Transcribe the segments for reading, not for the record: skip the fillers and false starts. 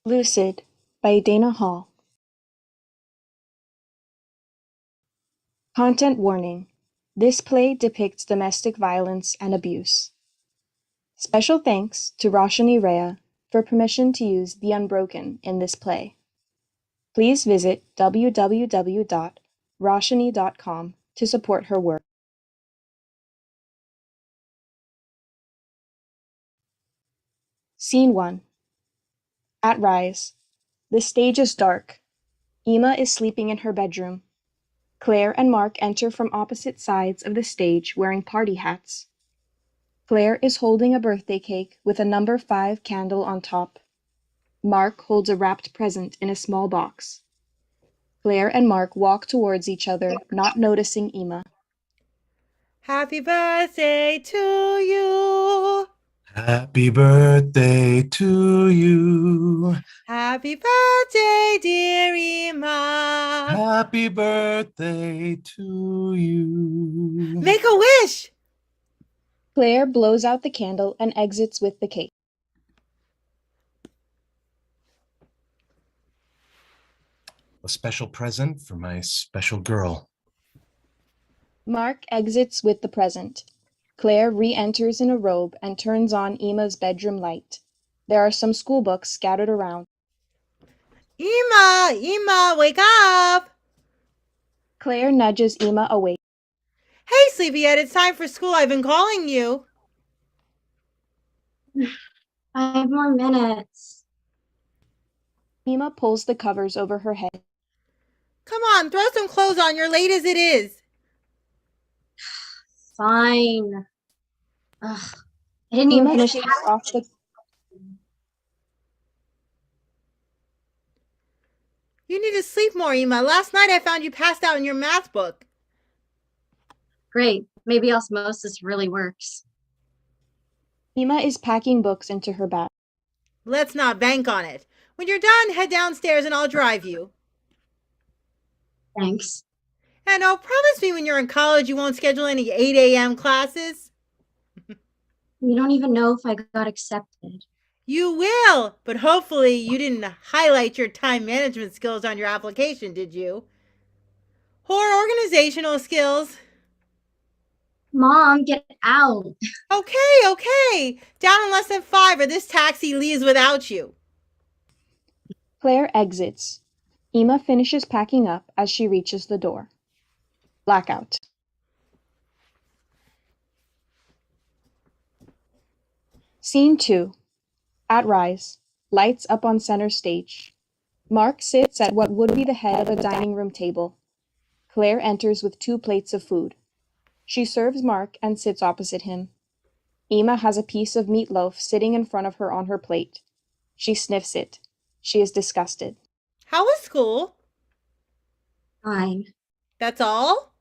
Lucid by Dana Hall. Content warning. This play depicts domestic violence and abuse. Special thanks to Roshani Rea for permission to use The Unbroken in this play. Please visit www.roshani.com to support her work. Scene 1. At Rise. The stage is dark. Emma is sleeping in her bedroom. Claire and Mark enter from opposite sides of the stage wearing party hats. Claire is holding a birthday cake with a number 5 candle on top. Mark holds a wrapped present in a small box. Claire and Mark walk towards each other, not noticing Emma. Happy birthday to you. Happy birthday to you. Happy birthday, dear Emma. Happy birthday to you. Make a wish. Claire blows out the candle and exits with the cake. A special present for my special girl. Mark exits with the present. Claire re-enters in a robe and turns on Emma's bedroom light. There are some school books scattered around. Emma, wake up. Claire nudges Emma awake. Hey, sleepyhead, it's time for school. I've been calling you. 5 more minutes. Emma pulls the covers over her head. Come on, throw some clothes on. You're late as it is. Fine. Ugh. I didn't even Emma finish shakes off the... You need to sleep more, Emma. Last night I found you passed out in your math book. Great. Maybe osmosis really works. Emma is packing books into her bag. Let's not bank on it. When you're done, head downstairs and I'll drive you. Thanks. And promise me when you're in college you won't schedule any 8 a.m. classes. We don't even know if I got accepted. You will, but hopefully you didn't highlight your time management skills on your application, did you? Or organizational skills. Mom, get out. Okay. Down in less than 5 or this taxi leaves without you. Claire exits. Emma finishes packing up as she reaches the door. Blackout. Scene 2. At Rise. Lights up on center stage. Mark sits at what would be the head of a dining room table. Claire enters with 2 plates of food. She serves Mark and sits opposite him. Emma has a piece of meatloaf sitting in front of her on her plate. She sniffs it. She is disgusted. How was school? Fine. That's all?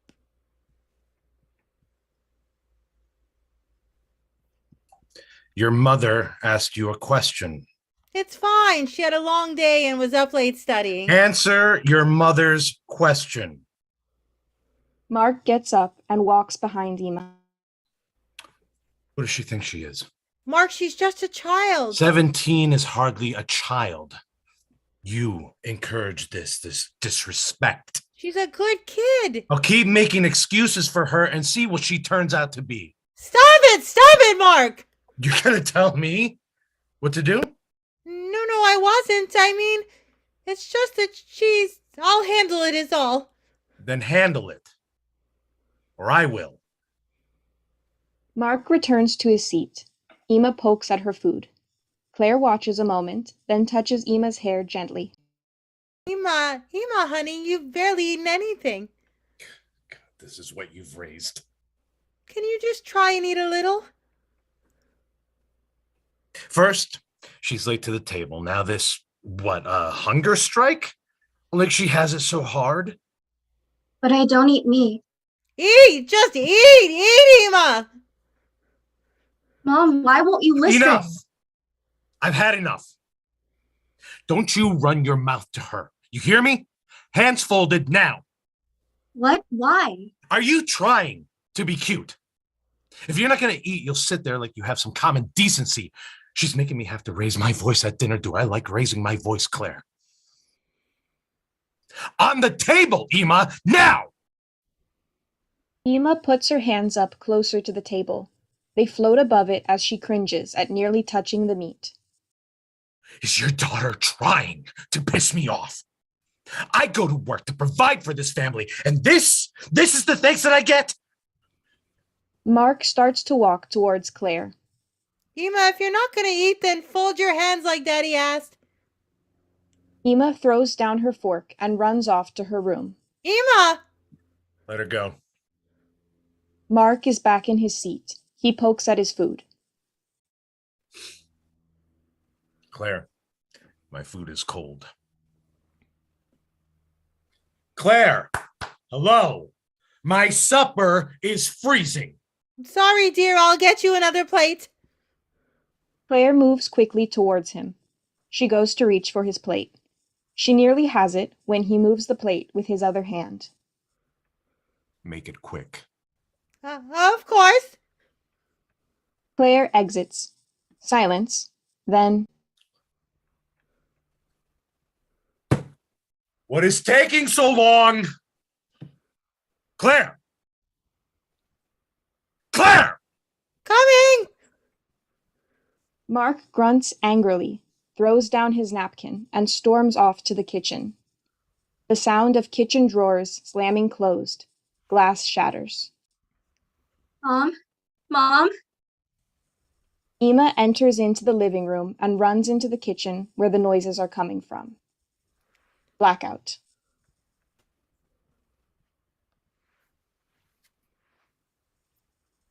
Your mother asked you a question. It's fine. She had a long day and was up late studying. Answer your mother's question. Mark gets up and walks behind Emma. What does she think she is? Mark, she's just a child. 17 is hardly a child. You encourage this disrespect. She's a good kid. I'll keep making excuses for her and see what she turns out to be. Stop it, Mark. You're gonna tell me what to do? No, I wasn't. I mean, it's just that I'll handle it is all. Then handle it. Or I will. Mark returns to his seat. Emma pokes at her food. Claire watches a moment, then touches Emma's hair gently. Emma, honey, you've barely eaten anything. God, this is what you've raised. Can you just try and eat a little? First, she's late to the table. Now this, hunger strike? Like she has it so hard? But I don't eat meat. Eat! Just eat, Emma! Mom, why won't you listen? Enough! I've had enough. Don't you run your mouth to her. You hear me? Hands folded now. What? Why? Are you trying to be cute? If you're not going to eat, you'll sit there like you have some common decency. She's making me have to raise my voice at dinner. Do I like raising my voice, Claire? On the table, Emma, now! Emma puts her hands up closer to the table. They float above it as she cringes at nearly touching the meat. Is your daughter trying to piss me off? I go to work to provide for this family, and this is the thanks that I get? Mark starts to walk towards Claire. Emma, if you're not going to eat, then fold your hands like Daddy asked. Emma throws down her fork and runs off to her room. Emma! Let her go. Mark is back in his seat. He pokes at his food. Claire, my food is cold. Claire, hello. My supper is freezing. Sorry, dear, I'll get you another plate. Claire moves quickly towards him. She goes to reach for his plate. She nearly has it when he moves the plate with his other hand. Make it quick. Of course. Claire exits. Silence. Then, What is taking so long? Claire! Claire! Coming! Mark grunts angrily, throws down his napkin, and storms off to the kitchen. The sound of kitchen drawers slamming closed. Glass shatters. Mom? Emma enters into the living room and runs into the kitchen where the noises are coming from. Blackout.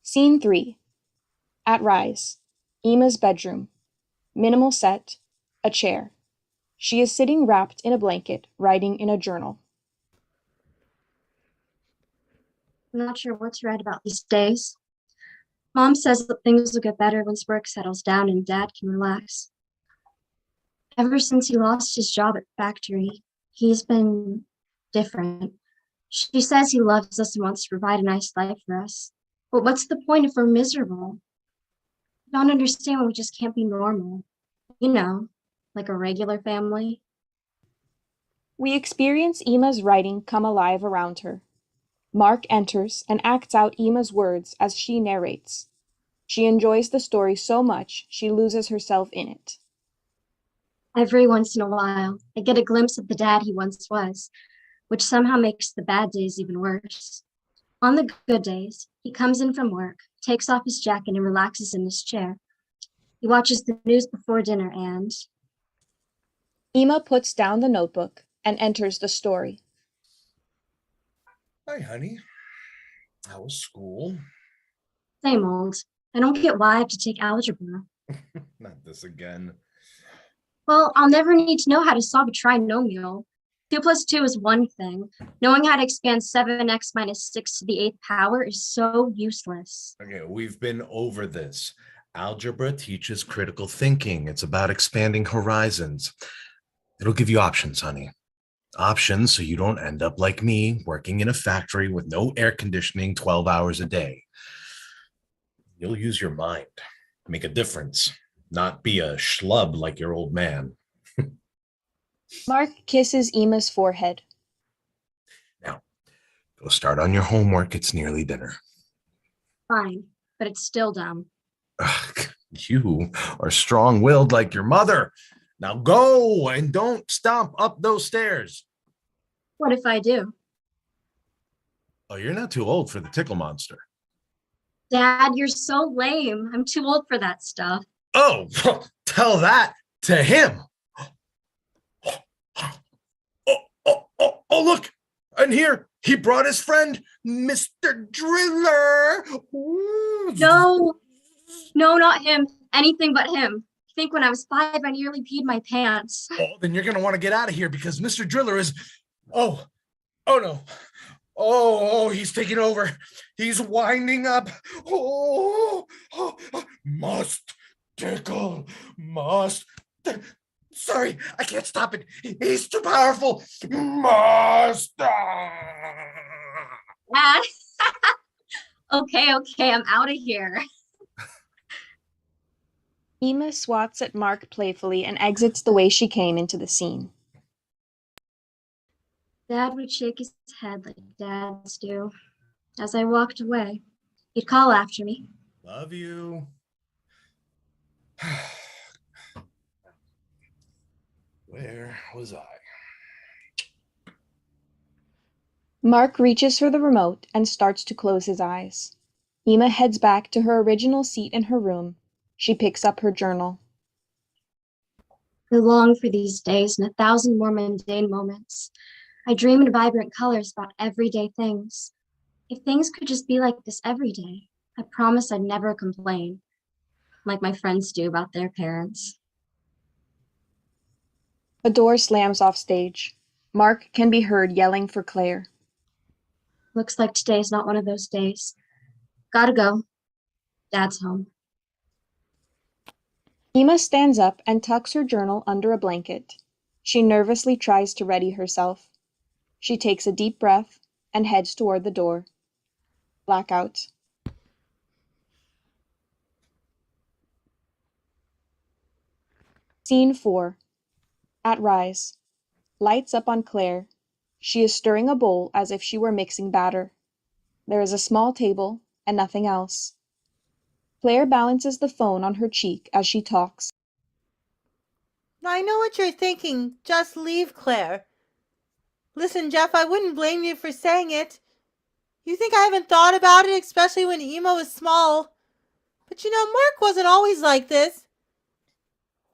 Scene 3. At Rise. Emma's bedroom. Minimal set. A chair. She is sitting wrapped in a blanket, writing in a journal. I'm not sure what to write about these days. Mom says that things will get better once work settles down and Dad can relax. Ever since he lost his job at the factory, he's been different. She says he loves us and wants to provide a nice life for us. But what's the point if we're miserable? I don't understand why we just can't be normal. You know, like a regular family. We experience Emma's writing come alive around her. Mark enters and acts out Emma's words as she narrates. She enjoys the story so much she loses herself in it. Every once in a while, I get a glimpse of the dad he once was, which somehow makes the bad days even worse. On the good days, he comes in from work, takes off his jacket and relaxes in his chair. He watches the news before dinner and... Emma puts down the notebook and enters the story. Hi, honey. How was school? Same old. I don't get why I have to take algebra. Not this again. Well, I'll never need to know how to solve a trinomial. 2 plus 2 is one thing. Knowing how to expand 7x minus 6 to the 8th power is so useless. Okay, we've been over this. Algebra teaches critical thinking. It's about expanding horizons. It'll give you options, honey. Options so you don't end up like me, working in a factory with no air conditioning 12 hours a day. You'll use your mind, make a difference, not be a schlub like your old man. Mark kisses Emma's forehead. Now, go start on your homework. It's nearly dinner. Fine, but it's still dumb. Ugh, you are strong-willed like your mother. Now go and don't stomp up those stairs. What if I do? Oh, you're not too old for the tickle monster. Dad, you're so lame. I'm too old for that stuff. Oh, tell that to him. Oh, look. And here, he brought his friend, Mr. Driller. Ooh. No, not him. Anything but him. I think when I was 5, I nearly peed my pants. Oh, then you're going to want to get out of here because Mr. Driller is... Oh no. Oh, he's taking over. He's winding up. Oh, must tickle, must. Sorry, I can't stop it. He's too powerful. Must. Dad. Okay, I'm out of here. Ema swats at Mark playfully and exits the way she came into the scene. Dad would shake his head like dads do. As I walked away, he'd call after me. Love you. Where was I? Mark reaches for the remote and starts to close his eyes. Ema heads back to her original seat in her room. She picks up her journal. I long for these days and 1,000 more mundane moments. I dream in vibrant colors about everyday things. If things could just be like this every day, I promise I'd never complain, like my friends do about their parents. A door slams off stage. Mark can be heard yelling for Claire. Looks like today's not one of those days. Gotta go. Dad's home. Ema stands up and tucks her journal under a blanket. She nervously tries to ready herself. She takes a deep breath and heads toward the door. Blackout. Scene 4. At Rise. Lights up on Claire. She is stirring a bowl as if she were mixing batter. There is a small table and nothing else. Claire balances the phone on her cheek as she talks. I know what you're thinking. Just leave, Claire. Listen, Jeff, I wouldn't blame you for saying it. You think I haven't thought about it, especially when Emo was small. But you know, Mark wasn't always like this.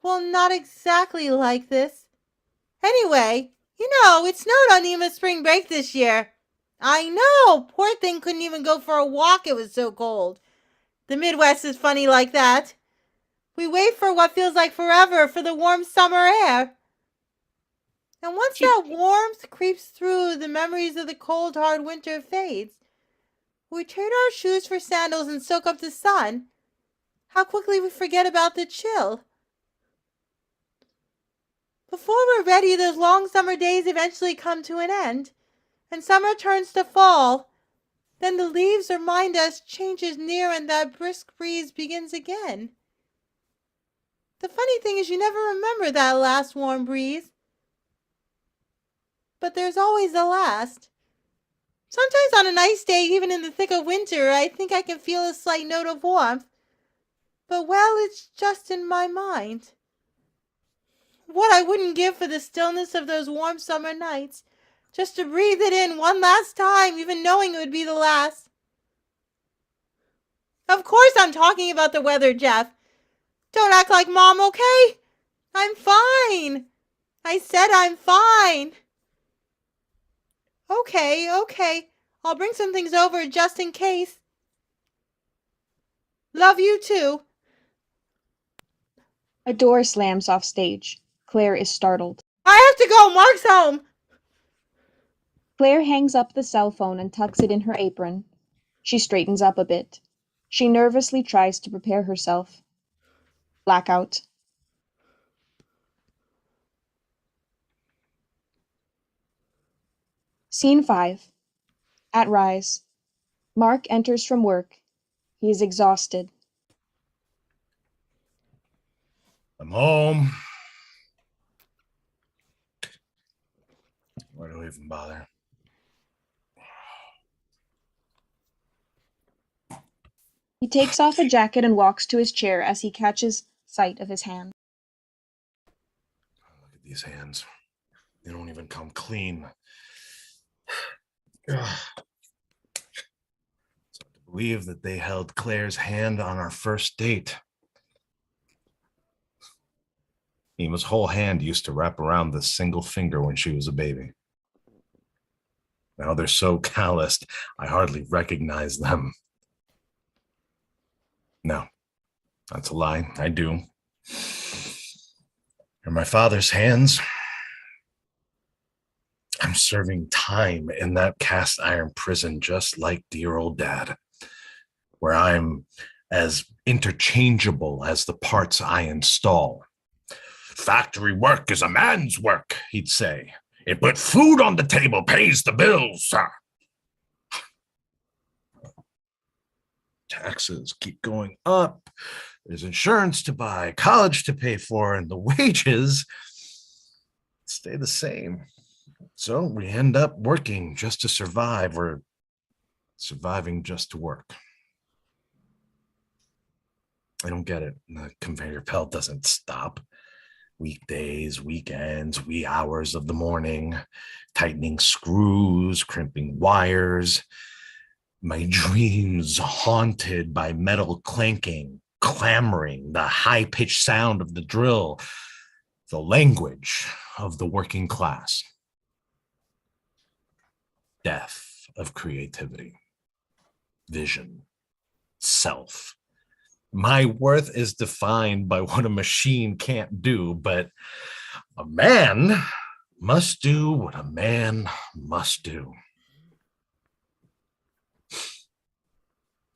Well, not exactly like this. Anyway, you know, it snowed on Ema's spring break this year. I know, poor thing couldn't even go for a walk, it was so cold. The Midwest is funny like that. We wait for what feels like forever for the warm summer air. And once that warmth creeps through, the memories of the cold, hard winter fades. We trade our shoes for sandals and soak up the sun. How quickly we forget about the chill. Before we're ready, those long summer days eventually come to an end, and summer turns to fall. Then the leaves remind us change is near and that brisk breeze begins again. The funny thing is you never remember that last warm breeze. But there's always a last. Sometimes on a nice day, even in the thick of winter, I think I can feel a slight note of warmth. But well, it's just in my mind. What I wouldn't give for the stillness of those warm summer nights, just to breathe it in one last time, even knowing it would be the last. Of course I'm talking about the weather, Jeff. Don't act like Mom, okay? I'm fine. I said I'm fine. Okay. I'll bring some things over just in case. Love you too. A door slams off stage. Claire is startled. I have to go. Mark's home. Claire hangs up the cell phone and tucks it in her apron. She straightens up a bit. She nervously tries to prepare herself. Blackout. Scene 5. At Rise. Mark enters from work. He is exhausted. I'm home. Why do we even bother? He takes off a jacket and walks to his chair as he catches sight of his hand. Look at these hands. They don't even come clean. Ugh. It's hard to believe that they held Claire's hand on our first date. Ema's whole hand used to wrap around this single finger when she was a baby. Now they're so calloused, I hardly recognize them. No, that's a lie. I do. They're my father's hands. I'm serving time in that cast iron prison just like dear old Dad, where I'm as interchangeable as the parts I install. Factory work is a man's work, he'd say. It put food on the table, pays the bills. Taxes keep going up. There's insurance to buy, college to pay for, and the wages stay the same. So we end up working just to survive or surviving just to work. I don't get it. The conveyor belt doesn't stop. Weekdays, weekends, wee hours of the morning, tightening screws, crimping wires. My dreams haunted by metal clanking, clamoring, the high-pitched sound of the drill, the language of the working class. Death of creativity, vision, self. My worth is defined by what a machine can't do, but a man must do what a man must do.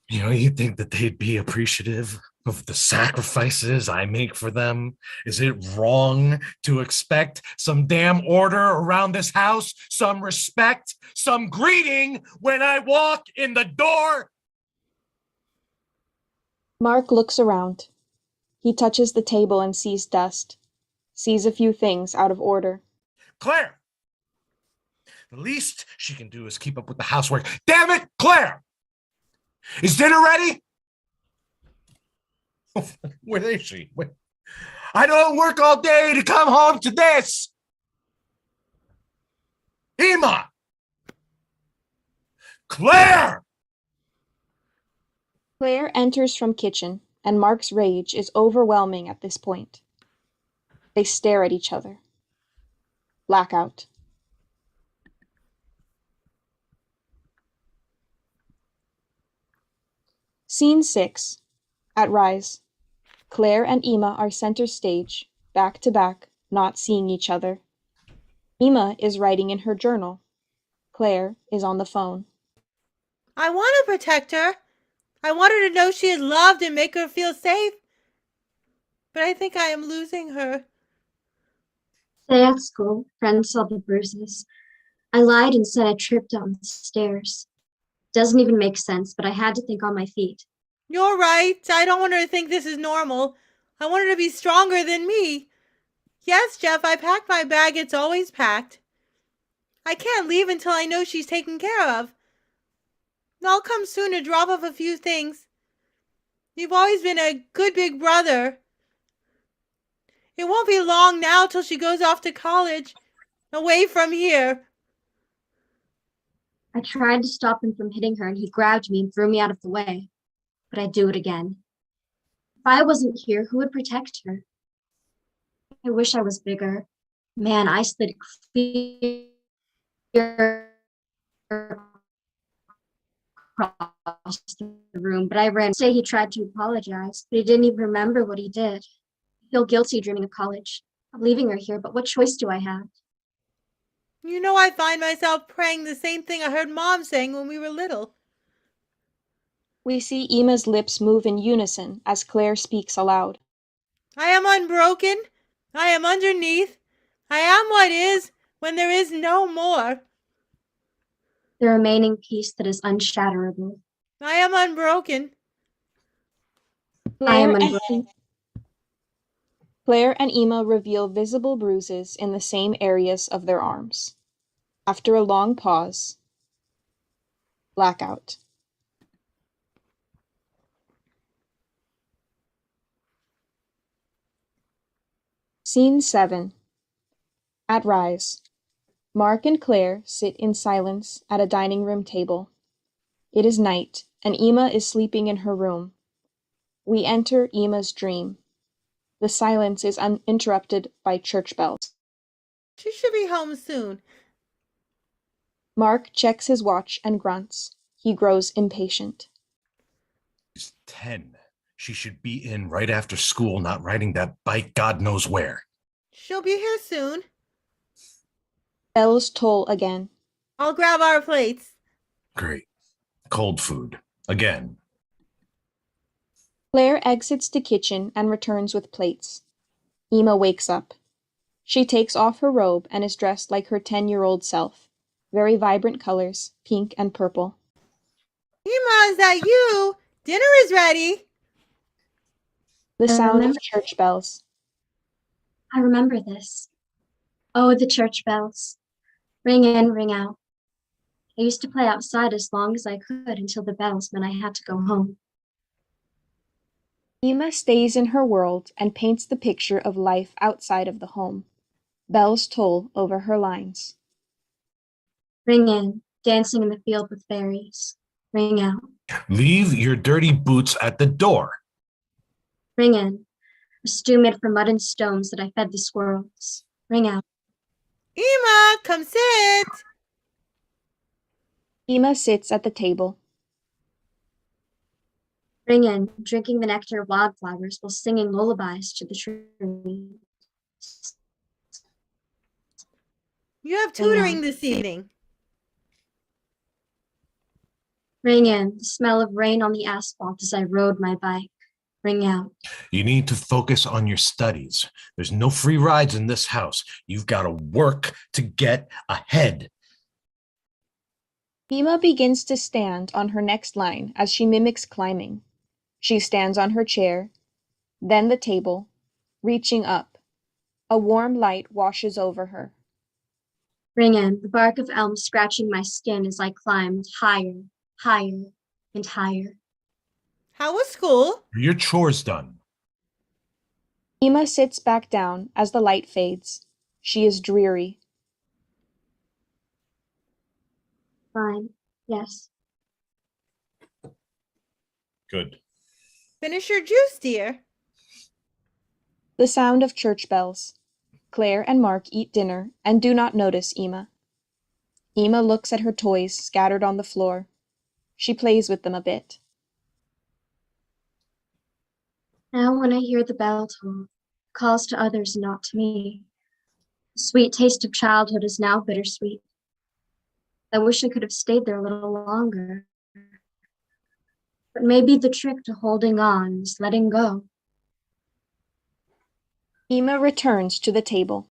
You know, you think that they'd be appreciative of the sacrifices I make for them? Is it wrong to expect some damn order around this house, some respect, some greeting when I walk in the door? Mark looks around. He touches the table and sees dust, sees a few things out of order. Claire! The least she can do is keep up with the housework. Damn it, Claire! Is dinner ready? Where is she? Where? I don't work all day to come home to this. Emma! Claire! Claire enters from kitchen, and Mark's rage is overwhelming at this point. They stare at each other. Blackout. Scene 6. At Rise. Claire and Emma are center stage, back to back, not seeing each other. Emma is writing in her journal. Claire is on the phone. I want to protect her. I want her to know she is loved and make her feel safe. But I think I am losing her. Today at school, friends saw the bruises. I lied and said I tripped on the stairs. Doesn't even make sense, but I had to think on my feet. You're right. I don't want her to think this is normal. I want her to be stronger than me. Yes, Jeff, I packed my bag. It's always packed. I can't leave until I know she's taken care of. I'll come soon to drop off a few things. You've always been a good big brother. It won't be long now till she goes off to college, away from here. I tried to stop him from hitting her, and he grabbed me and threw me out of the way. But I'd do it again. If I wasn't here, who would protect her? I wish I was bigger. Man, I slid clear across the room, but I ran. Say he tried to apologize, but he didn't even remember what he did. I feel guilty dreaming of college, of leaving her here, but what choice do I have? You know, I find myself praying the same thing I heard Mom saying when we were little. We see Emma's lips move in unison as Claire speaks aloud. I am unbroken. I am underneath. I am what is when there is no more. The remaining piece that is unshatterable. I am unbroken. I am unbroken. Claire and Emma reveal visible bruises in the same areas of their arms. After a long pause, blackout. Scene 7. At Rise. Mark and Claire sit in silence at a dining room table. It is night, and Emma is sleeping in her room. We enter Emma's dream. The silence is uninterrupted by church bells. She should be home soon. Mark checks his watch and grunts. He grows impatient. She's 10. She should be in right after school, not riding that bike God knows where. She'll be here soon. Bells toll again. I'll grab our plates. Great. Cold food. Again. Claire exits the kitchen and returns with plates. Emma wakes up. She takes off her robe and is dressed like her 10-year-old self. Very vibrant colors, pink and purple. Emma, is that you? Dinner is ready. The sound of remember, church bells. I remember this. Oh, the church bells. Ring in, ring out. I used to play outside as long as I could until the bells meant I had to go home. Ema stays in her world and paints the picture of life outside of the home. Bells toll over her lines. Ring in, dancing in the field with fairies. Ring out. Leave your dirty boots at the door. Ring in, a stew made from mud and stones that I fed the squirrels. Ring out. Ema, come sit. Ema sits at the table. Ring in, drinking the nectar of wildflowers while singing lullabies to the trees. You have Ring tutoring out. this evening. Ring in, the smell of rain on the asphalt as I rode my bike. Ring out. You need to focus on your studies. There's no free rides in this house. You've got to work to get ahead. Ema begins to stand on her next line as she mimics climbing. She stands on her chair, then the table, reaching up. A warm light washes over her. Ring in, the bark of elm scratching my skin as I climbed higher, higher, and higher. How was school? Your chores done. Ema sits back down as the light fades. She is dreary. Fine, yes. Good. Finish your juice, dear. The sound of church bells. Claire and Mark eat dinner and do not notice Ema. Ema looks at her toys scattered on the floor. She plays with them a bit. Now when I hear the bell toll, calls to others, not to me. The sweet taste of childhood is now bittersweet. I wish I could have stayed there a little longer. But maybe the trick to holding on is letting go. Ema returns to the table.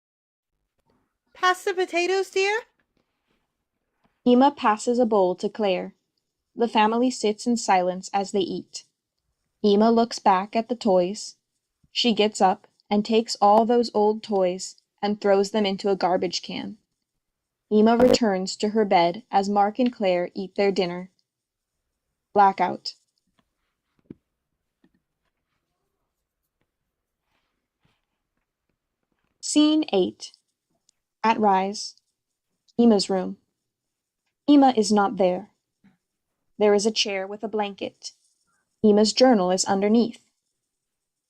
Pass the potatoes, dear. Ema passes a bowl to Claire. The family sits in silence as they eat. Ema looks back at the toys. She gets up and takes all those old toys and throws them into a garbage can. Ema returns to her bed as Mark and Claire eat their dinner. Blackout. Scene 8. At Rise. Ema's room. Ema is not there. There is a chair with a blanket. Ema's journal is underneath.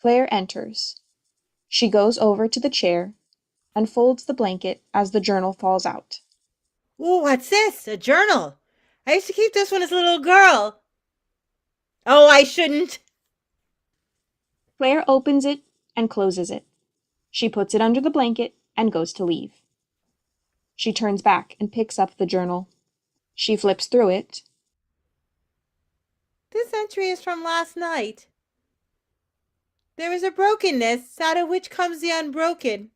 Claire enters. She goes over to the chair and folds the blanket as the journal falls out. Ooh, what's this? A journal. I used to keep this one as a little girl. Oh, I shouldn't. Claire opens it and closes it. She puts it under the blanket and goes to leave. She turns back and picks up the journal. She flips through it. This entry is from last night. There is a brokenness out of which comes the unbroken,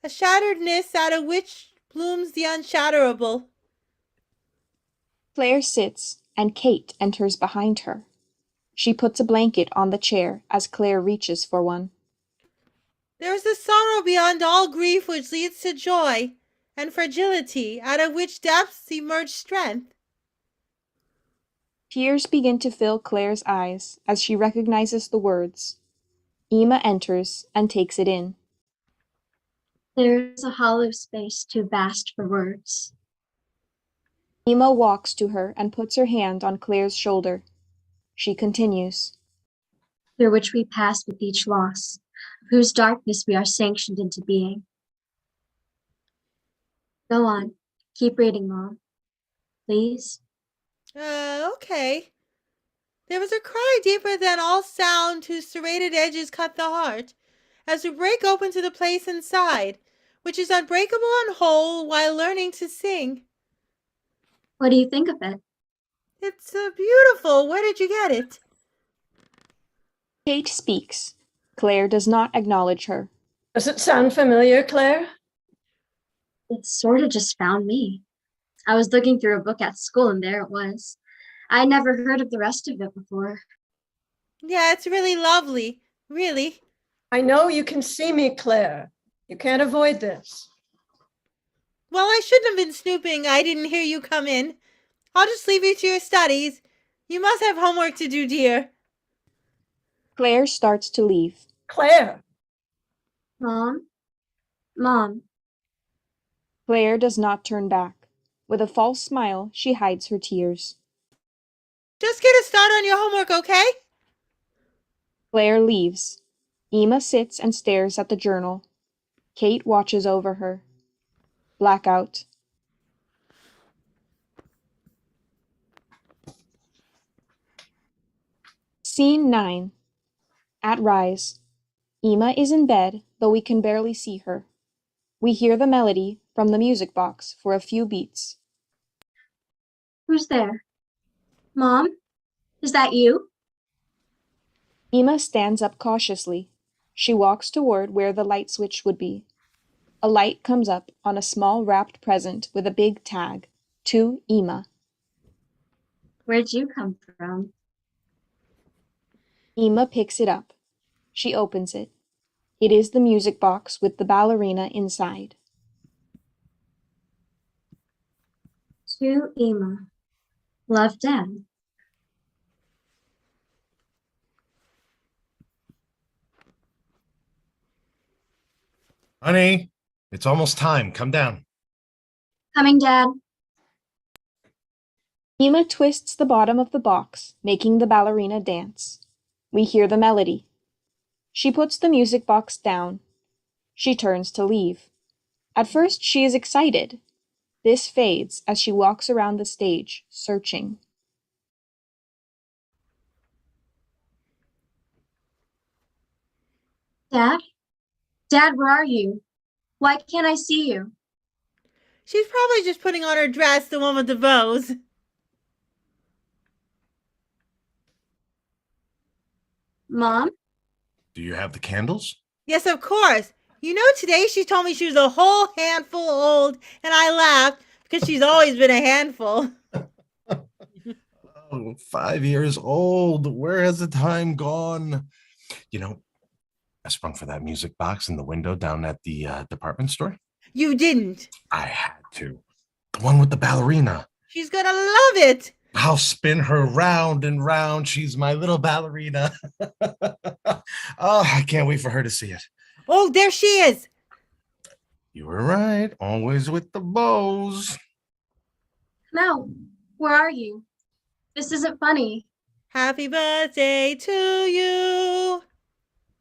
a shatteredness out of which blooms the unshatterable. Claire sits and Kate enters behind her. She puts a blanket on the chair as Claire reaches for one. There is a sorrow beyond all grief which leads to joy, and fragility out of which depths emerge strength. Tears begin to fill Claire's eyes as she recognizes the words. Ema enters and takes it in. There is a hollow space too vast for words. Ema walks to her and puts her hand on Claire's shoulder. She continues. Through which we pass with each loss, of whose darkness we are sanctioned into being. Go on, keep reading, Mom. Please. Okay. There was a cry deeper than all sound whose serrated edges cut the heart, as we break open to the place inside, which is unbreakable and whole while learning to sing. What do you think of it? It's beautiful. Where did you get it? Kate speaks. Claire does not acknowledge her. Does it sound familiar, Claire? It sort of just found me. I was looking through a book at school and there it was. I never heard of the rest of it before. Yeah, it's really lovely. Really? I know you can see me, Claire. You can't avoid this. Well, I shouldn't have been snooping. I didn't hear you come in. I'll just leave you to your studies. You must have homework to do, dear. Claire starts to leave. Claire! Mom? Mom, Claire does not turn back. With a false smile, she hides her tears. Just get a start on your homework, okay? Claire leaves. Emma sits and stares at the journal. Kate watches over her. Blackout. Scene 9. At Rise. Emma is in bed, though we can barely see her. We hear the melody from the music box for a few beats. who's there? Mom? Is that you? Emma stands up cautiously. She walks toward where the light switch would be. A light comes up on a small wrapped present with a big tag. To Emma. Where'd you come from? Emma picks it up. She opens it. It is the music box with the ballerina inside. To Emma. Love, Dad. Honey, it's almost time. Come down. Coming, Dad. Emma twists the bottom of the box, making the ballerina dance. We hear the melody. She puts the music box down. She turns to leave. At first, she is excited. This fades as she walks around the stage, searching. Dad? Dad, where are you? Why can't I see you? She's probably just putting on her dress, the one with the bows. Mom? Do you have the candles? Yes, of course. You know, today she told me she was a whole handful old, and I laughed because she's always been a handful. Oh, 5 years old. Where has the time gone? You know, I sprung for that music box in the window down at the department store. You didn't. I had to. The one with the ballerina. She's gonna love it. I'll spin her round and round. She's my little ballerina. Oh, I can't wait for her to see it. Oh, there she is. You were right. Always with the bows. Come out. Where are you? This isn't funny. Happy birthday to you.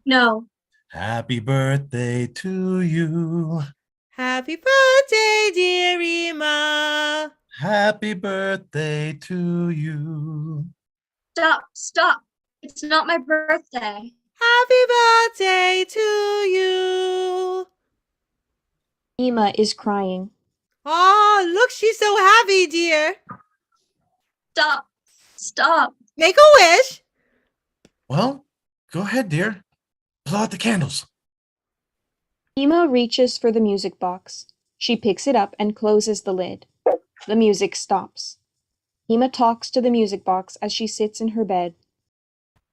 No. Happy birthday to you. Happy birthday, dear Emma. Happy birthday to you. Stop. It's not my birthday. Happy birthday to you. Emma is crying. Oh, look, she's so happy, dear. Stop. Make a wish. Well, go ahead, dear. Blow out the candles. Emma reaches for the music box. She picks it up and closes the lid. The music stops. Emma talks to the music box as she sits in her bed.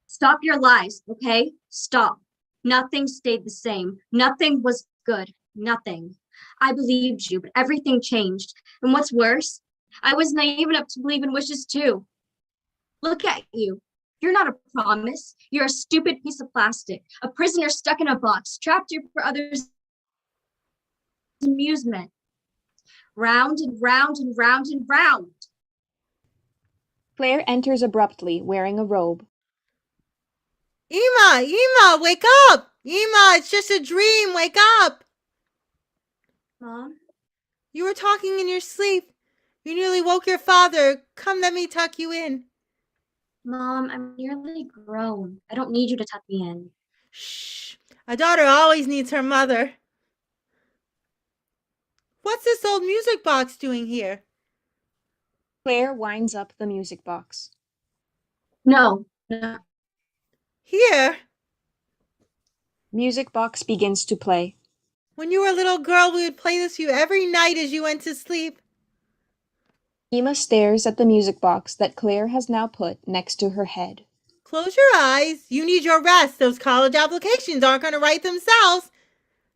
Stop your lies, okay? Stop. Nothing stayed the same. Nothing was good. Nothing. I believed you, but everything changed. And what's worse, I was naive enough to believe in wishes too. Look at you. You're not a promise. You're a stupid piece of plastic, a prisoner stuck in a box, trapped here for others' amusement. Round and round and round and round. Claire enters abruptly, wearing a robe. Emma, wake up. Emma, it's just a dream. Wake up. Mom? You were talking in your sleep. You nearly woke your father. Come, let me tuck you in. Mom, I'm nearly grown. I don't need you to tuck me in. Shh. A daughter always needs her mother. What's this old music box doing here? Claire winds up the music box. No. Here? Music box begins to play. When you were a little girl, we would play this for you every night as you went to sleep. Emma stares at the music box that Claire has now put next to her head. Close your eyes. You need your rest. Those college applications aren't going to write themselves.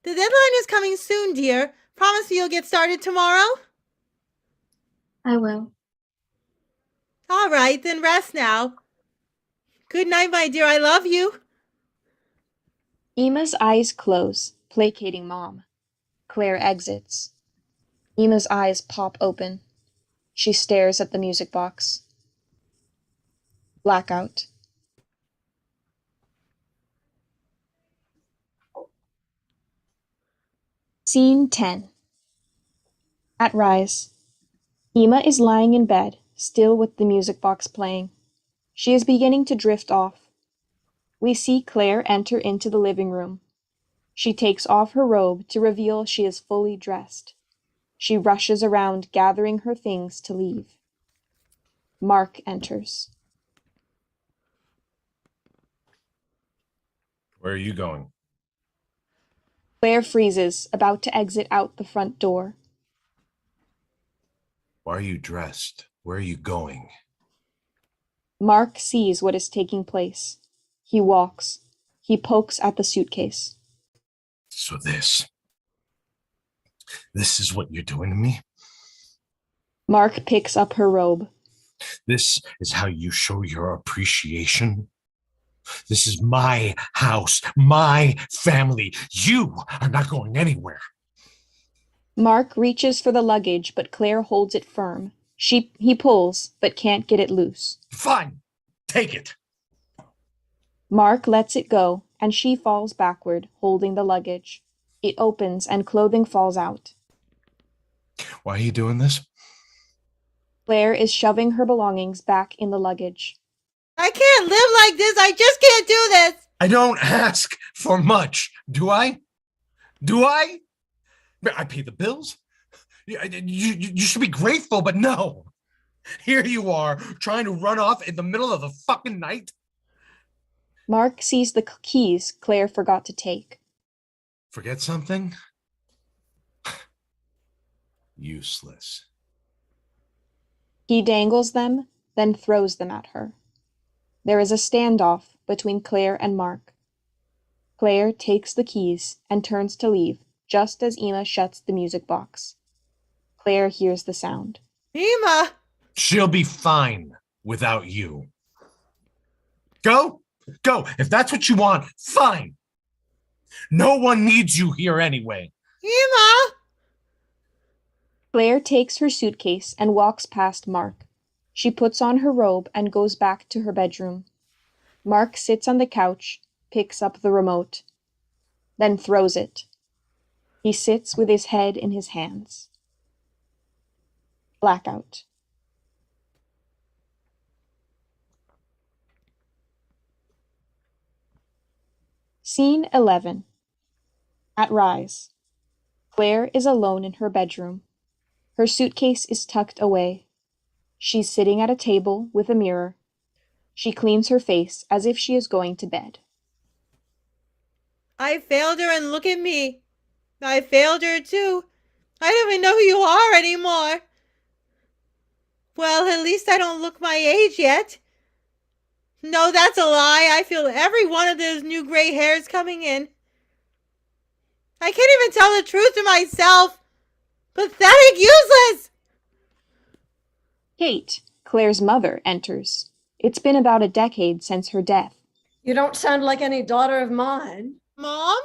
The deadline is coming soon, dear. Promise you'll get started tomorrow? I will. All right, then rest now. Good night, my dear. I love you. Emma's eyes close, placating Mom. Claire exits. Emma's eyes pop open. She stares at the music box. Blackout. Scene 10. At Rise. Emma is lying in bed, still with the music box playing. She is beginning to drift off. We see Claire enter into the living room. She takes off her robe to reveal she is fully dressed. She rushes around gathering her things to leave. Mark enters. Where are you going? Claire freezes, about to exit out the front door. Why are you dressed? Where are you going? Mark sees what is taking place. He walks. He pokes at the suitcase. So this is what you're doing to me? Mark picks up her robe. This is how you show your appreciation? This is my house, my family. You are not going anywhere. Mark reaches for the luggage, but Claire holds it firm. He pulls, but can't get it loose. Fine, take it. Mark lets it go, and she falls backward, holding the luggage. It opens, and clothing falls out. Why are you doing this? Claire is shoving her belongings back in the luggage. I can't live like this. I just can't do this. I don't ask for much, do I? Do I? I pay the bills. You should be grateful, but no. Here you are, trying to run off in the middle of the fucking night. Mark sees the keys Claire forgot to take. Forget something? Useless. He dangles them, then throws them at her. There is a standoff between Claire and Mark. Claire takes the keys and turns to leave, just as Emma shuts the music box. Claire hears the sound. Emma! She'll be fine without you. Go. If that's what you want, fine. No one needs you here anyway. Emma! Claire takes her suitcase and walks past Mark. She puts on her robe and goes back to her bedroom. Mark sits on the couch, picks up the remote, then throws it. He sits with his head in his hands. Blackout. Scene 11. At Rise. Claire is alone in her bedroom. Her suitcase is tucked away. She's sitting at a table with a mirror. She cleans her face as if she is going to bed. I failed her and look at me. I failed her too. I don't even know who you are anymore. Well, at least I don't look my age yet. No, that's a lie. I feel every one of those new gray hairs coming in. I can't even tell the truth to myself. Pathetic, useless! Kate, Claire's mother, enters. It's been about a decade since her death. You don't sound like any daughter of mine. Mom?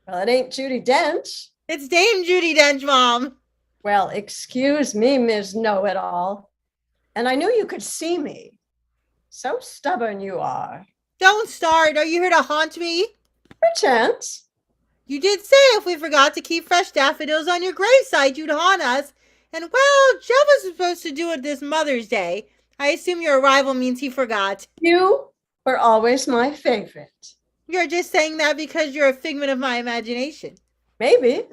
Well, it ain't Judi Dench. It's Dame Judi Dench, Mom. Well, excuse me, Ms. Know-It-All. And I knew you could see me. So stubborn you are. Don't start. Are you here to haunt me? Perchance. You did say if we forgot to keep fresh daffodils on your gravesite, you'd haunt us. And well, Jeff was supposed to do it this Mother's Day. I assume your arrival means he forgot. You were always my favorite. You're just saying that because you're a figment of my imagination. Maybe.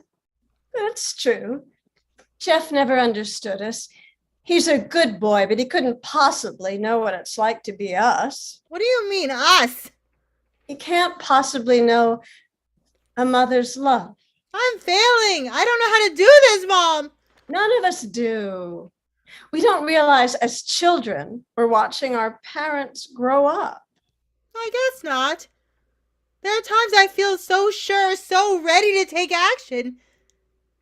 That's true. Jeff never understood us. He's a good boy, but he couldn't possibly know what it's like to be us. What do you mean, us? He can't possibly know a mother's love. I'm failing. I don't know how to do this, Mom. None of us do. We don't realize as children we're watching our parents grow up. I guess not. There are times I feel so sure, so ready to take action.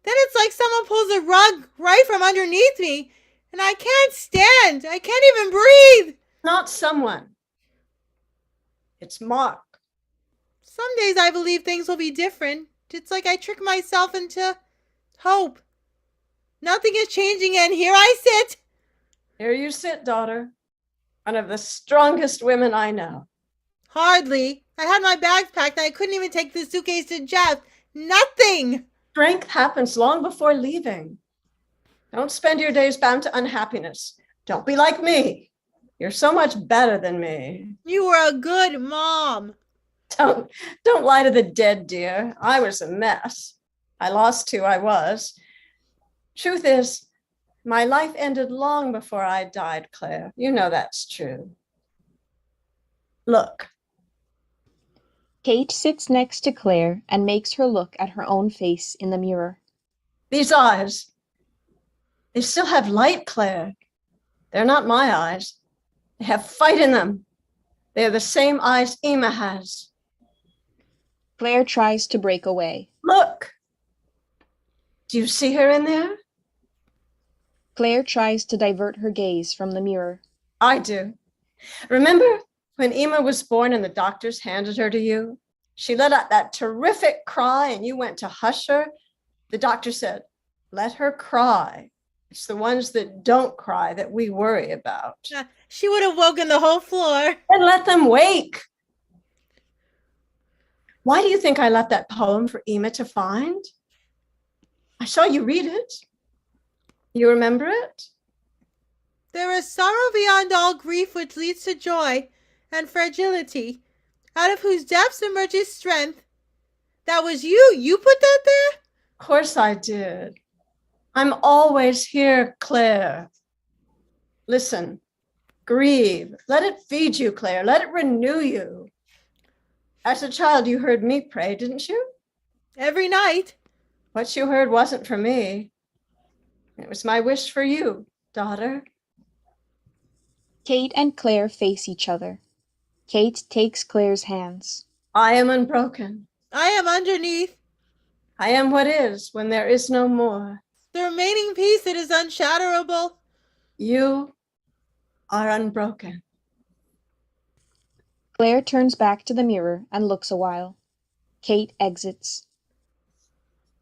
Then it's like someone pulls a rug right from underneath me, and I can't stand. I can't even breathe. Not someone. It's Mark. Some days I believe things will be different. It's like I trick myself into hope. Nothing is changing, and here I sit. Here you sit, daughter. One of the strongest women I know. Hardly. I had my bags packed and I couldn't even take the suitcase to Jeff. Nothing. Strength happens long before leaving. Don't spend your days bound to unhappiness. Don't be like me. You're so much better than me. You were a good mom. Don't lie to the dead, dear. I was a mess. I lost who I was. Truth is, my life ended long before I died, Claire. You know that's true. Look. Kate sits next to Claire and makes her look at her own face in the mirror. These eyes, they still have light, Claire. They're not my eyes. They have fight in them. They're the same eyes Emma has. Claire tries to break away. Look. Do you see her in there? Claire tries to divert her gaze from the mirror. I do. Remember when Emma was born and the doctors handed her to you? She let out that terrific cry and you went to hush her. The doctor said, let her cry. It's the ones that don't cry that we worry about. She would have woken the whole floor. And let them wake. Why do you think I left that poem for Emma to find? I saw you read it. You remember it? There is sorrow beyond all grief which leads to joy and fragility, out of whose depths emerges strength. That was you. You put that there? Of course I did. I'm always here, Claire. Listen, grieve. Let it feed you, Claire. Let it renew you. As a child, you heard me pray, didn't you? Every night. What you heard wasn't for me. It was my wish for you, daughter. Kate and Claire face each other. Kate takes Claire's hands. I am unbroken. I am underneath. I am what is when there is no more. The remaining piece that is unshatterable. You are unbroken. Claire turns back to the mirror and looks a while. Kate exits.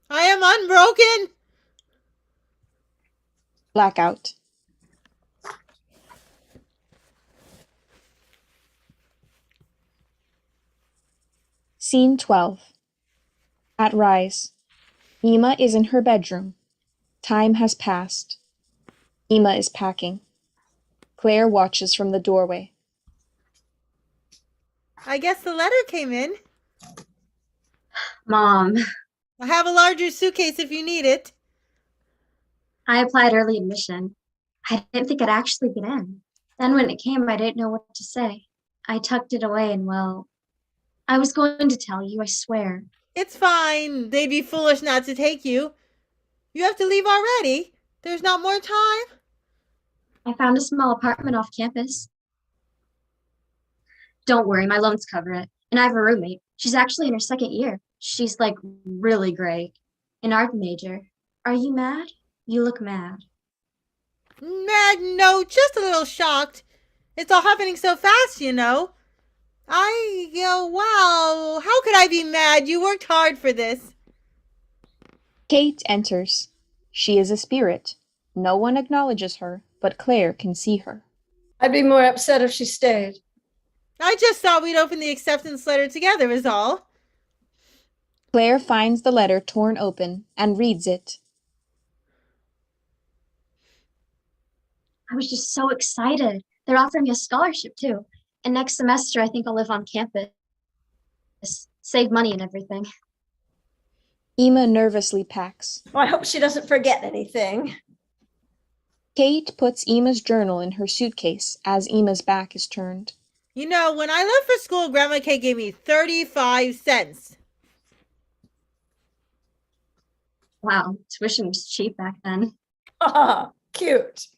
I am unbroken. Blackout. Scene 12. At Rise. Emma is in her bedroom. Time has passed. Emma is packing. Claire watches from the doorway. I guess the letter came in. Mom, I have a larger suitcase if you need it. I applied early admission. I didn't think I'd actually get in. Then when it came, I didn't know what to say. I tucked it away and, well, I was going to tell you, I swear. It's fine. They'd be foolish not to take you. You have to leave already. There's not more time. I found a small apartment off campus. Don't worry, my loans cover it. And I have a roommate. She's actually in her second year. She's like really great. An art major. Are you mad? You look mad. Mad? No, just a little shocked. It's all happening so fast, you know. Wow. How could I be mad? You worked hard for this. Kate enters. She is a spirit. No one acknowledges her, but Claire can see her. I'd be more upset if she stayed. I just thought we'd open the acceptance letter together is all. Claire finds the letter torn open and reads it. I was just so excited. They're offering me a scholarship too. And next semester, I think I'll live on campus. Save money and everything. Emma nervously packs. Oh, I hope she doesn't forget anything. Kate puts Emma's journal in her suitcase as Emma's back is turned. You know, when I left for school, Grandma Kate gave me 35 cents. Wow, tuition was cheap back then. Ah, cute.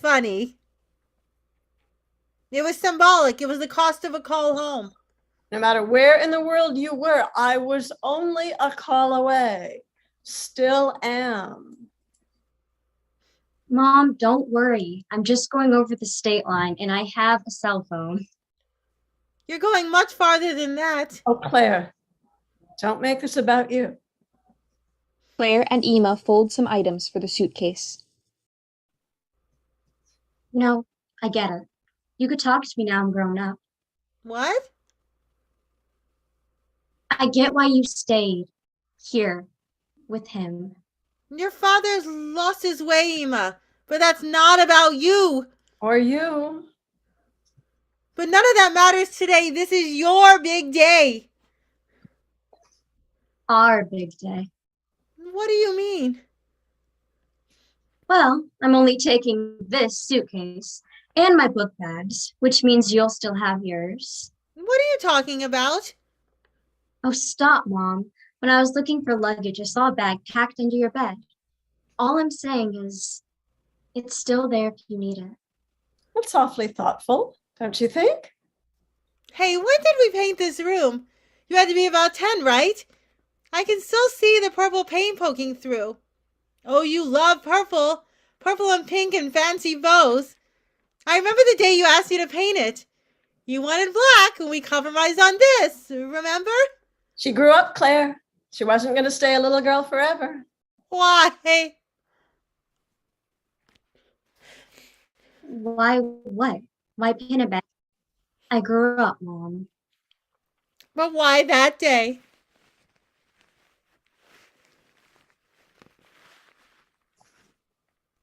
Funny. It was symbolic. It was the cost of a call home. No matter where in the world you were, I was only a call away. Still am. Mom, don't worry. I'm just going over the state line and I have a cell phone. You're going much farther than that. Oh, Claire, don't make this about you. Claire and Emma fold some items for the suitcase. No, I get it. You could talk to me now I'm grown up. What? I get why you stayed here with him. Your father's lost his way, Emma. But that's not about you. Or you. But none of that matters today. This is your big day. Our big day. What do you mean? Well, I'm only taking this suitcase and my book bags, which means you'll still have yours. What are you talking about? Oh, stop, Mom. When I was looking for luggage, I saw a bag packed under your bed. All I'm saying is, it's still there if you need it. That's awfully thoughtful, don't you think? Hey, when did we paint this room? You had to be about 10, right? I can still see the purple paint poking through. Oh, you love purple. Purple and pink and fancy bows. I remember the day you asked me to paint it. You wanted black and we compromised on this, remember? She grew up, Claire. She wasn't going to stay a little girl forever. Why? Why what? Why paint a bag? I grew up, Mom. But why that day?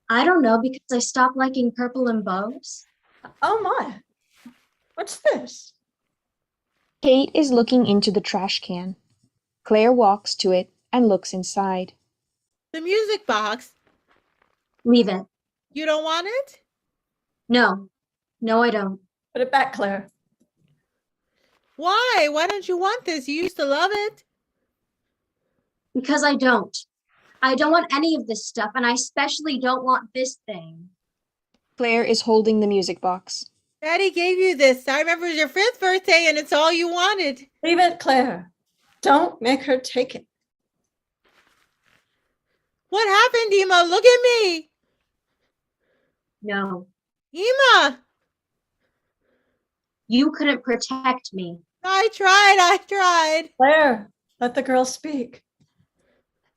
I don't know, because I stopped liking purple and bows. Oh my, what's this? Kate is looking into the trash can. Claire walks to it and looks inside. The music box. Leave it. You don't want it? No. No, I don't. Put it back, Claire. Why? Why don't you want this? You used to love it. Because I don't. I don't want any of this stuff, and I especially don't want this thing. Claire is holding the music box. Daddy gave you this. I remember it was your 5th birthday and it's all you wanted. Leave it, Claire. Don't make her take it. What happened, Emma? Look at me. No. Emma! You couldn't protect me. I tried. Claire, let the girl speak.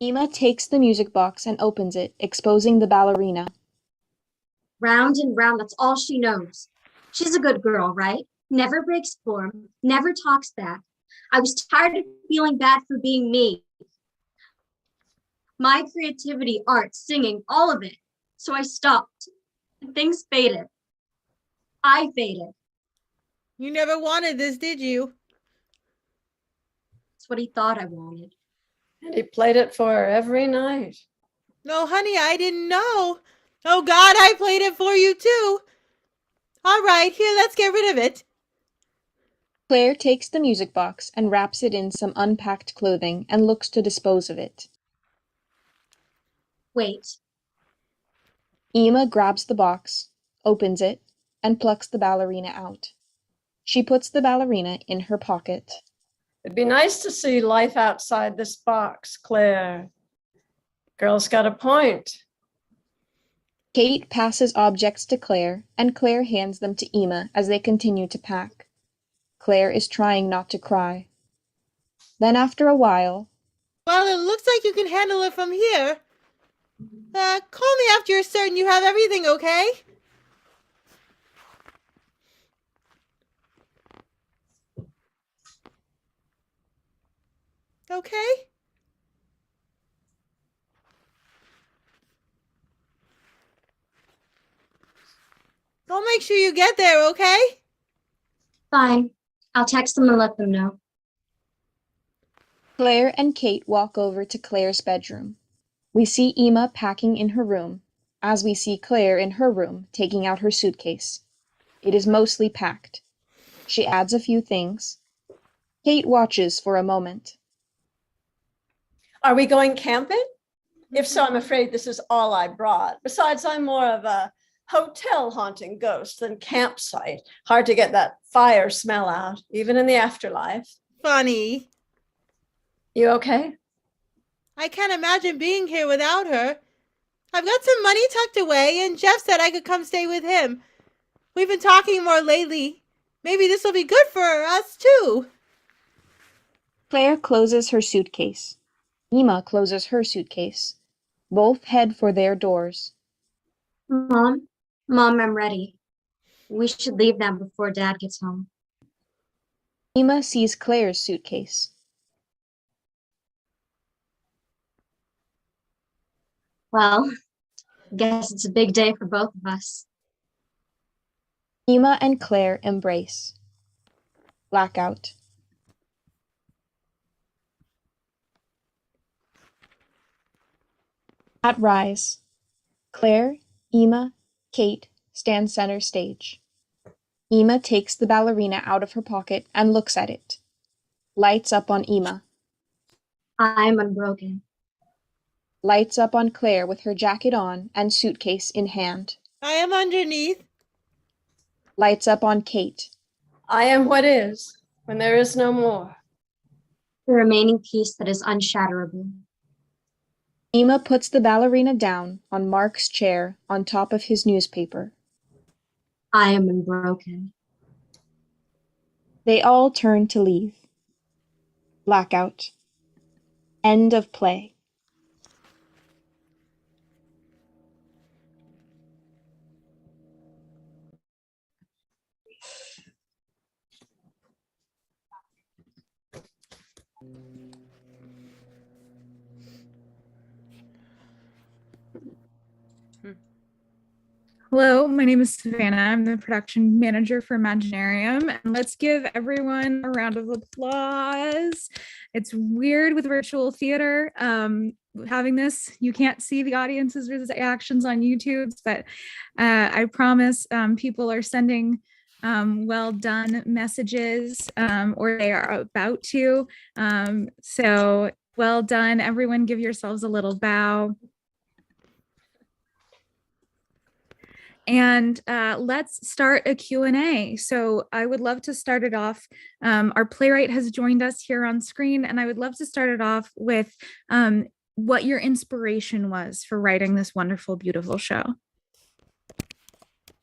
Emma takes the music box and opens it, exposing the ballerina. Round and round, that's all she knows. She's a good girl, right? Never breaks form, never talks back. I was tired of feeling bad for being me. My creativity, art, singing, all of it. So I stopped. And things faded. I faded. You never wanted this, did you? That's what he thought I wanted. And he played it for her every night. No, honey, I didn't know. Oh, God, I played it for you, too. All right, here, let's get rid of it. Claire takes the music box and wraps it in some unpacked clothing and looks to dispose of it. Wait. Emma grabs the box, opens it, and plucks the ballerina out. She puts the ballerina in her pocket. It'd be nice to see life outside this box, Claire. Girl's got a point. Kate passes objects to Claire, and Claire hands them to Emma as they continue to pack. Claire is trying not to cry. Then after a while, Well, it looks like you can handle it from here. Call me after you're certain you have everything, okay? Okay? I'll make sure you get there, okay? Fine. I'll text them and let them know. Claire and Kate walk over to Claire's bedroom. We see Emma packing in her room, as we see Claire in her room taking out her suitcase. It is mostly packed. She adds a few things. Kate watches for a moment. Are we going camping? If so, I'm afraid this is all I brought. Besides, I'm more of a hotel haunting ghosts than campsite. Hard to get that fire smell out, even in the afterlife. Funny. You okay? I can't imagine being here without her. I've got some money tucked away, and Jeff said I could come stay with him. We've been talking more lately. Maybe this will be good for us, too. Claire closes her suitcase. Emma closes her suitcase. Both head for their doors. Mom, I'm ready. We should leave now before Dad gets home. Emma sees Claire's suitcase. Well, guess it's a big day for both of us. Emma and Claire embrace. Blackout. At Rise, Claire, Emma, Kate stand center stage. Emma takes the ballerina out of her pocket and looks at it. Lights up on Emma. I'm unbroken. Lights up on Claire with her jacket on and suitcase in hand. I am underneath. Lights up on Kate. I am what is, when there is no more. The remaining piece that is unshatterable. Emma puts the ballerina down on Mark's chair on top of his newspaper. I am unbroken. They all turn to leave. Blackout. End of play. Hello, my name is Savannah. I'm the production manager for Imaginarium, and let's give everyone a round of applause. It's weird with virtual theater. Having this, you can't see the audience's reactions on YouTube, but I promise people are sending well done messages, or they are about to. So well done, everyone. Give yourselves a little bow. And let's start a Q&A. So I would love to start it off. Our playwright has joined us here on screen, and I would love to start it off with what your inspiration was for writing this wonderful, beautiful show.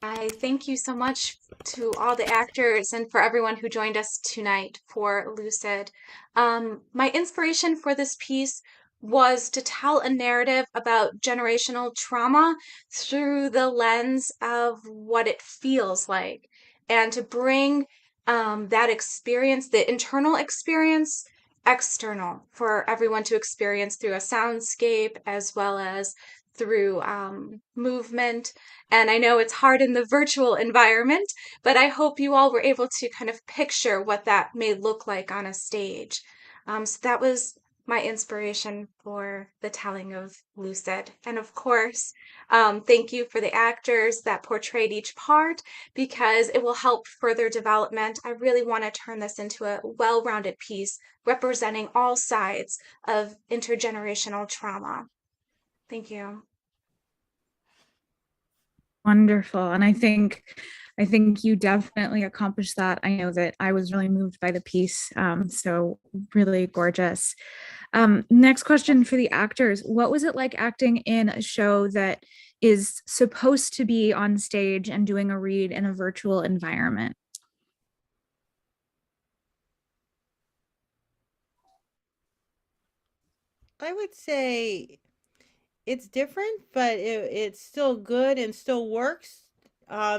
I thank you so much to all the actors and for everyone who joined us tonight for Lucid. My inspiration for this piece was to tell a narrative about generational trauma through the lens of what it feels like, and to bring that experience, the internal experience, external for everyone to experience through a soundscape as well as through movement. And I know it's hard in the virtual environment, but I hope you all were able to kind of picture what that may look like on a stage. So that was my inspiration for the telling of Lucid. And of course, thank you for the actors that portrayed each part, because it will help further development. I really want to turn this into a well-rounded piece representing all sides of intergenerational trauma. Thank you. Wonderful. And I think you definitely accomplished that. I know that I was really moved by the piece. So really gorgeous. Next question for the actors. What was it like acting in a show that is supposed to be on stage and doing a read in a virtual environment? I would say it's different, but it's still good and still works,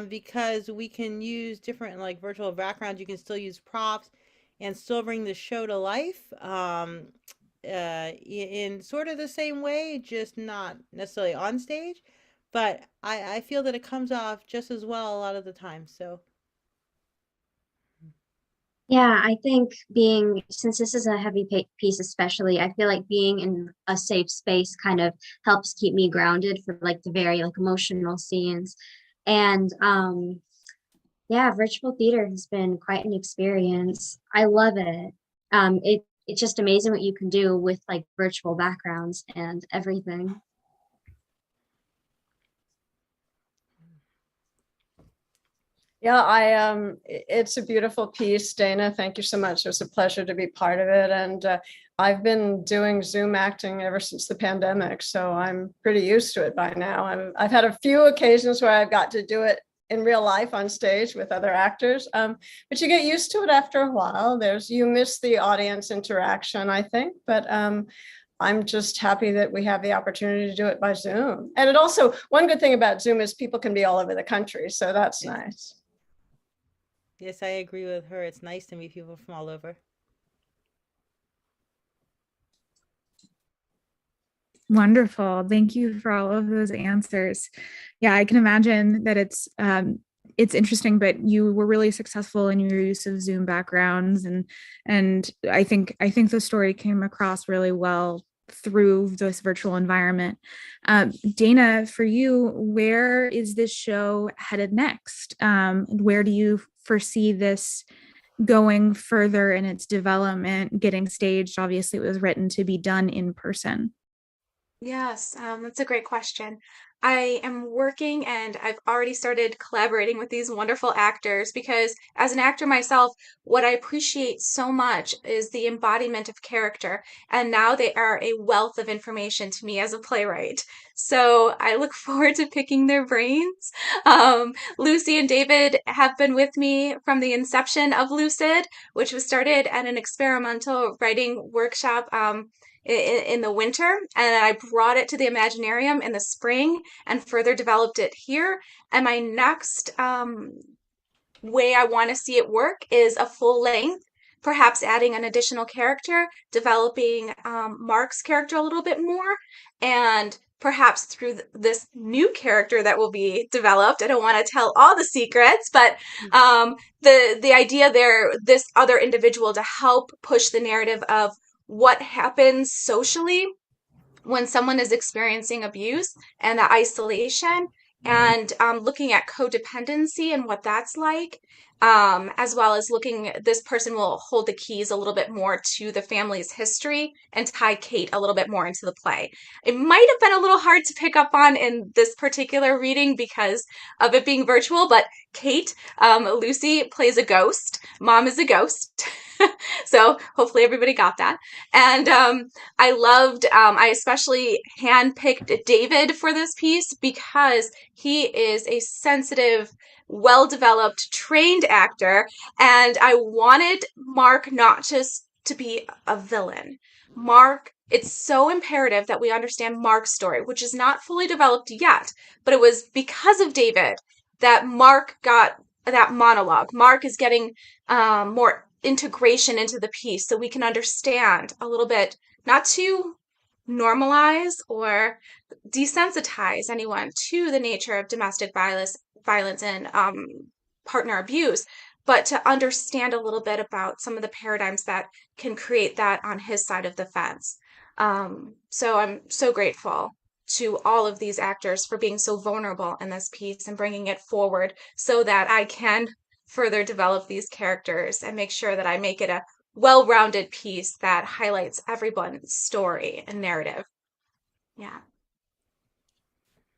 because we can use different like virtual backgrounds. You can still use props and still bring the show to life, in sort of the same way, just not necessarily on stage. But I feel that it comes off just as well a lot of the time. So Yeah, I think since this is a heavy piece, especially, I feel like being in a safe space kind of helps keep me grounded for like the very like emotional scenes. And yeah, virtual theater has been quite an experience. I love it. It's just amazing what you can do with like virtual backgrounds and everything. Yeah, it's a beautiful piece, Dana. Thank you so much. It was a pleasure to be part of it. And I've been doing Zoom acting ever since the pandemic, so I'm pretty used to it by now. I've had a few occasions where I've got to do it in real life on stage with other actors, but you get used to it after a while. You miss the audience interaction, I think, but I'm just happy that we have the opportunity to do it by Zoom. And it also, one good thing about Zoom is people can be all over the country, so that's nice. Yes, I agree with her. It's nice to meet people from all over. Wonderful. Thank you for all of those answers. Yeah, I can imagine that it's interesting, but you were really successful in your use of Zoom backgrounds, and I think the story came across really well through this virtual environment. Dana, for you, where is this show headed next? Where do you foresee this going further in its development, getting staged? Obviously, it was written to be done in person. Yes, that's a great question. I am working and I've already started collaborating with these wonderful actors because, as an actor myself, what I appreciate so much is the embodiment of character. And now they are a wealth of information to me as a playwright. So I look forward to picking their brains. Lucy and David have been with me from the inception of Lucid, which was started at an experimental writing workshop. In the winter, and I brought it to the Imaginarium in the spring and further developed it here. And my next way I want to see it work is a full length, perhaps adding an additional character, developing Mark's character a little bit more, and perhaps through this new character that will be developed. I don't want to tell all the secrets, but the idea there, this other individual to help push the narrative of what happens socially when someone is experiencing abuse and the isolation, and looking at codependency and what that's like, as well as this person will hold the keys a little bit more to the family's history and tie Kate a little bit more into the play. It might have been a little hard to pick up on in this particular reading because of it being virtual, but Kate, Lucy, plays a ghost. Mom is a ghost. So hopefully everybody got that. And I especially handpicked David for this piece because he is a sensitive, well-developed, trained actor. And I wanted Mark not just to be a villain. It's so imperative that we understand Mark's story, which is not fully developed yet, but it was because of David that Mark got that monologue. Mark is getting more integration into the piece so we can understand a little bit, not to normalize or desensitize anyone to the nature of domestic violence and partner abuse, but to understand a little bit about some of the paradigms that can create that on his side of the fence. So I'm so grateful to all of these actors for being so vulnerable in this piece and bringing it forward so that I can further develop these characters and make sure that I make it a well-rounded piece that highlights everyone's story and narrative. Yeah.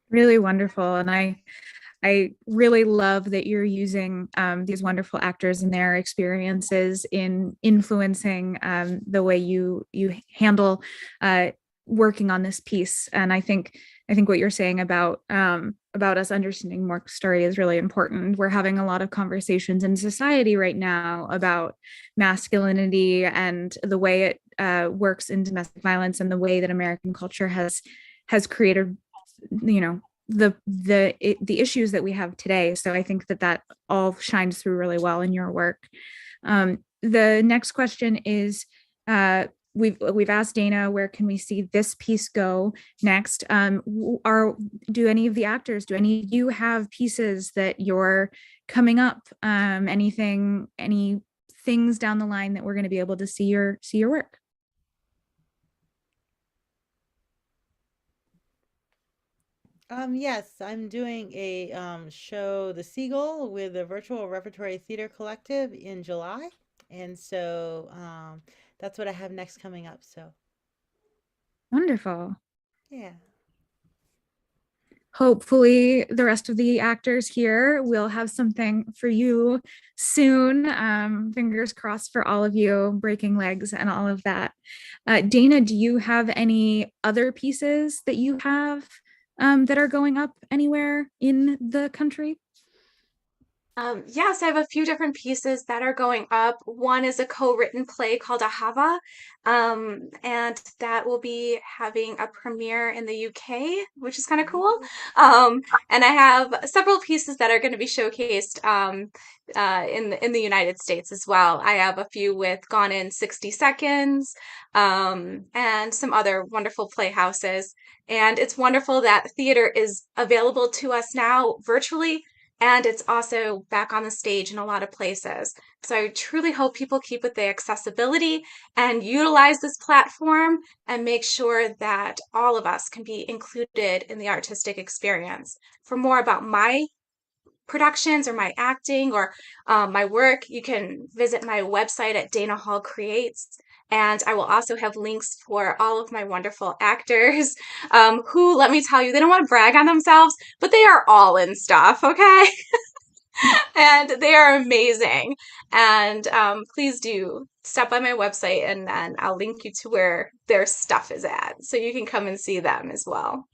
Really wonderful. And I really love that you're using these wonderful actors and their experiences in influencing the way you handle working on this piece. And I think what you're saying about us understanding Mark's story is really important. We're having a lot of conversations in society right now about masculinity and the way it works in domestic violence and the way that American culture has created, the issues that we have today. So I think that all shines through really well in your work. The next question is, we've asked Dana, where can we see this piece go next? Do any of the actors, do any of you have pieces that you're coming up? Any things down the line that we're going to be able to see your work? Yes, I'm doing a show, The Seagull, with the Virtual Repertory Theater Collective in July. And so that's what I have next coming up. So Wonderful. yeah. hopefully the rest of the actors here will have something for you soon. Fingers crossed for all of you, breaking legs and all of that. Dana, do you have any other pieces that you have that are going up anywhere in the country? Yes, I have a few different pieces that are going up. One is a co-written play called Ahava, and that will be having a premiere in the UK, which is kind of cool. And I have several pieces that are going to be showcased in the United States as well. I have a few with Gone in 60 Seconds, and some other wonderful playhouses. And it's wonderful that theater is available to us now virtually. And it's also back on the stage in a lot of places. So I truly hope people keep with the accessibility and utilize this platform and make sure that all of us can be included in the artistic experience. For more about my productions or my acting or my work, you can visit my website at Dana Hall Creates. And I will also have links for all of my wonderful actors who, let me tell you, they don't want to brag on themselves, but they are all in stuff, okay? And they are amazing. And please do stop by my website and then I'll link you to where their stuff is at so you can come and see them as well.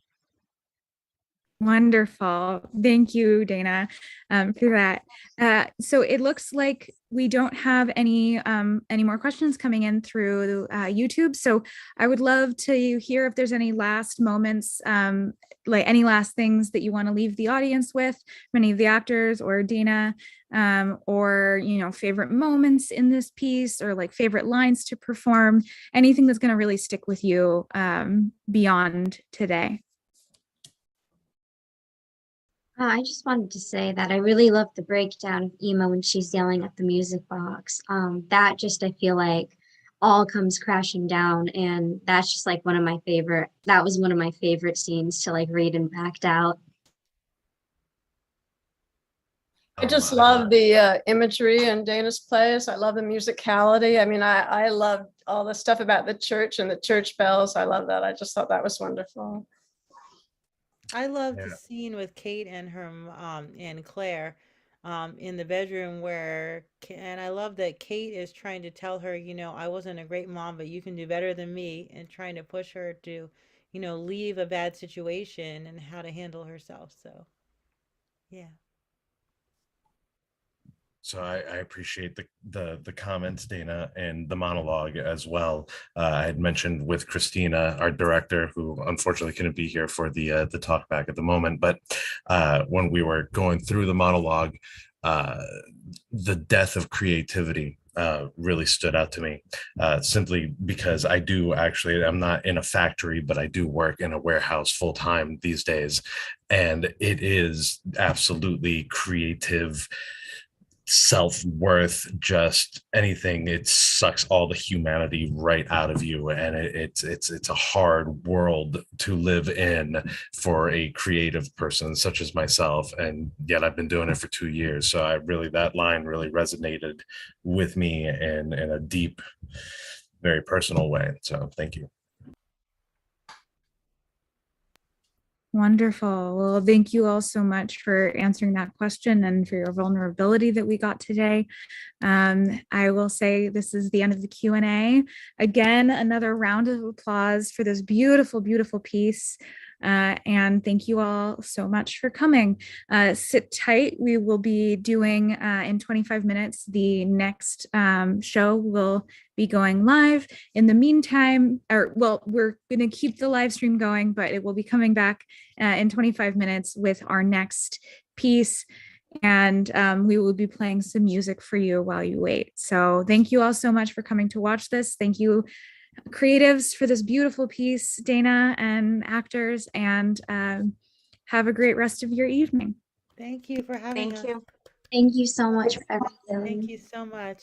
Wonderful. Thank you, Dana, for that. So it looks like we don't have any more questions coming in through YouTube. So I would love to hear if there's any last moments, like any last things that you want to leave the audience with, any of the actors or Dana, or, you know, favorite moments in this piece or like favorite lines to perform, anything that's going to really stick with you beyond today. I just wanted to say that I really love the breakdown of Ema when she's yelling at the music box. That just, I feel like, all comes crashing down, and that's just like that was one of my favorite scenes to like read and act out. I just love the imagery in Dana's plays. I love the musicality. I mean, I love all the stuff about the church and the church bells. I love that. I just thought that was wonderful. I love the scene with Kate and her and Claire in the bedroom and I love that Kate is trying to tell her, you know, I wasn't a great mom, but you can do better than me, and trying to push her to, you know, leave a bad situation and how to handle herself. So, yeah. So I appreciate the comments, Dana, and the monologue as well. I had mentioned with Kristina, our director, who unfortunately couldn't be here for the talk back at the moment, but when we were going through the monologue, the death of creativity really stood out to me, simply because I'm not in a factory, but I do work in a warehouse full time these days, and it is absolutely creative self-worth, just anything. It sucks all the humanity right out of you, and it's a hard world to live in for a creative person such as myself, and yet I've been doing it for 2 years. So that line really resonated with me in a deep, very personal way. So thank you. Wonderful. Well, thank you all so much for answering that question and for your vulnerability that we got today. I will say this is the end of the Q&A. Again, another round of applause for this beautiful, beautiful piece. And thank you all so much for coming. Sit tight. We will be doing in 25 minutes. The next show will be going live. In the meantime, we're going to keep the live stream going, but it will be coming back in 25 minutes with our next piece. And we will be playing some music for you while you wait. So thank you all so much for coming to watch this. Thank you, creatives, for this beautiful piece, Dana and actors, and have a great rest of your evening. Thank you for having us. Thank you. Thank you so much for everything. Thank you so much.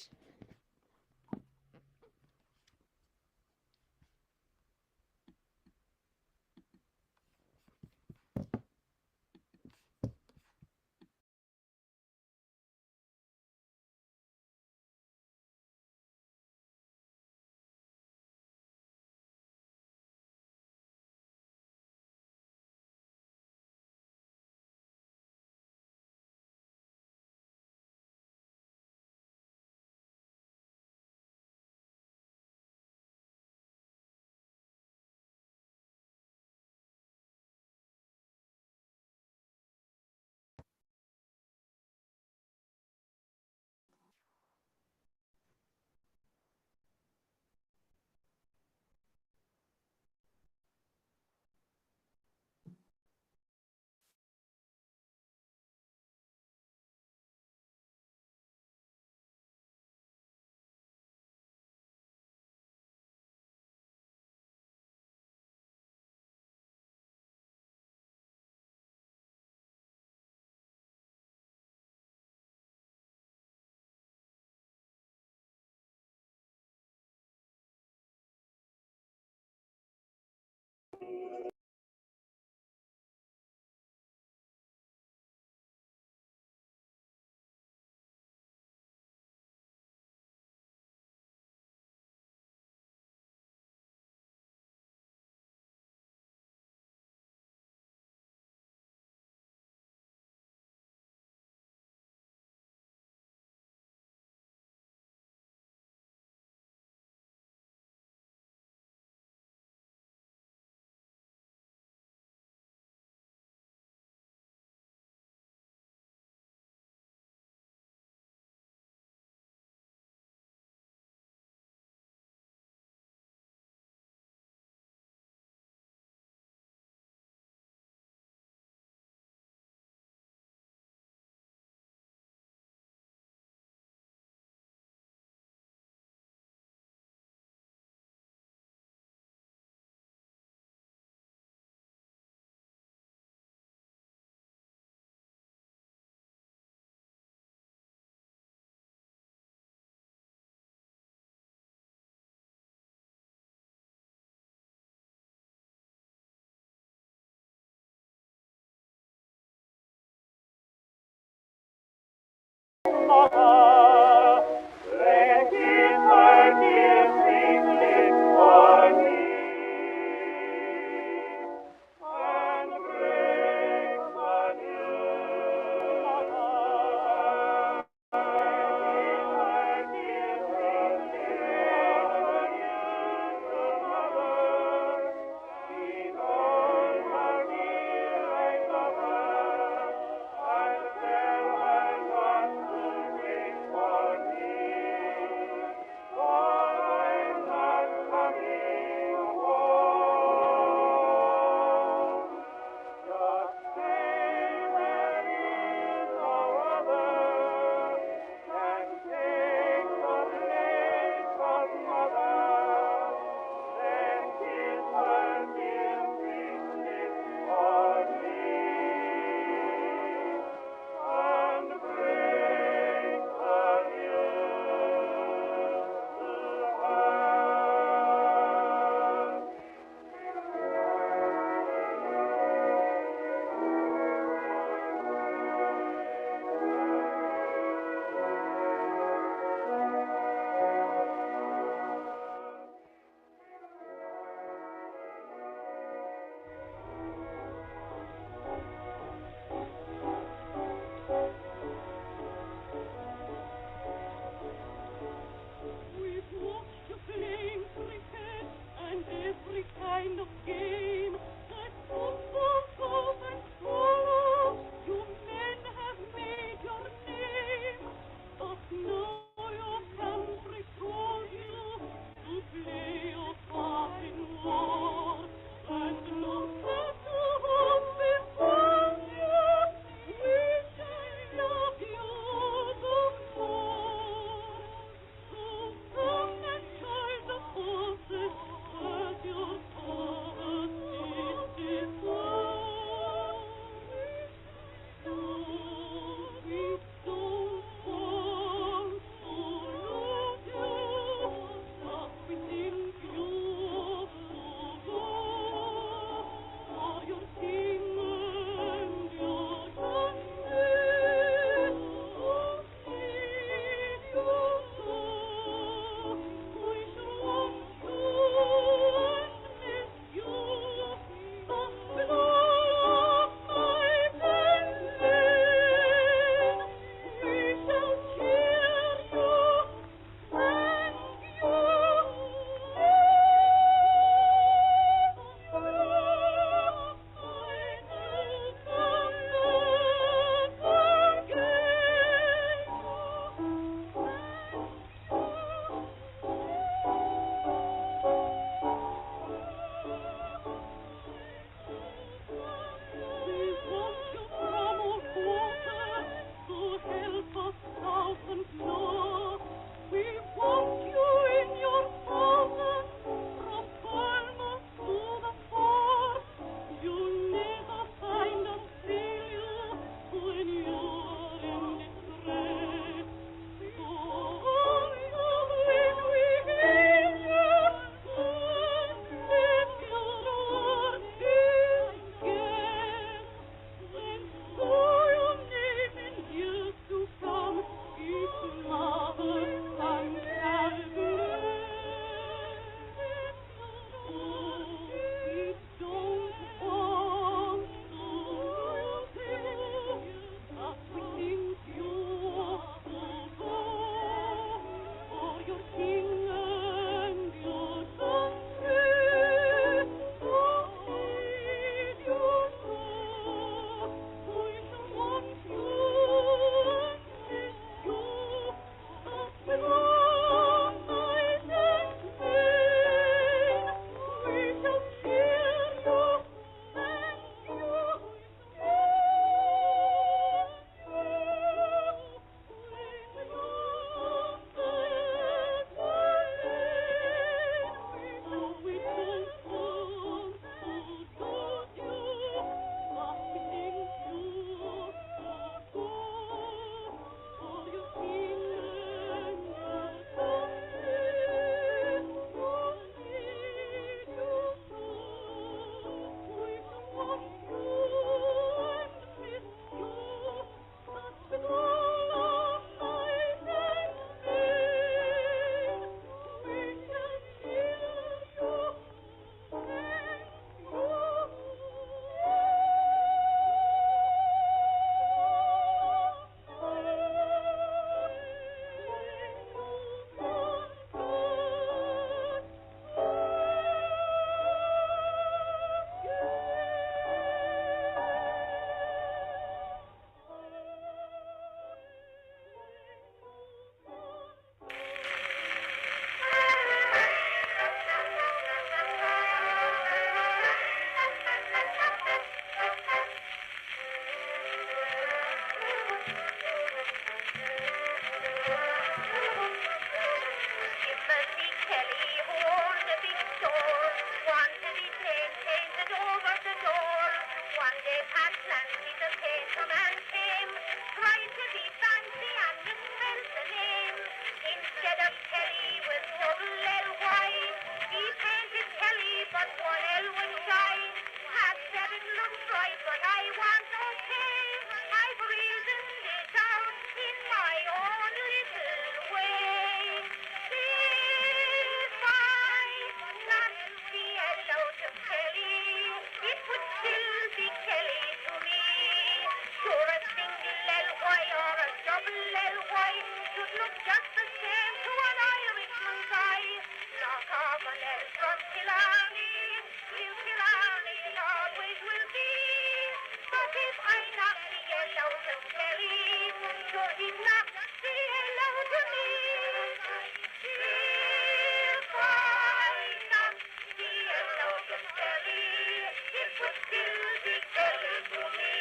would still be Kelly to me.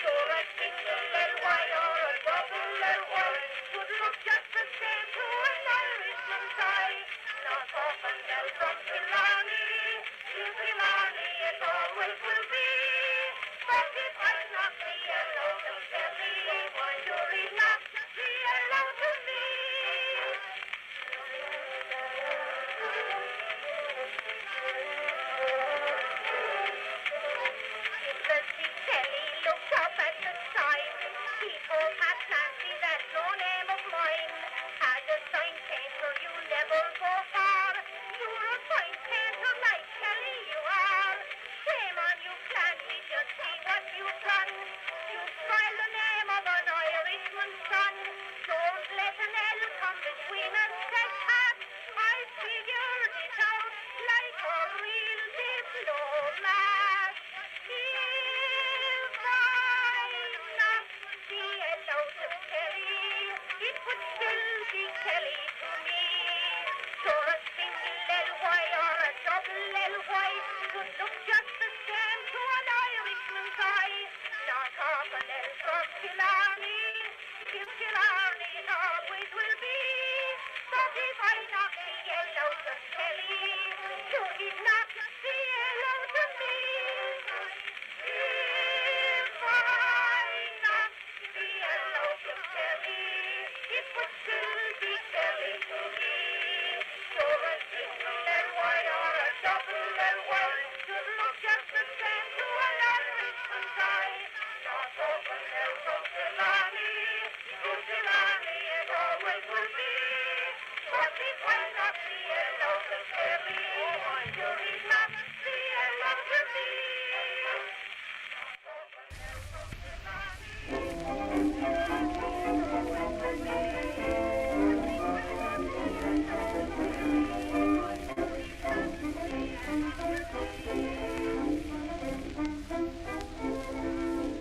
Sure, a single L-Y or a double L-Y would look just the same to an Irishman's eye. Not often L from Killarney, till Killarney it always will be. But if I knock the L out of Kelly, why you'll he knock the L out of me? Kelly looked up at the sign. He told Pat Clancy that's no name of mine. Had a sign painter, you never go far. You're a fine painter like Kelly you are. Shame on you, Clancy, just see what you've done. You spoiled the name of an Irishman's son. Don't let an L come between us, said Pat. I figured it out like a real diplomat. If I knocked the L out of Kelly, it would still be Kelly to me. Sure, a single L-Y or a double L-Y could look just the same to an Irishman's eye. Not half an L from Killarney, till Killarney it always will be. But if I knock the L out of Kelly, should he knock the L out of me? If I knock the L out of Kelly, it would still be Kelly to me. Sure, a single L-Y or a double L-Y should look just the same to an Irishman's eye. Not often L from Killarney, till Killarney it always will be. But if I knock the L out of Kelly, you'll he knock the L out of me.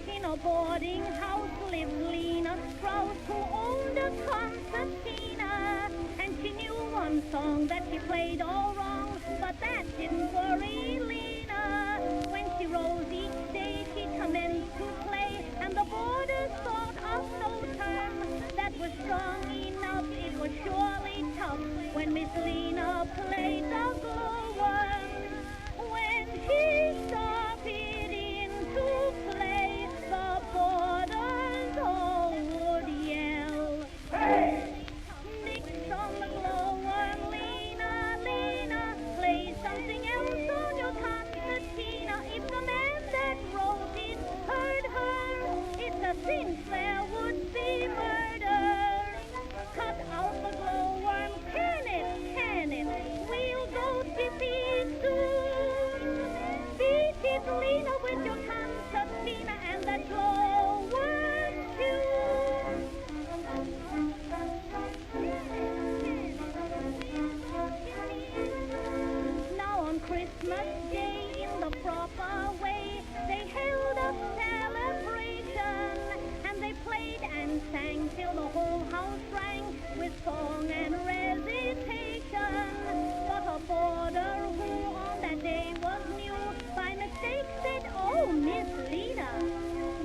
In a boarding house lived Lena Strauss, who owned a concertina, and she knew one song that she played all wrong, but that didn't worry Lena. When she rose each day, she commenced to play, and the boarders thought of no term that was strong enough. It was surely tough when Miss Lena played the glowworm. When she started in to play, the boarders all would yell, "Hey! Nix on the glowworm, Lena, Lena, play something else on your concertina." If the man that wrote it heard her, it's a cinch there would be murder. Cut out the glowworm, can it, we'll go defeat soon. Beat it, Lena, with your concertina and that glowworm tune. Now on Christmas Day, in the proper way, they held a celebration, and they played and sang till the whole house rang with song and recitation. But a boarder who on that day was new, by mistake said, "Oh, Miss Lena,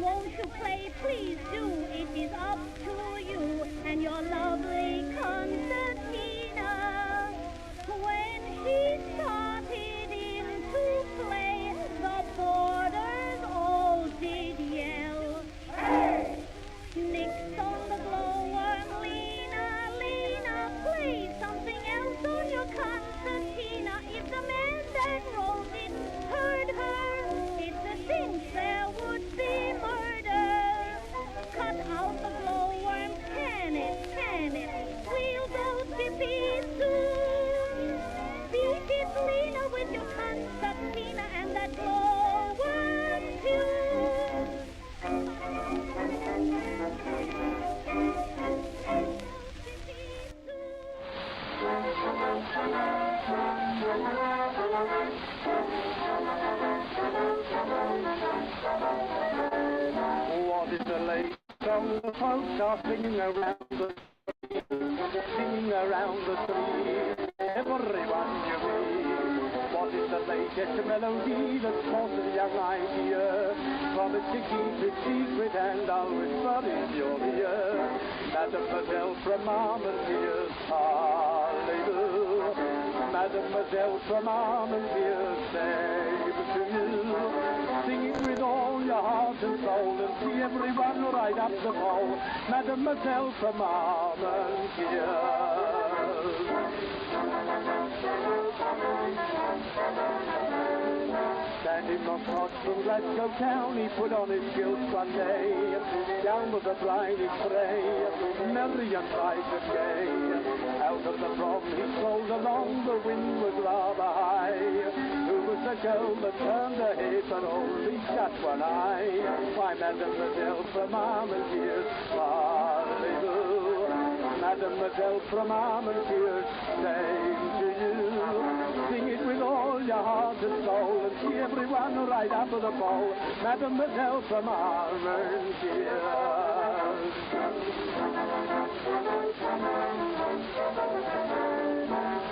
won't you play? Please do. It is up to you and your lovely concertina." When he started in to play, the boarders all did yell, "Hey! Nix on the glowworm, Lena, Lena, play something else on your concertina." If the man that wrote it heard her, it's a cinch there would be murder. Cut out the glowworm, can it, we'll go defeat soon. Beat it, Lena, with your concertina and that glowworm tune. What is the late from the folks are singing around the tree, singing around the tree. Everyone you meet, What is the latest melody that causes young ideas? Promise to keep it secret and I'll whisper in your ear. Mademoiselle from Armentières, hallelujah. Mademoiselle from Armentières, save to you. Sing it with all your heart and soul and see everyone right up the pole. Mademoiselle from Armentières. Standing on cross from Glasgow town, he put on his kilts one day. Down with the blinding spray, merry and bright and gay. Out of the prom he strolled along, the wind was rather high. Who was the girl that turned her head but only shut one eye? Why, Mademoiselle from Armentières, hallelujah. Mademoiselle from Armentières, sing to you. Sing it with all your heart and soul and see everyone right up to the pole. Mademoiselle from Armentières.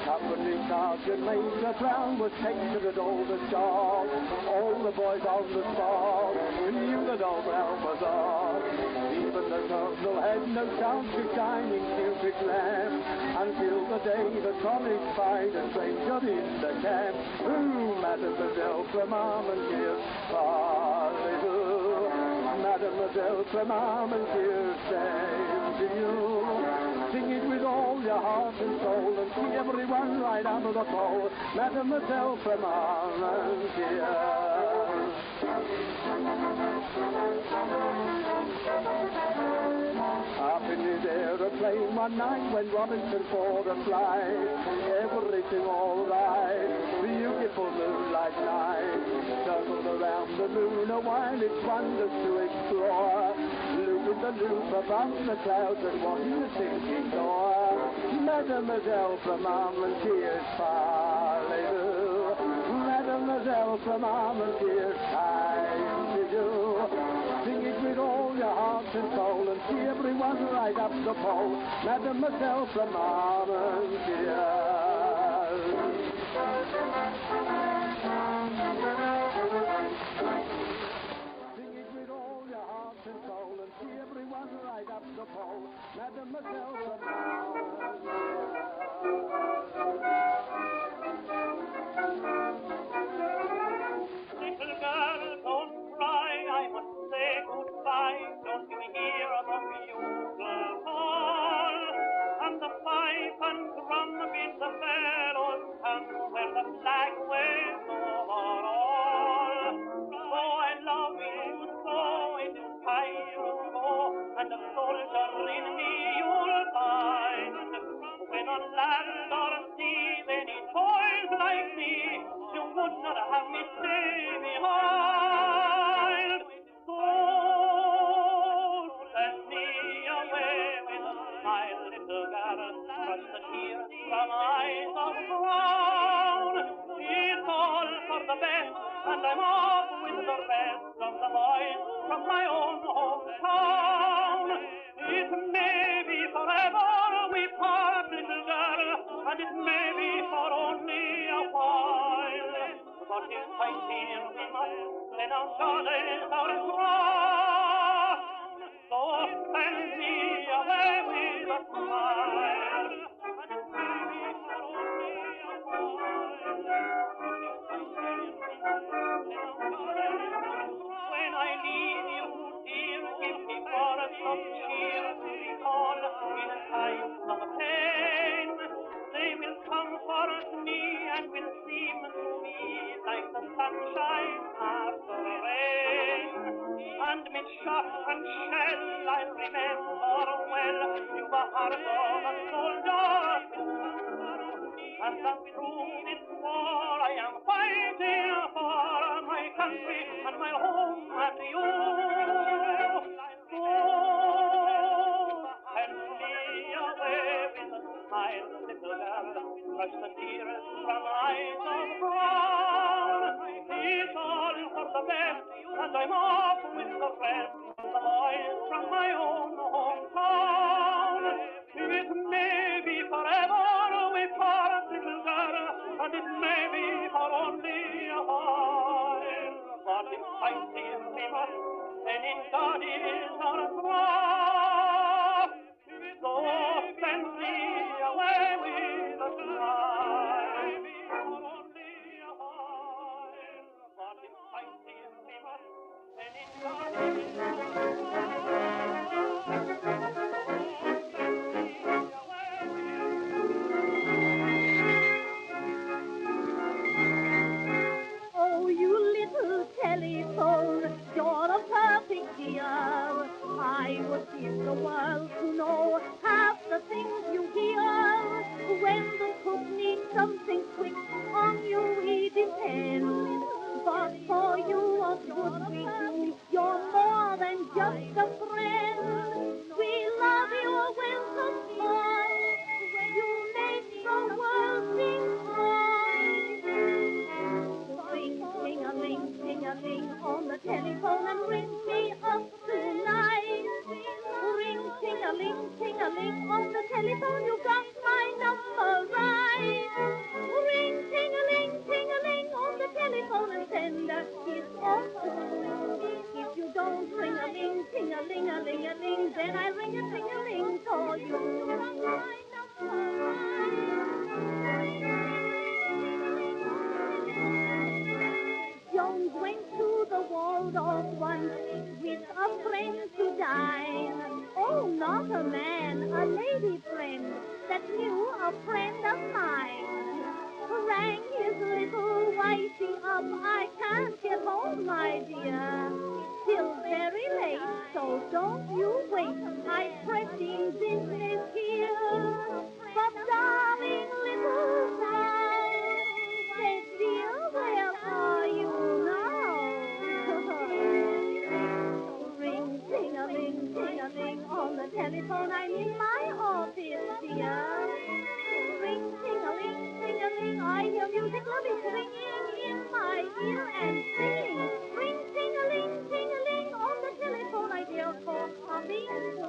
Company Sergeant Major Brown was taken at all the job. All the boys on the spot knew that old Brown was off. Even the colonel had no chance to shining Cupid lamp until the day the college spied a stranger in the camp. Ooh, Mademoiselle from Armentières, hallelujah. Mademoiselle from Armentières, same to you. Sing it with all your heart and soul and see everyone right under the pole. Mademoiselle from Armentières. Up in his aeroplane one night when Robinson bought a flight, everything all right, beautiful moonlight night. Circled around the moon a while, its wonders to explore. Look at the loop above the clouds and watch the sinking door. Mademoiselle from Armentières, hallelujah. Mademoiselle from Armentières, time to you. Sing it with all your heart and soul and see everyone right up the pole. Mademoiselle from Armentières. Sing it with all your heart and soul and see everyone right up the pole. Mademoiselle from Little girl, don't cry, I must say goodbye. Don't you hear the bugle call? And the pipe and drum beat the bellows come when the flag waves over all. Oh, I love you so, it is time to go, and a soldier in me you'll find. When on land or sea, any toys like me, you would not have me stay behind. So send me away with my little girl, brush the tears from eyes of brown. It's all for the best, and I'm off with the rest of the boys from my own hometown. It may be forever we part, little girl, and it may be for only a while. But if fighting we must, then our daughters are gone. So send me away with a smile, and it may be for only a while. When I leave you, dear, give me for some cheer to recall in times of pain. They will comfort me and will seem to me like the sunshine after rain. And mid shot and shell I'll remember well, you've a heart of a soldier. And that through this war I am fighting for my country and my home and you. Oh, send me away with a smile, little girl, brush the tears from eyes of brown. It's all for the best, and I'm off with the rest, the boys from my own hometown. It may be forever we part, little girl, and it may be for all Oh, you little telephone, you're a perfect dear. I would give the world to know half the things you hear. When the cook needs something quick, on you we depend. But for you, what would we do? You're more than just a friend. We love your welcome call. You make the world sing song. Ring, ting-a-ling, ting-a-ling on the telephone and ring me up tonight. Ring, ting-a-ling, ting-a-ling on the telephone, you got my number right. Ring, ting-a-ling, ting-a-ling on the telephone and send a kiss or two. If you don't ring-a-ling, ting-a-ling-a-ling-a-ling, then I ring a ting-a-ling for you. You got my number right. Jones went to the Waldorf once with a friend to dine. Oh, not a man, a lady friend that knew a friend of mine. Rang his little wifey up, I can't get home, my dear. Till very late, so don't you wait. I'm pressing business here. But darling little Brown said, dear, where are you now? Ring, ting-a-ling, ting-a-ling on the telephone. I'm in my office, dear. Ring, ting-a-ling, ting-a-ling. I hear music, love is ringing in my ear and singing. Ring, ting-a-ling, ting-a-ling on the telephone. I hear folk coming through.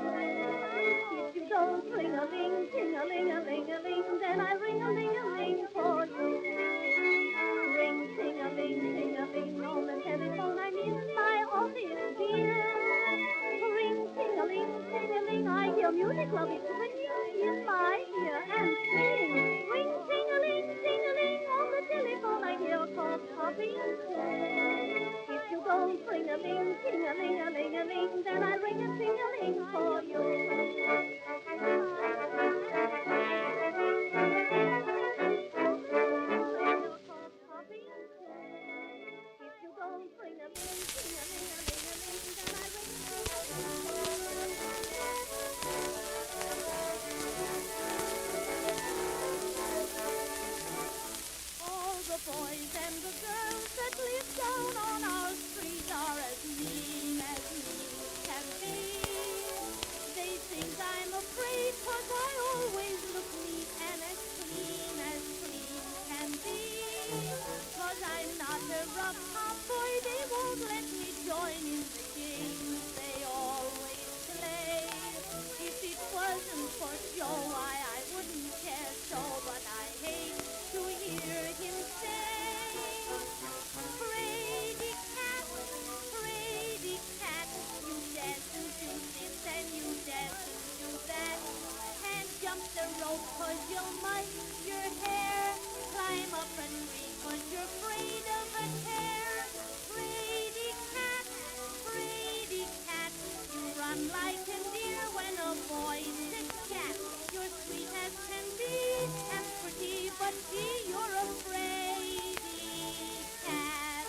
If you don't ring-a-ling, ting-a-ling-a-ling-a-ling, then I ring-a-ling-a-ling for you. Ring, ting-a-ling, ting-a-ling on the telephone. I'm in my office, dear. Ring, ting-a-ling, ting-a-ling. I hear music, love is ringing in my ear and singing. Ring, ting-a-ling, ting-a-ling on the telephone. I hear calls coming through. If you don't ring-a-ling, ting-a-ling-a-ling-a-ling, then I ring a ting-a-ling for you. If you don't ring-a-ling, ting-a-ling-a-ling-a-ling, then I ring a All the boys and the girls that live down on our street are as mean can be. They think I'm afraid 'cause I always look neat and as clean can be. 'Cause I'm not a rough tomboy, they won't let me join in the games they always play. If it wasn't for show, I wouldn't care so, but I hate to hear him say, Brady cat, you dancing do this and you dancing do that. Can't jump the rope 'cause you'll mice your hair. Climb up a tree 'cause you're afraid of a tear. Brady cat, you run like a deer when a boy's a cat. You're sweet as can be and pretty, but gee, you're a brady cat.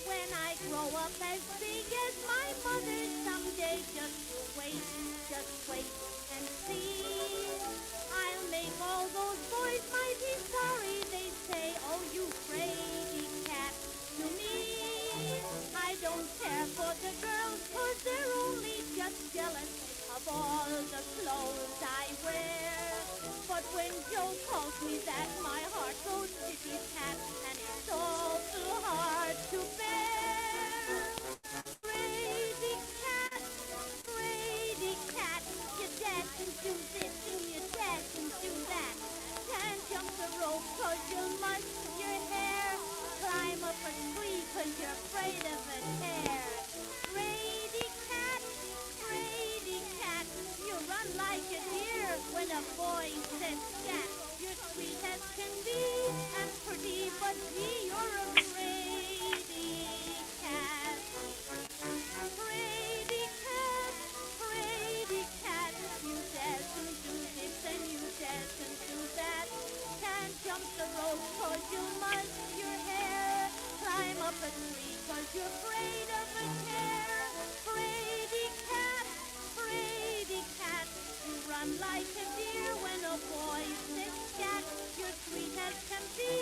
When I grow up as big as my mother someday, just wait and see. I'll make all those boys mighty sorry. They say, oh, you brady cat, to me. I don't care for the girls 'cause they're only just jealous of all the clothes I wear. But when Joe calls me that, my heart goes tippy-tap, and it's all too hard to bear. Brady cat, you dancing do this and you dancing run like a deer when a boy sits back. You're sweet as can be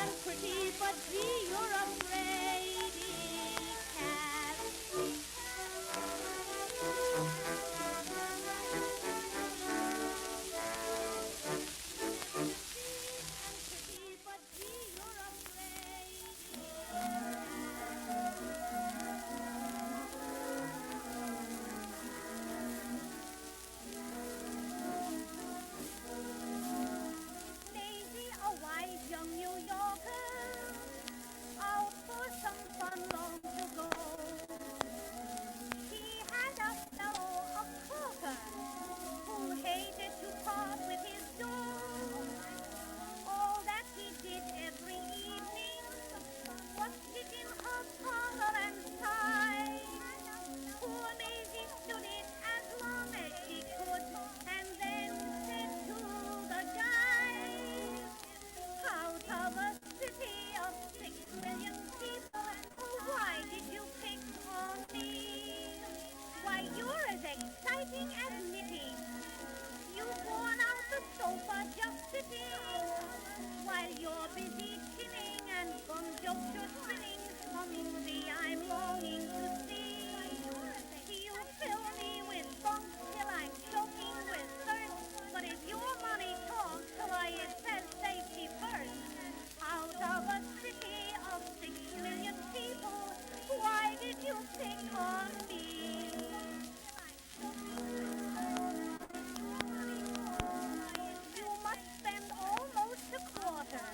and pretty, but gee, you're a fraidy cat. But gee, you're a fraidy Maisie, a wise young New Yorker, out for some fun long ago. She had a fellow, a corker, who hated to part with his dog. All that he did every evening was sit in her parlor and sigh. Poor Maisie stood it as long as she could, and then said to the guy, out of a city of 6 million people, why did you pick on me? Why, you're as exciting as Nitty. You've worn out the sofa just sitting, while you're busy chinning and bum jokes you're spinning, a movie I'm longing to see. You fill me with bunk till I'm choking with thirst, but if your money talks, why it says safety first. Out of a city of 6 million people, why did you pick on me? You must spend almost a quarter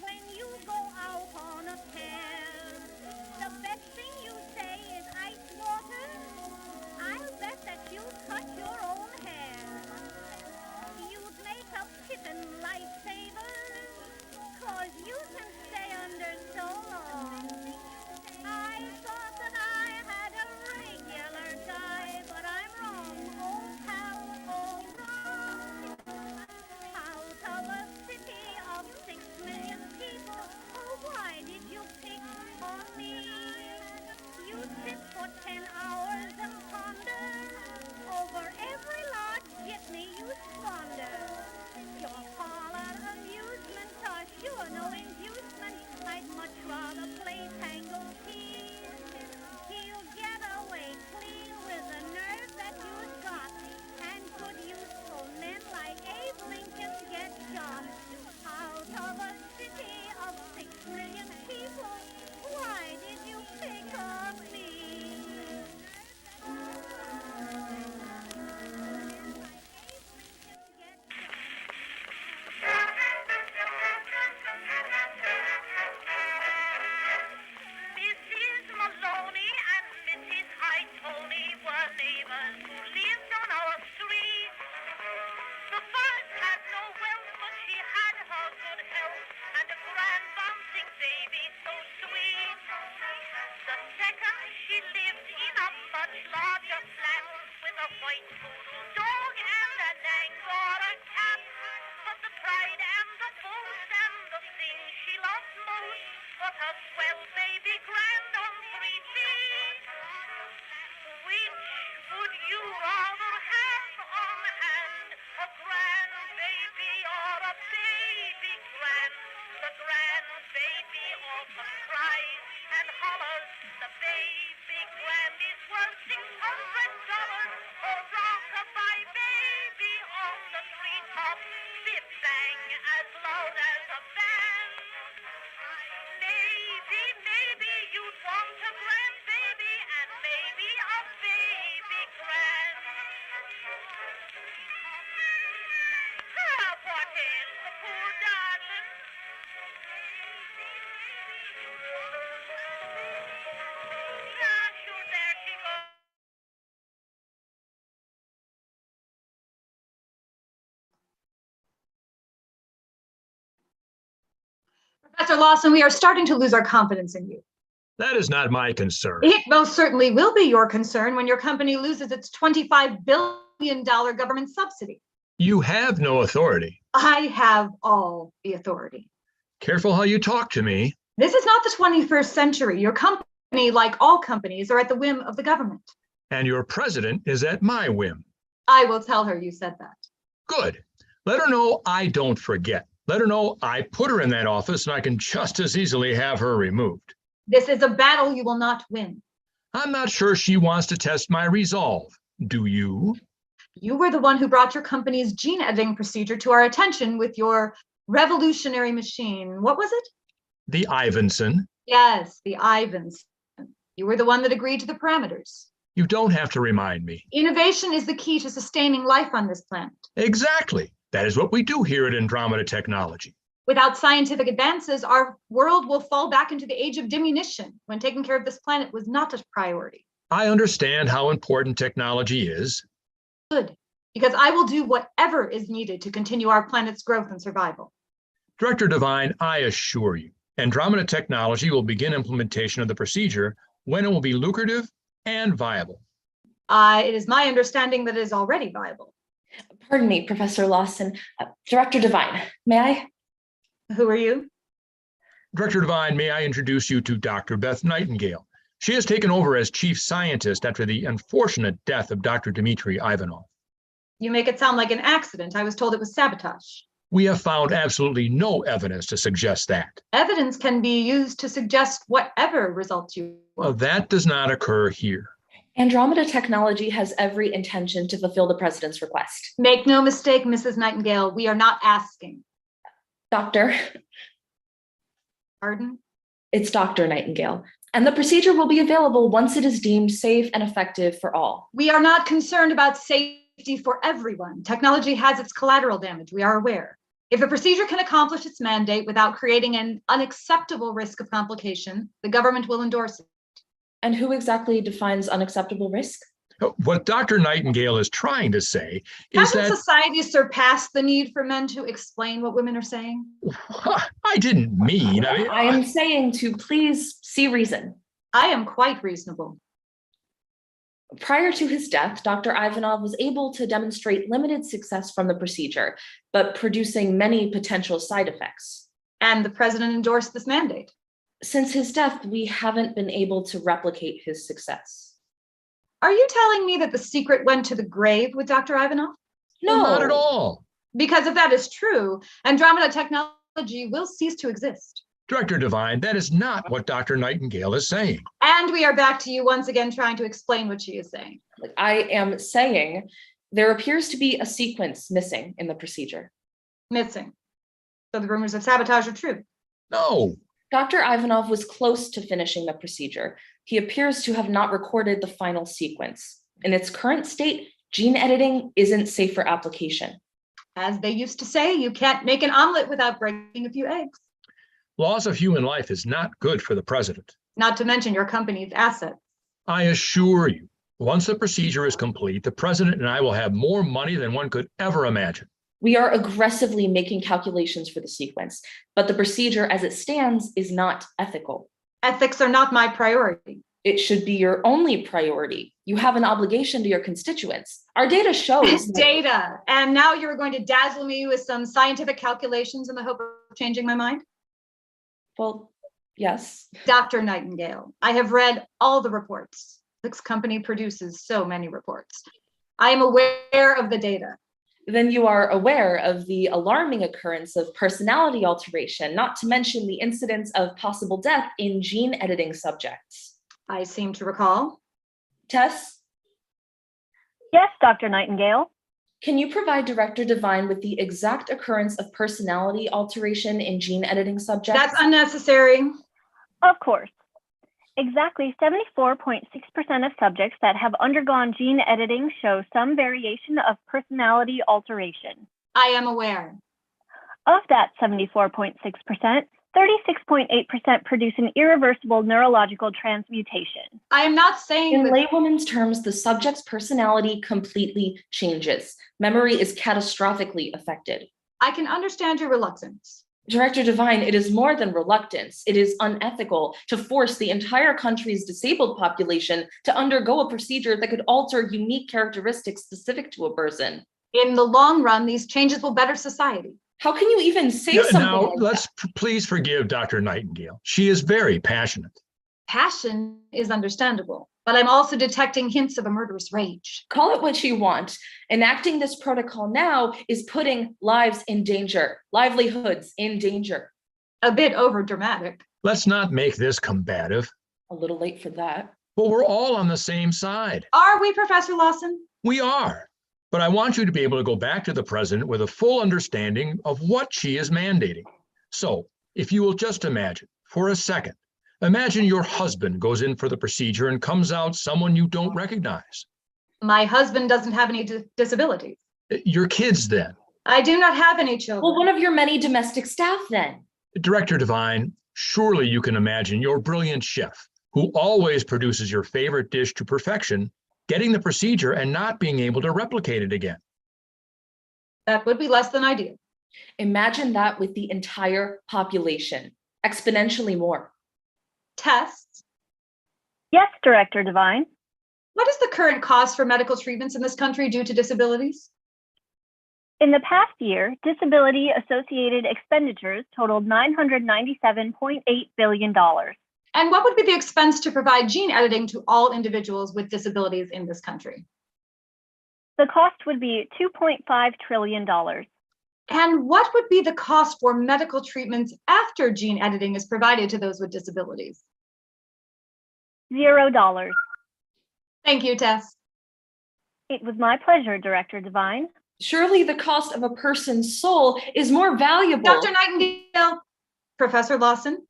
when you go out on a pair. The best thing you say is ice water. I'll bet that you cut your own hair. You'd make a kitten lifesaver, 'cause you can stay under so long. I thought that I had a regular guy, but I'm wrong, old pal, all wrong. Out of a city of 6 million people, oh, why did you pick on me? You sit for 10 hours and ponder over every large jitney you squander. Your parlor amusements are sure no inducement. I'd much rather play tango keys. He'll get away clean with the nerve that you've got, and good useful men like Abe Lincoln get shot. Out of a city of 6 million people, why did you pick on me? Mrs. Maloney and Mrs. Hightony were neighbors who lived on our street. The first had no wealth, but she had her good health and a grand bouncing baby so sweet. The second, she lived in a much larger flat with a white poodle dog and an Angora cat. But the pride and the boast and the thing she loved most was her swell baby grand on 3 feet. Which would you rather have on hand, a grandbaby or a baby grand? The grandbaby often cries and hollers. The baby grand is worth $600. A rockabye baby on the treetop, bip bang as loud as a band. Maybe you'd want a grandbaby and maybe a baby grand. What ails the poor darling? Yeah, sure, there she goes. Professor Lawson, we are starting to lose our confidence in you. That is not my concern. It most certainly will be your concern when your company loses its $25 billion government subsidy. You have no authority. I have all the authority. Careful how you talk to me. This is not the 21st century. Your company, like all companies, are at the whim of the government. And your president is at my whim. I will tell her you said that. Good. Let her know I don't forget. Let her know I put her in that office and I can just as easily have her removed. This is a battle you will not win. I'm not sure she wants to test my resolve. Do you? You were the one who brought your company's gene editing procedure to our attention with your revolutionary machine. What was it? The Ivinson. Yes, the Ivanson. You were the one that agreed to the parameters. You don't have to remind me. Innovation is the key to sustaining life on this planet. Exactly. That is what we do here at Andromeda Technology. Without scientific advances, our world will fall back into the age of diminution when taking care of this planet was not a priority. I understand how important technology is. Good, because I will do whatever is needed to continue our planet's growth and survival. Director Devine, I assure you, Andromeda Technology will begin implementation of the procedure when it will be lucrative and viable. It is my understanding that it is already viable. Pardon me, Professor Lawson. Director Devine, may I? Who are you? Director Devine, may I introduce you to Dr. Beth Nightingale? She has taken over as chief scientist after the unfortunate death of Dr. Dmitry Ivanov. You make it sound like an accident. I was told it was sabotage. We have found absolutely no evidence to suggest that. Evidence can be used to suggest whatever results you want. Well, that does not occur here. Andromeda Technology has every intention to fulfill the president's request. Make no mistake, Mrs. Nightingale, we are not asking. Doctor. Pardon? It's Dr. Nightingale. And the procedure will be available once it is deemed safe and effective for all. We are not concerned about safety for everyone. Technology has its collateral damage, we are aware. If the procedure can accomplish its mandate without creating an unacceptable risk of complication, the government will endorse it. And who exactly defines unacceptable risk? What Dr. Nightingale is trying to say is Hasn't that society surpassed the need for men to explain what women are saying? I didn't mean. I am saying to please see reason. I am quite reasonable. Prior to his death, Dr. Ivanov was able to demonstrate limited success from the procedure, but producing many potential side effects. And the president endorsed this mandate. Since his death, we haven't been able to replicate his success. Are you telling me that the secret went to the grave with Dr. Ivanov? No, not at all. Because if that is true, Andromeda Technology will cease to exist. Director Devine, that is not what Dr. Nightingale is saying. And we are back to you once again trying to explain what she is saying. I am saying there appears to be a sequence missing in the procedure. Missing. So the rumors of sabotage are true. No. Dr. Ivanov was close to finishing the procedure. He appears to have not recorded the final sequence. In its current state, gene editing isn't safe for application. As they used to say, you can't make an omelet without breaking a few eggs. Loss of human life is not good for the president. Not to mention your company's assets. I assure you, once the procedure is complete, the president and I will have more money than one could ever imagine. We are aggressively making calculations for the sequence, but the procedure as it stands is not ethical. Ethics are not my priority. It should be your only priority. You have an obligation to your constituents. Our data shows data. And now you're going to dazzle me with some scientific calculations in the hope of changing my mind? Well, yes. Dr. Nightingale, I have read all the reports. This company produces so many reports. I am aware of the data. Then you are aware of the alarming occurrence of personality alteration, not to mention the incidence of possible death in gene editing subjects. I seem to recall. Tess? Yes, Dr. Nightingale. Can you provide Director Devine with the exact occurrence of personality alteration in gene editing subjects? That's unnecessary. Of course. Exactly 74.6% of subjects that have undergone gene editing show some variation of personality alteration. I am aware. Of that 74.6%, 36.8% produce an irreversible neurological transmutation. I am not saying In that... laywoman's terms, the subject's personality completely changes. Memory is catastrophically affected. I can understand your reluctance. Director Devine, it is more than reluctance. It is unethical to force the entire country's disabled population to undergo a procedure that could alter unique characteristics specific to a person. In the long run, these changes will better society. How can you even say something Now, like let's please forgive Dr. Nightingale. She is very passionate. Passion is understandable, but I'm also detecting hints of a murderous rage. Call it what you want. Enacting this protocol now is putting lives in danger, livelihoods in danger. A bit over dramatic. Let's not make this combative. A little late for that. But we're all on the same side. Are we, Professor Lawson? We are. But I want you to be able to go back to the president with a full understanding of what she is mandating. So, if you will just imagine, for a second, imagine your husband goes in for the procedure and comes out someone you don't recognize. My husband doesn't have any disabilities. Your kids, then. I do not have any children. Well, one of your many domestic staff, then. Director Devine, surely you can imagine your brilliant chef, who always produces your favorite dish to perfection, getting the procedure and not being able to replicate it again. That would be less than ideal. Imagine that with the entire population, exponentially more. Tests? Yes, Director Devine. What is the current cost for medical treatments in this country due to disabilities? In the past year, disability-associated expenditures totaled $997.8 billion. And what would be the expense to provide gene editing to all individuals with disabilities in this country? The cost would be $2.5 trillion. And what would be the cost for medical treatments after gene editing is provided to those with disabilities? $0. Thank you, Tess. It was my pleasure, Director Devine. Surely the cost of a person's soul is more valuable. Dr. Nightingale, Professor Lawson,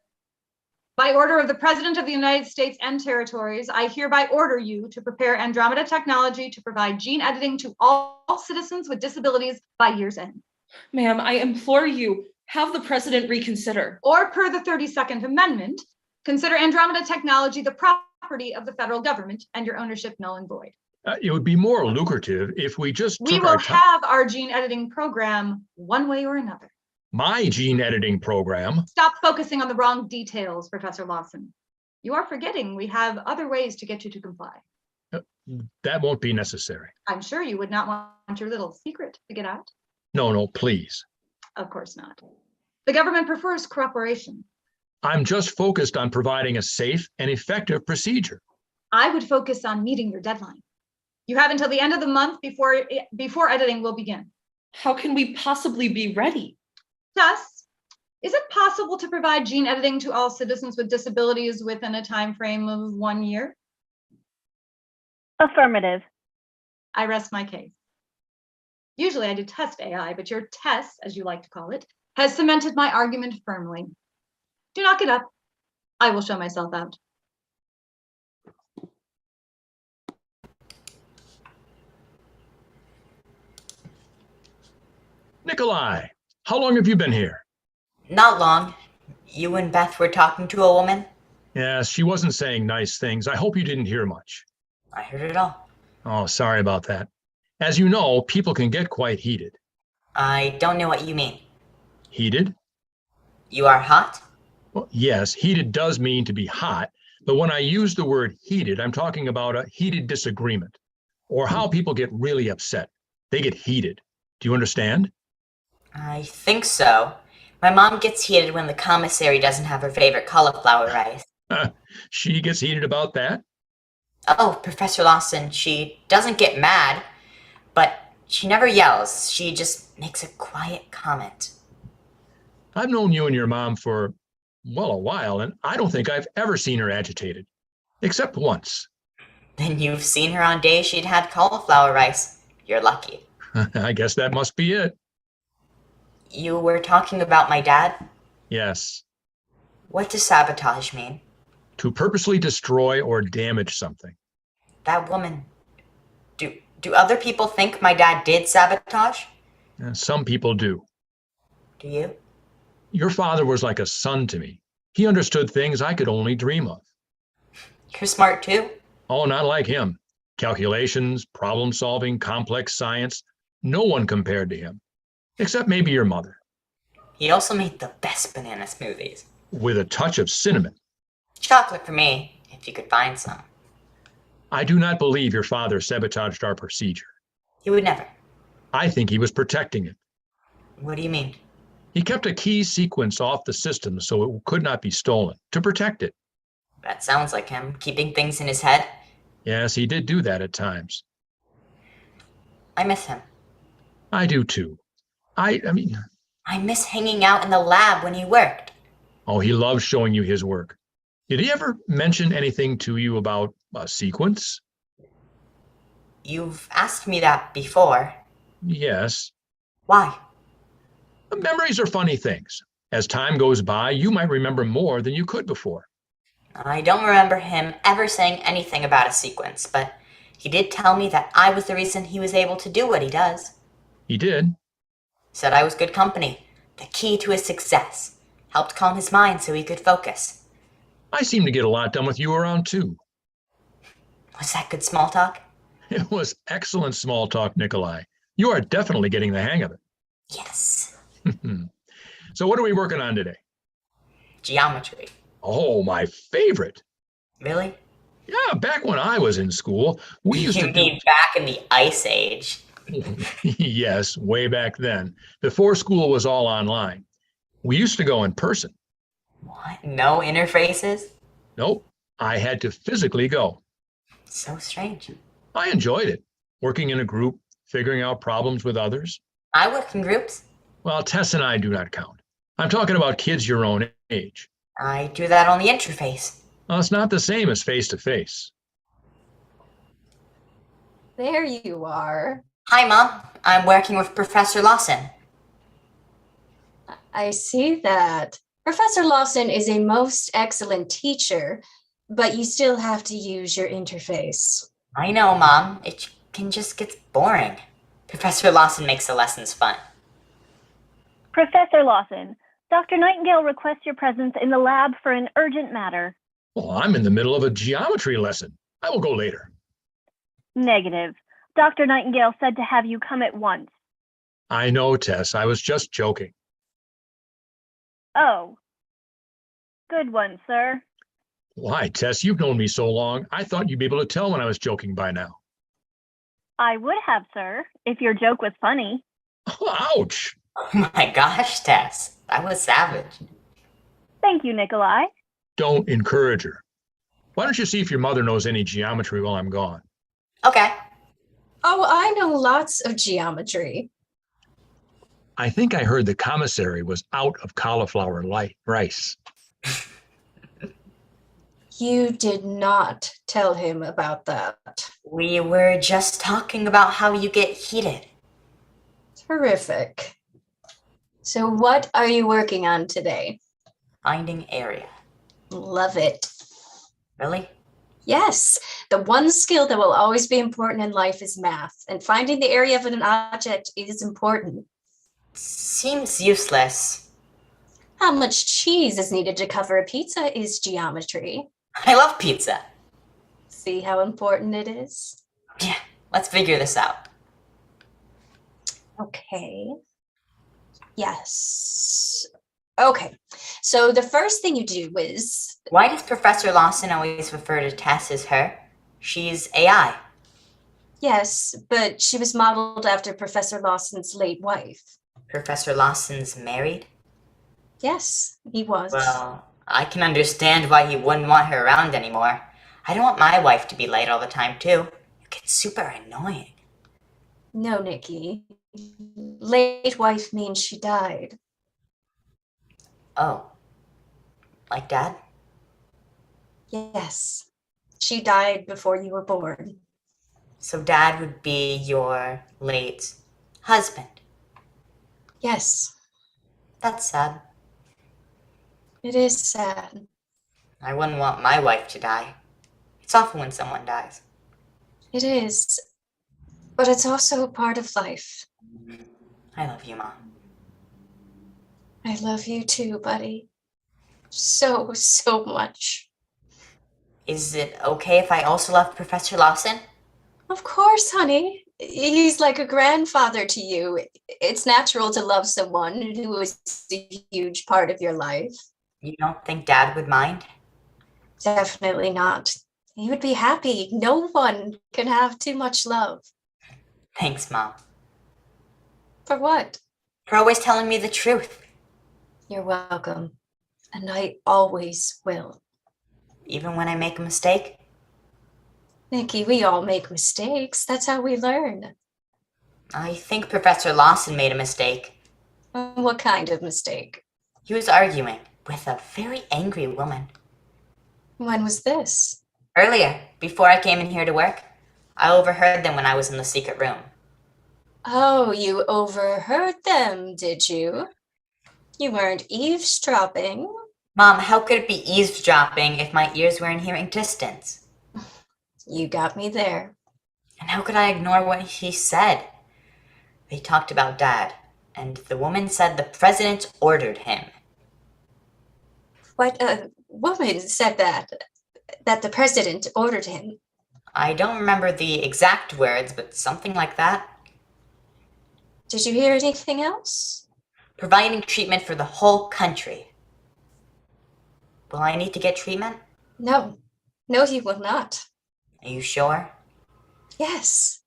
by order of the President of the United States and Territories, I hereby order you to prepare Andromeda Technology to provide gene editing to all citizens with disabilities by year's end. Ma'am, I implore you, have the President reconsider. Or per the 32nd Amendment, consider Andromeda Technology the property of the federal government and your ownership null and void. It would be more lucrative if we just We took will our time. have our gene editing program one way or another. My gene editing program. Stop focusing on the wrong details, Professor Lawson. You are forgetting we have other ways to get you to comply. That won't be necessary. I'm sure you would not want your little secret to get out. No, please. Of course not. The government prefers cooperation. I'm just focused on providing a safe and effective procedure. I would focus on meeting your deadline. You have until the end of the month before editing will begin. How can we possibly be ready? Thus, is it possible to provide gene editing to all citizens with disabilities within a time frame of 1 year? Affirmative. I rest my case. Usually I detest AI, but your test, as you like to call it, has cemented my argument firmly. Do not get up. I will show myself out. Nikolai, how long have you been here? Not long. You and Beth were talking to a woman? Yes, she wasn't saying nice things. I hope you didn't hear much. I heard it all. Oh, sorry about that. As you know, people can get quite heated. I don't know what you mean. Heated? You are hot? Well, yes, heated does mean to be hot, but when I use the word heated, I'm talking about a heated disagreement, or how people get really upset. They get heated. Do you understand? I think so. My mom gets heated when the commissary doesn't have her favorite cauliflower rice. She gets heated about that? Oh, Professor Lawson, she doesn't get mad, but she never yells. She just makes a quiet comment. I've known you and your mom for, well, a while, and I don't think I've ever seen her agitated, except once. Then you've seen her on days she'd had cauliflower rice. You're lucky. I guess that must be it. You were talking about my dad? Yes. What does sabotage mean? To purposely destroy or damage something. That woman. Do other people think my dad did sabotage? Some people do. Do you? Your father was like a son to me. He understood things I could only dream of. You're smart too? Oh, not like him. Calculations, problem solving, complex science. No one compared to him. Except maybe your mother. He also made the best banana smoothies. With a touch of cinnamon. Chocolate for me, if you could find some. I do not believe your father sabotaged our procedure. He would never. I think he was protecting it. What do you mean? He kept a key sequence off the system so it could not be stolen, to protect it. That sounds like him, keeping things in his head. Yes, he did do that at times. I miss him. I do too. I mean, I miss hanging out in the lab when he worked. oh, he loves showing you his work. Did he ever mention anything to you about a sequence? You've asked me that before. Yes. Why? Memories are funny things. As time goes by, you might remember more than you could before. I don't remember him ever saying anything about a sequence, but he did tell me that I was the reason he was able to do what he does. He did? Said I was good company, the key to his success. Helped calm his mind so he could focus. I seem to get a lot done with you around too. Was that good small talk? It was excellent small talk, Nikolai. You are definitely getting the hang of it. Yes. So what are we working on today? Geometry. Oh, my favorite. Really? Yeah, back when I was in school, we used You mean back in the Ice Age? Yes, way back then, before school was all online. We used to go in person. What? No interfaces? Nope, I had to physically go. So strange. I enjoyed it, working in a group, figuring out problems with others. I work in groups. Well, Tess and I do not count. I'm talking about kids your own age. I do that on the interface. Well, it's not the same as face-to-face. There you are. Hi, Mom. I'm working with Professor Lawson. I see that. Professor Lawson is a most excellent teacher, but you still have to use your interface. I know, Mom. It can just get boring. Professor Lawson makes the lessons fun. Professor Lawson, Dr. Nightingale requests your presence in the lab for an urgent matter. Well, I'm in the middle of a geometry lesson. I will go later. Negative. Dr. Nightingale said to have you come at once. I know, Tess. I was just joking. Oh. Good one, sir. Why, Tess, you've known me so long. I thought you'd be able to tell when I was joking by now. I would have, sir, if your joke was funny. Ouch! Oh my gosh, Tess. That was savage. Thank you, Nikolai. Don't encourage her. Why don't you see if your mother knows any geometry while I'm gone? Okay. Oh, I know lots of geometry. I think I heard the commissary was out of cauliflower rice. You did not tell him about that. We were just talking about how you get heated. Terrific. So what are you working on today? Finding area. Love it. Really? Yes, the one skill that will always be important in life is math, and finding the area of an object is important. Seems useless. How much cheese is needed to cover a pizza is geometry. I love pizza. See how important it is? Yeah, let's figure this out. Okay. Yes. Okay, so the first thing you do is... Why does Professor Lawson always refer to Tess as her? She's AI. Yes, but she was modeled after Professor Lawson's late wife. Professor Lawson's married? Yes, he was. Well, I can understand why he wouldn't want her around anymore. I don't want my wife to be late all the time, too. It gets super annoying. No, Nikki. Late wife means she died. Oh. Like Dad? Yes. She died before you were born. So Dad would be your late husband? Yes. That's sad. It is sad. I wouldn't want my wife to die. It's awful when someone dies. It is. But it's also a part of life. I love you, Mom. I love you too, buddy. So, so much. Is it okay if I also love Professor Lawson? Of course, honey. He's like a grandfather to you. It's natural to love someone who is a huge part of your life. You don't think Dad would mind? Definitely not. He would be happy. No one can have too much love. Thanks, Mom. For what? For always telling me the truth. You're welcome. And I always will. even when I make a mistake? Nikki, we all make mistakes. That's how we learn. I think Professor Lawson made a mistake. What kind of mistake? He was arguing with a very angry woman. When was this? Earlier, before I came in here to work. I overheard them when I was in the secret room. Oh, you overheard them, did you? You weren't eavesdropping. Mom, how could it be eavesdropping if my ears were in hearing distance? You got me there. And how could I ignore what he said? They talked about Dad, and the woman said the president ordered him. What woman said that? That the president ordered him? I don't remember the exact words, but something like that. Did you hear anything else? Providing treatment for the whole country. Will I need to get treatment? No. No, you will not. Are you sure? Yes.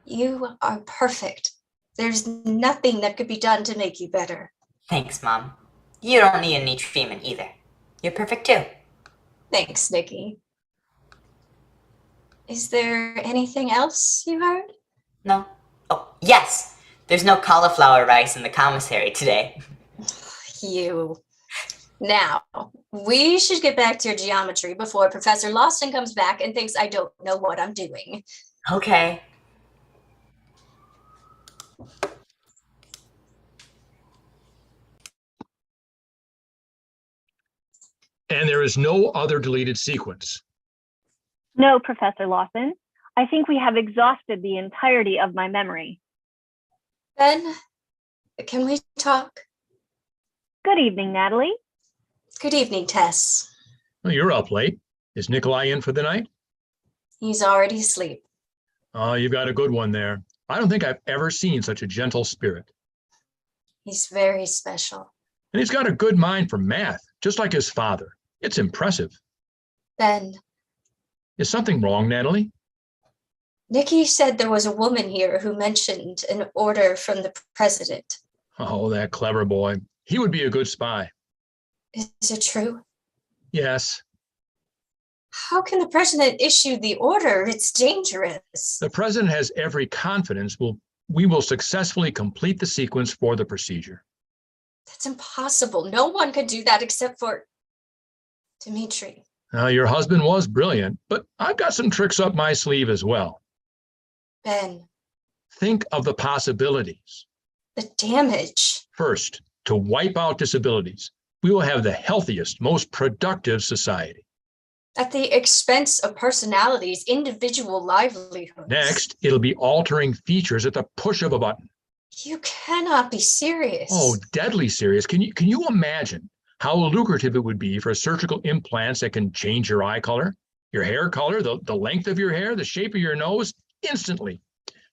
You are perfect. There's nothing that could be done to make you better. Thanks, Mom. You don't need any treatment either. You're perfect too. Thanks, Nikki. Is there anything else you heard? No. Oh, yes! There's no cauliflower rice in the commissary today. You. Now, we should get back to your geometry before Professor Lawson comes back and thinks I don't know what I'm doing. Okay. And there is no other deleted sequence. No, Professor Lawson. I think we have exhausted the entirety of my memory. Ben, can we talk? Good evening, Natalie. Good evening, Tess. Well, you're up late. Is Nikolai in for the night? He's already asleep. Oh, you've got a good one there. I don't think I've ever seen such a gentle spirit. He's very special. And he's got a good mind for math, just like his father. It's impressive. Ben. Is something wrong, Natalie? Nikki said there was a woman here who mentioned an order from the president. Oh, that clever boy. He would be a good spy. Is it true? Yes. How can the president issue the order? It's dangerous. The president has every confidence we will successfully complete the sequence for the procedure. That's impossible. No one could do that except for Dmitri. Now, your husband was brilliant, but I've got some tricks up my sleeve as well. Ben. Think of the possibilities. The damage. First, to wipe out disabilities, we will have the healthiest, most productive society. At the expense of personalities, individual livelihoods. Next, it'll be altering features at the push of a button. You cannot be serious. Oh, deadly serious. Can you imagine how lucrative it would be for surgical implants that can change your eye color, your hair color, the length of your hair, the shape of your nose, instantly?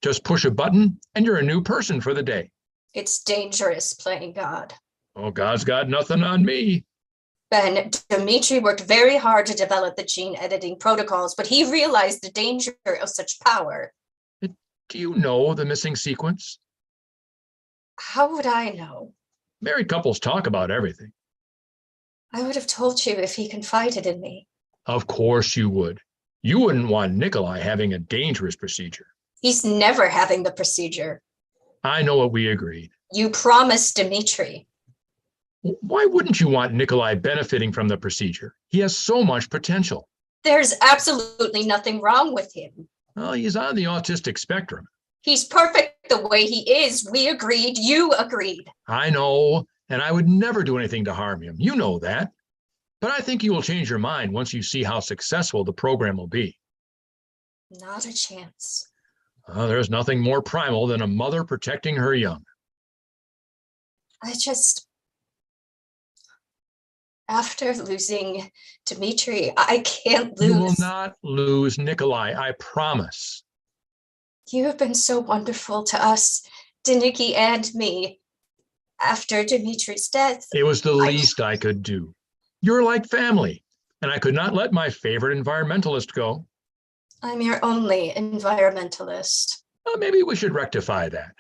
Just push a button and you're a new person for the day. It's dangerous playing God. Oh, God's got nothing on me. Ben, Dmitri worked very hard to develop the gene editing protocols, but he realized the danger of such power. Do you know the missing sequence? How would I know? Married couples talk about everything. I would have told you if he confided in me. Of course you would. You wouldn't want Nikolai having a dangerous procedure. He's never having the procedure. I know what we agreed. You promised Dmitri. Why wouldn't you want Nikolai benefiting from the procedure? He has so much potential. There's absolutely nothing wrong with him. Well, he's on the autistic spectrum. He's perfect the way he is. We agreed. You agreed. I know, and I would never do anything to harm him. You know that. But I think you will change your mind once you see how successful the program will be. Not a chance. There's nothing more primal than a mother protecting her young. After losing Dmitri, I can't lose. You will not lose Nikolai, I promise. You have been so wonderful to us, to Nikki and me. After Dimitri's death, it was the least I could do. You're like family, and I could not let my favorite environmentalist go. I'm your only environmentalist. Maybe we should rectify that.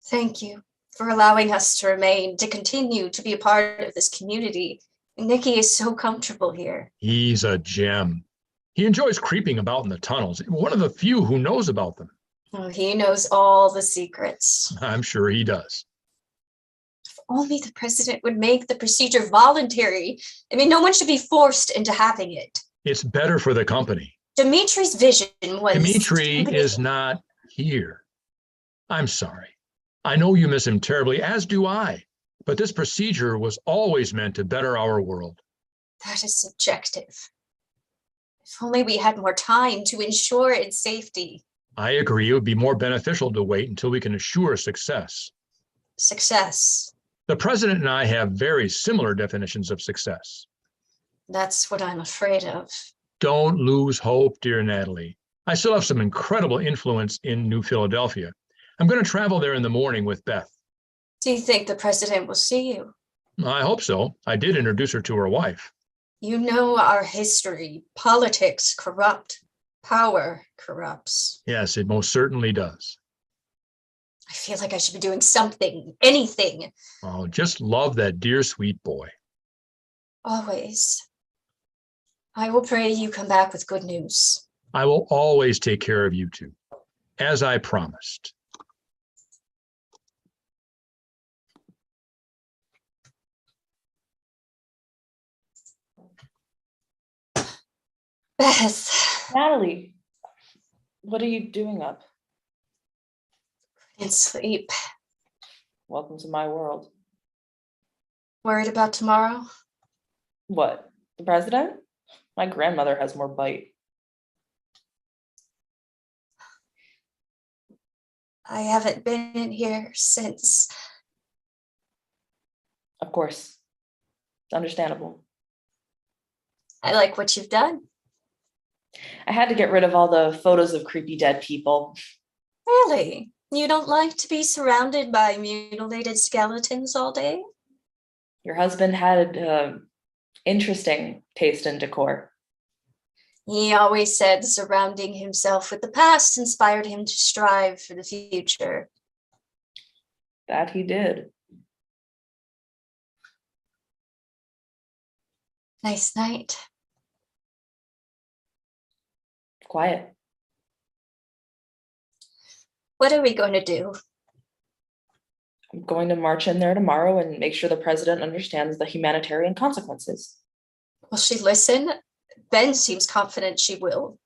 Thank you for allowing us to remain, to continue to be a part of this community, Nikki is so comfortable here. He's a gem. He enjoys creeping about in the tunnels, one of the few who knows about them. Oh, he knows all the secrets. I'm sure he does. If only the president would make the procedure voluntary. I mean, no one should be forced into having it. It's better for the company. Dimitri's vision was... Dimitri is not here. I'm sorry. I know you miss him terribly, as do I. But this procedure was always meant to better our world. That is subjective. If only we had more time to ensure its safety. I agree it would be more beneficial to wait until we can assure success. Success. The president and I have very similar definitions of success. That's what I'm afraid of. Don't lose hope, dear Natalie. I still have some incredible influence in New Philadelphia. I'm going to travel there in the morning with Beth. Do you think the president will see you? I hope so. I did introduce her to her wife. You know our history. Politics corrupt. Power corrupts. Yes, it most certainly does. I feel like I should be doing something, anything. Oh, just love that dear, sweet boy. Always. I will pray you come back with good news. I will always take care of you two, as I promised. Beth. Natalie, what are you doing up? Couldn't sleep. Welcome to my world. Worried about tomorrow? What, the president? My grandmother has more bite. I haven't been in here since. Of course. It's understandable. I like what you've done. I had to get rid of all the photos of creepy dead people. Really? You don't like to be surrounded by mutilated skeletons all day? Your husband had interesting taste in decor. He always said surrounding himself with the past inspired him to strive for the future. That he did. Nice night. Quiet. What are we going to do? I'm going to march in there tomorrow and make sure the president understands the humanitarian consequences. Will she listen? Ben seems confident she will.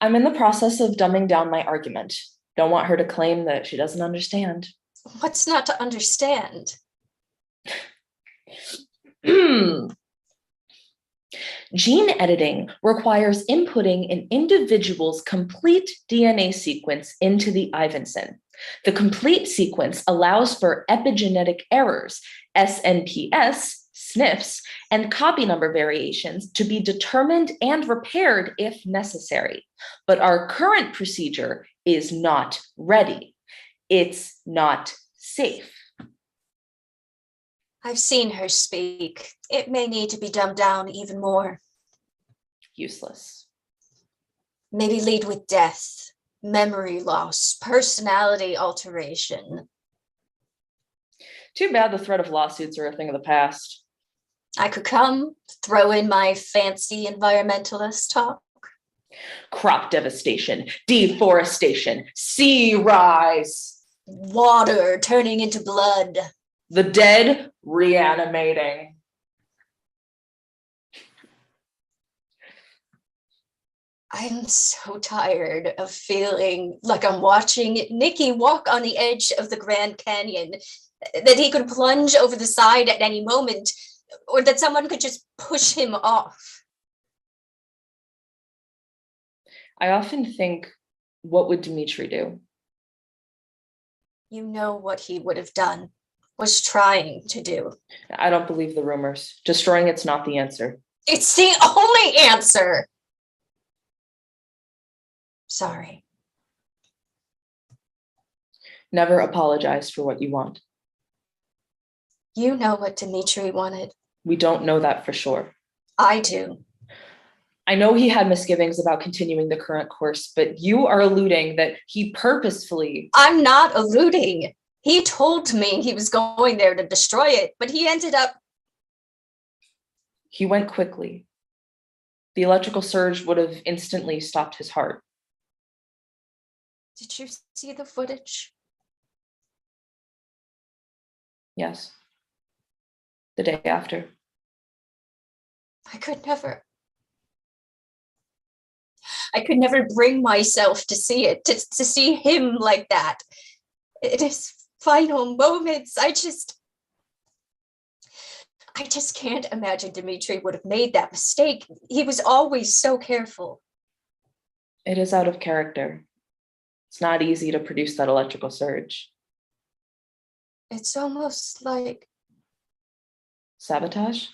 I'm in the process of dumbing down my argument. Don't want her to claim that she doesn't understand. What's not to understand? Gene editing requires inputting an individual's complete DNA sequence into the Ivanson. The complete sequence allows for epigenetic errors, SNPs, SNPs, and copy number variations to be determined and repaired if necessary. But our current procedure is not ready. It's not safe. I've seen her speak. It may need to be dumbed down even more. Useless. Maybe lead with death, memory loss, personality alteration. Too bad the threat of lawsuits are a thing of the past. I could come, throw in my fancy environmentalist talk. Crop devastation, deforestation, sea rise. Water turning into blood. The dead reanimating. I'm so tired of feeling like I'm watching Nikki walk on the edge of the Grand Canyon, that he could plunge over the side at any moment, or that someone could just push him off. I often think, what would Dimitri do? You know what he would have done, was trying to do. I don't believe the rumors. Destroying it's not the answer. It's the only answer. Sorry. Never apologize for what you want. You know what Dimitri wanted. We don't know that for sure. I do. I know he had misgivings about continuing the current course, but you are alluding that he purposefully... I'm not alluding. He told me he was going there to destroy it, but he ended up He went quickly. The electrical surge would have instantly stopped his heart. Did you see the footage? Yes. The day after. I could never bring myself to see it, to see him like that. In his final moments, I just can't imagine Dimitri would have made that mistake. He was always so careful. It is out of character. It's not easy to produce that electrical surge. It's almost like Sabotage?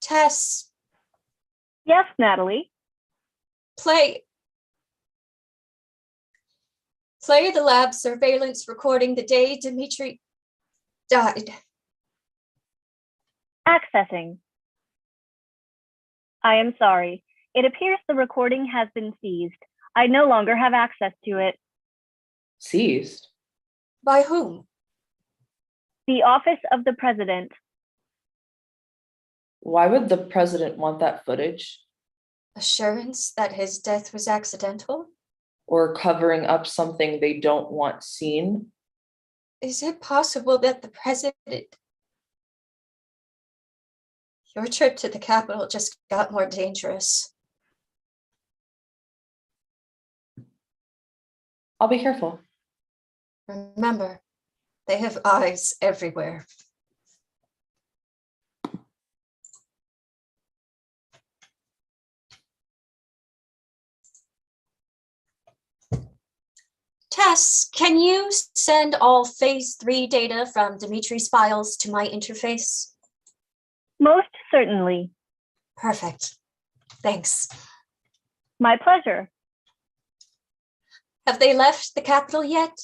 Tess. Yes, Natalie. Play the lab surveillance recording the day Dimitri died. Accessing. I am sorry. It appears the recording has been seized. I no longer have access to it. Seized? By whom? The Office of the President. Why would the president want that footage? Assurance that his death was accidental? Or covering up something they don't want seen? Is it possible that the president... Your trip to the Capitol just got more dangerous. I'll be careful. Remember, they have eyes everywhere. Tess, can you send all Phase 3 data from Dimitri's files to my interface? Most certainly. Perfect. Thanks. My pleasure. Have they left the Capitol yet?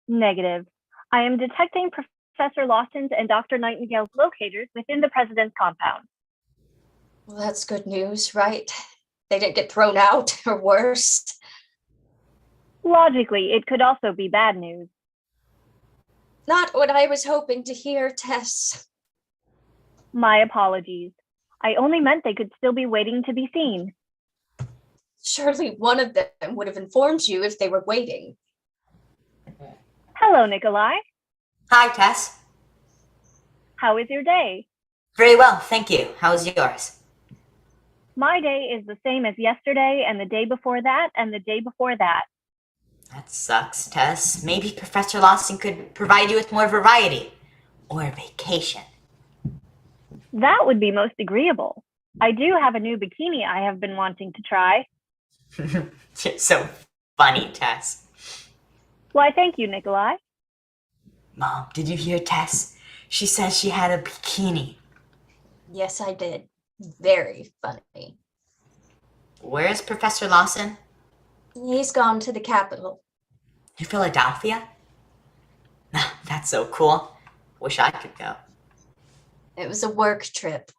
Negative. I am detecting Professor Lawson's and Dr. Nightingale's locators within the president's compound. Well, that's good news, right? They didn't get thrown out, or worse. Logically, it could also be bad news. Not what I was hoping to hear, Tess. My apologies. I only meant they could still be waiting to be seen. Surely one of them would have informed you if they were waiting. Hello, Nikolai. Hi, Tess. How is your day? Very well, thank you. How's yours? My day is the same as yesterday and the day before that and the day before that. That sucks, Tess. Maybe Professor Lawson could provide you with more variety. Or a vacation. That would be most agreeable. I do have a new bikini I have been wanting to try. You're so funny, Tess. Why, thank you, Nikolai. Mom, did you hear Tess? She says she had a bikini. Yes, I did. Very funny. Where's Professor Lawson? He's gone to the Capitol. In Philadelphia? That's so cool. Wish I could go. It was a work trip.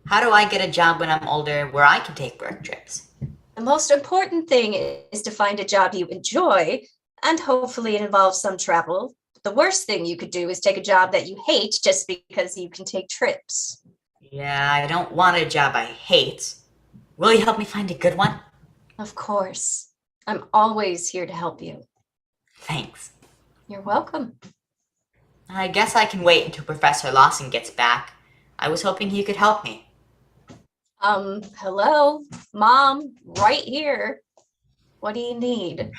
How do I get a job when I'm older where I can take work trips? The most important thing is to find a job you enjoy, and hopefully it involves some travel. The worst thing you could do is take a job that you hate just because you can take trips. Yeah, I don't want a job I hate. Will you help me find a good one? Of course. I'm always here to help you. Thanks. You're welcome. I guess I can wait until Professor Lawson gets back. I was hoping he could help me. Hello? Mom, right here. What do you need?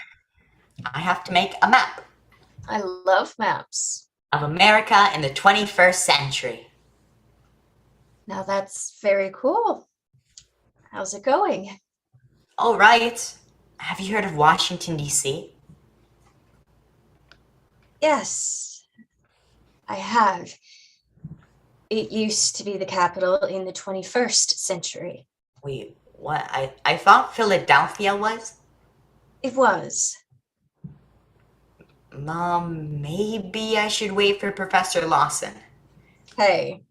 I have to make a map. I love maps. Of America in the 21st century. Now that's very cool. How's it going? All right. Have you heard of Washington, D.C.? Yes, I have. It used to be the capital in the 21st century. Wait, what? I thought Philadelphia was? It was. Mom, maybe I should wait for Professor Lawson. Hey.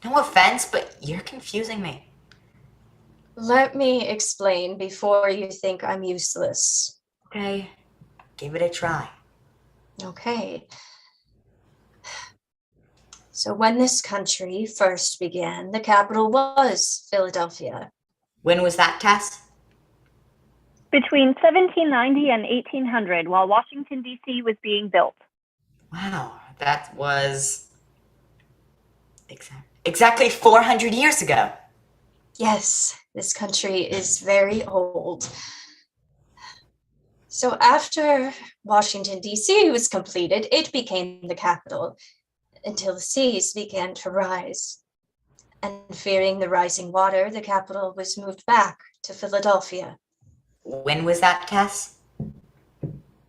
No offense, but you're confusing me. Let me explain before you think I'm useless. Okay, give it a try. Okay. So when this country first began, the capital was Philadelphia. When was that, Cass? Between 1790 and 1800, while Washington, D.C. was being built. Wow, that was exactly 400 years ago. Yes, this country is very old. So after Washington, D.C. was completed, it became the capital until the seas began to rise. And fearing the rising water, the capital was moved back to Philadelphia. When was that, Cass?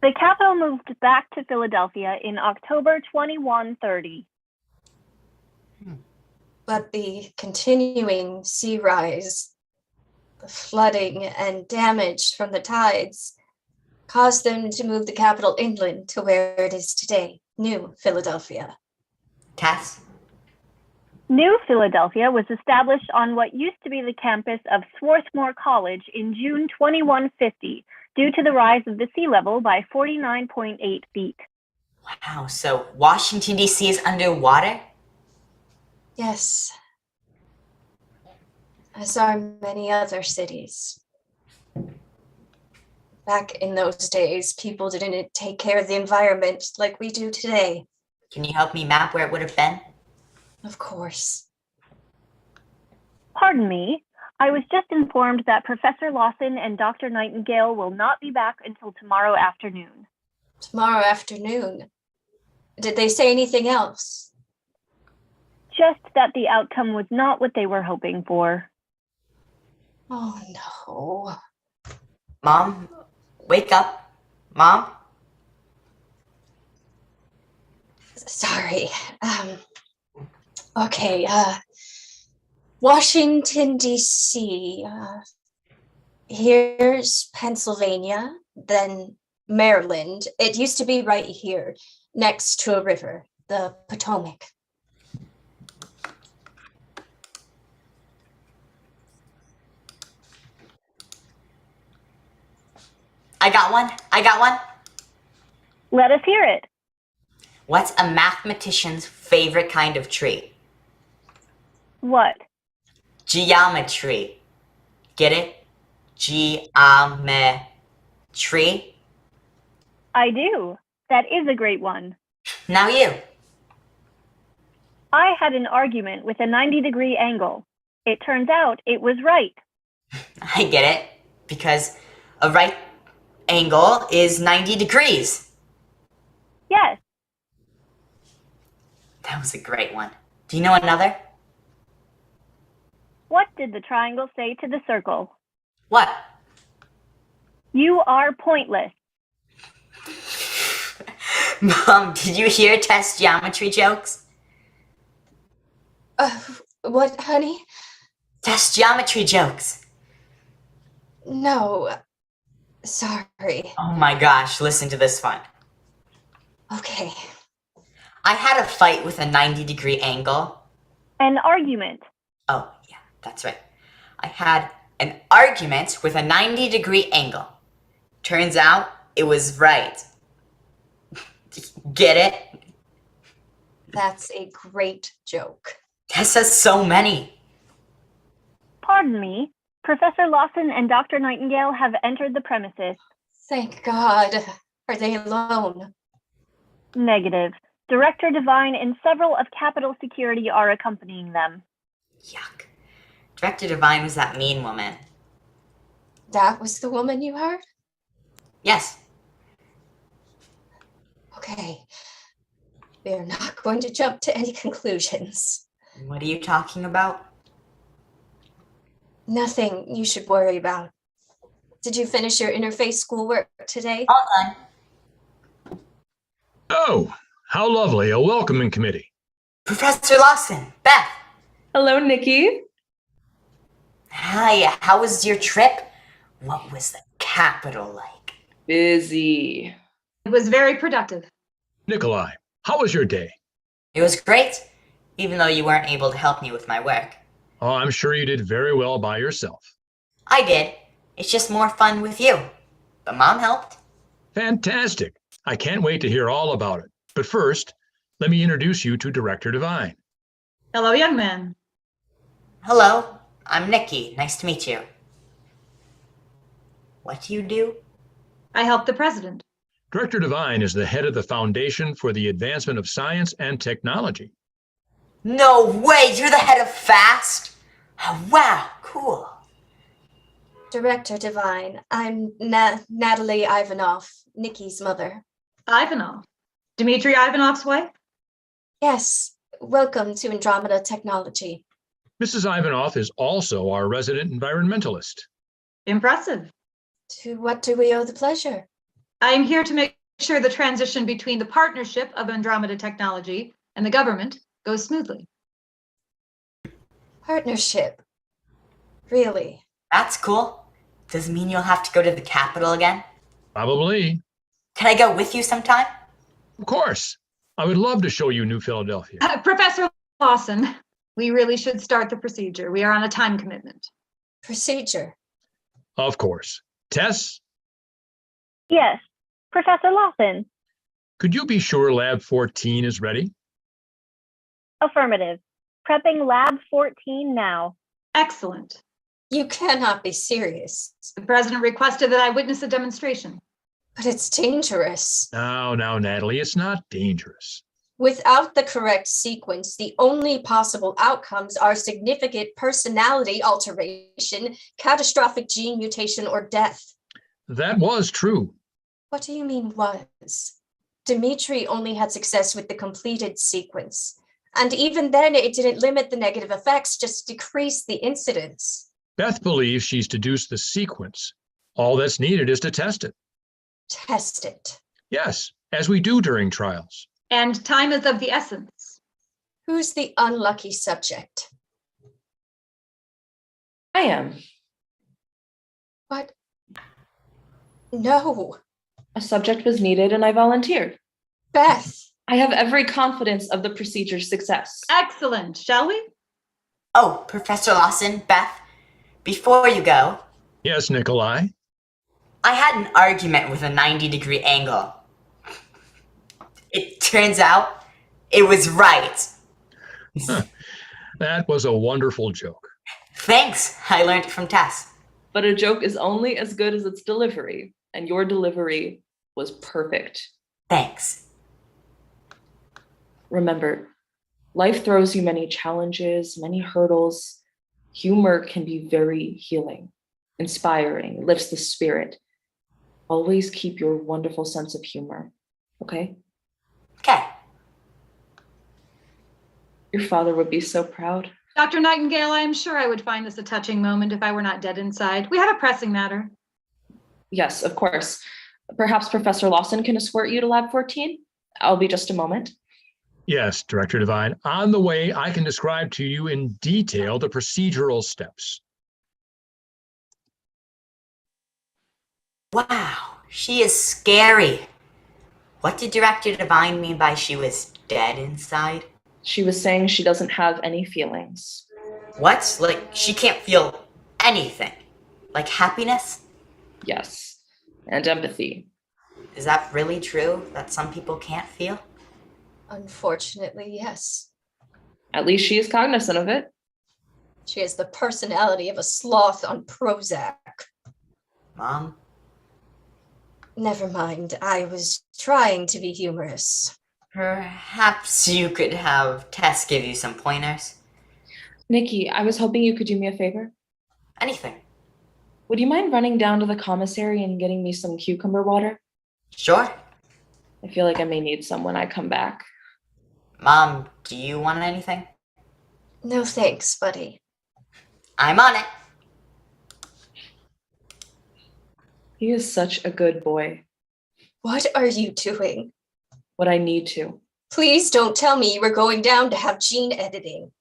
The capital moved back to Philadelphia in October 2130. But the continuing sea rise, the flooding and damage from the tides caused them to move the capital inland to where it is today, New Philadelphia. Cass? New Philadelphia was established on what used to be the campus of Swarthmore College in June 2150 due to the rise of the sea level by 49.8 feet. Wow, so Washington, D.C. is underwater? Yes, as are many other cities. Back in those days, people didn't take care of the environment like we do today. Can you help me map where it would have been? Of course. Pardon me, I was just informed that Professor Lawson and Dr. Nightingale will not be back until tomorrow afternoon. Tomorrow afternoon? Did they say anything else? Just that the outcome was not what they were hoping for. Oh no. Mom, wake up. Mom? Sorry. Okay, Washington, D.C. Here's Pennsylvania, then Maryland. It used to be right here, next to a river, the Potomac. I got one. Let us hear it. What's a mathematician's favorite kind of tree? What? Geometry. Get it? Geometry. I do. That is a great one. Now you. I had an argument with a 90-degree angle. It turns out it was right. I get it. Because a right angle is 90 degrees. Yes. That was a great one. Do you know another? What did the triangle say to the circle? What? You are pointless. Mom, did you hear test geometry jokes? What, honey? Test geometry jokes. No. Sorry. Oh my gosh, listen to this one. Okay. I had a fight with a 90-degree angle. An argument. Oh, yeah, that's right. I had an argument with a 90-degree angle. Turns out it was right. Get it? That's a great joke. That says so many. Pardon me. Professor Lawson and Dr. Nightingale have entered the premises. Thank God. Are they alone? Negative. Director Devine and several of Capitol Security are accompanying them. Yuck. Director Devine was that mean woman. That was the woman you heard? Yes. Okay. We're not going to jump to any conclusions. What are you talking about? Nothing you should worry about. Did you finish your interface schoolwork today? All done. Oh, how lovely, a welcoming committee. Professor Lawson, Beth. Hello, Nikki. Hi, how was your trip? What was the capital like? Busy. It was very productive. Nikolai, how was your day? It was great, even though you weren't able to help me with my work. Oh, I'm sure you did very well by yourself. I did. It's just more fun with you. But Mom helped. Fantastic. I can't wait to hear all about it. But first, let me introduce you to Director Devine. Hello, young man. Hello, I'm Nikki. Nice to meet you. What do you do? I help the president. Director Devine is the head of the Foundation for the Advancement of Science and Technology. No way, you're the head of FAST? Oh, wow, cool. Director Devine, I'm Natalie Ivanov, Nikki's mother. Ivanov. Dmitry Ivanov's wife? Yes, welcome to Andromeda Technology. Mrs. Ivanov is also our resident environmentalist. Impressive. To what do we owe the pleasure? I am here to make sure the transition between the partnership of Andromeda Technology and the government goes smoothly. Partnership? Really? That's cool. Does it mean you'll have to go to the Capitol again? Probably. Can I go with you sometime? Of course. I would love to show you New Philadelphia. Professor Lawson, we really should start the procedure. We are on a time commitment. Procedure? Of course. Tess? Yes. Professor Lawson. Could you be sure Lab 14 is ready? Affirmative. Prepping Lab 14 now. Excellent. You cannot be serious. The president requested that I witness a demonstration. But it's dangerous. Now, Natalie, it's not dangerous. Without the correct sequence, the only possible outcomes are significant personality alteration, catastrophic gene mutation, or death. That was true. What do you mean was? Dmitry only had success with the completed sequence. And even then, it didn't limit the negative effects, just decrease the incidence. Beth believes she's deduced the sequence. All that's needed is to test it. Test it. Yes, as we do during trials. And time is of the essence. Who's the unlucky subject? I am. What? No. A subject was needed and I volunteered. Beth. I have every confidence of the procedure's success. Excellent. Shall we? Oh, Professor Lawson, Beth, before you go. Yes, Nikolai. I had an argument with a 90-degree angle. It turns out it was right. That was a wonderful joke. Thanks. I learned it from Tess. But a joke is only as good as its delivery, and your delivery was perfect. Thanks. Remember, life throws you many challenges, many hurdles. Humor can be very healing, inspiring, lifts the spirit. Always keep your wonderful sense of humor, okay? Okay. Your father would be so proud. Dr. Nightingale, I am sure I would find this a touching moment if I were not dead inside. We have a pressing matter. Yes, of course. Perhaps Professor Lawson can escort you to Lab 14? I'll be just a moment. Yes, Director Devine. On the way, I can describe to you in detail the procedural steps. Wow, she is scary. What did Director Devine mean by she was dead inside? She was saying she doesn't have any feelings. What? Like, she can't feel anything? Like happiness? Yes, and empathy. Is that really true, that some people can't feel? Unfortunately, yes. At least she is cognizant of it. She has the personality of a sloth on Prozac. Mom? Never mind, I was trying to be humorous. Perhaps you could have Tess give you some pointers. Nikki, I was hoping you could do me a favor. Anything. Would you mind running down to the commissary and getting me some cucumber water? Sure. I feel like I may need some when I come back. Mom, do you want anything? No thanks, buddy. I'm on it. He is such a good boy. What are you doing? What I need to. Please don't tell me you were going down to have gene editing.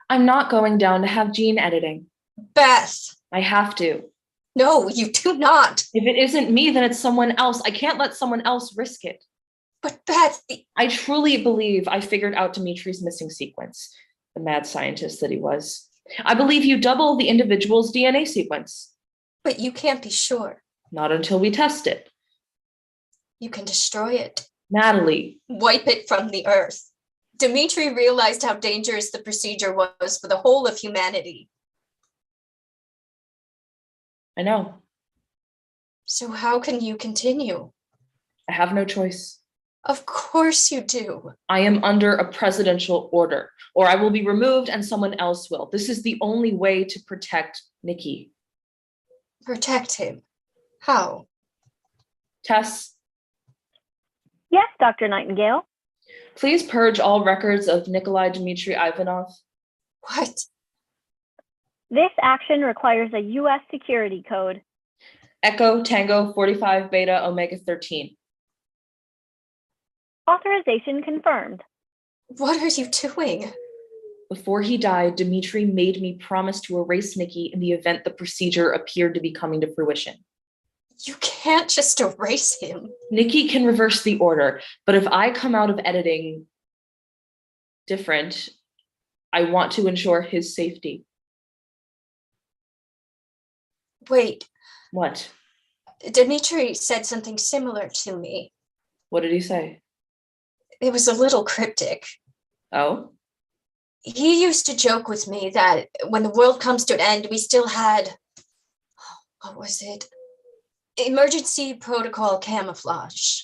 I'm not going down to have gene editing. Beth! I have to. No, you do not. If it isn't me, then it's someone else. I can't let someone else risk it. But Beth, I truly believe I figured out Dimitri's missing sequence, the mad scientist that he was. I believe you double the individual's DNA sequence. But you can't be sure. Not until we test it. You can destroy it. Natalie. Wipe it from the earth. Dmitri realized how dangerous the procedure was for the whole of humanity. I know. So how can you continue? I have no choice. Of course you do. I am under a presidential order, or I will be removed and someone else will. This is the only way to protect Nikki. Protect him. How? Tess, Yes, Dr. Nightingale. please purge all records of Nikolai Dmitry Ivanov. What? This action requires a U.S. security code. Echo Tango 45 Beta Omega 13. Authorization confirmed. What are you doing? Before he died, Dmitry made me promise to erase Nikki in the event the procedure appeared to be coming to fruition. You can't just erase him. Nikki can reverse the order, but if I come out of editing different, I want to ensure his safety. Wait. What? Dmitri said something similar to me. What did he say? It was a little cryptic. Oh? He used to joke with me that when the world comes to an end, we still had, what was it? Emergency Protocol Camouflage.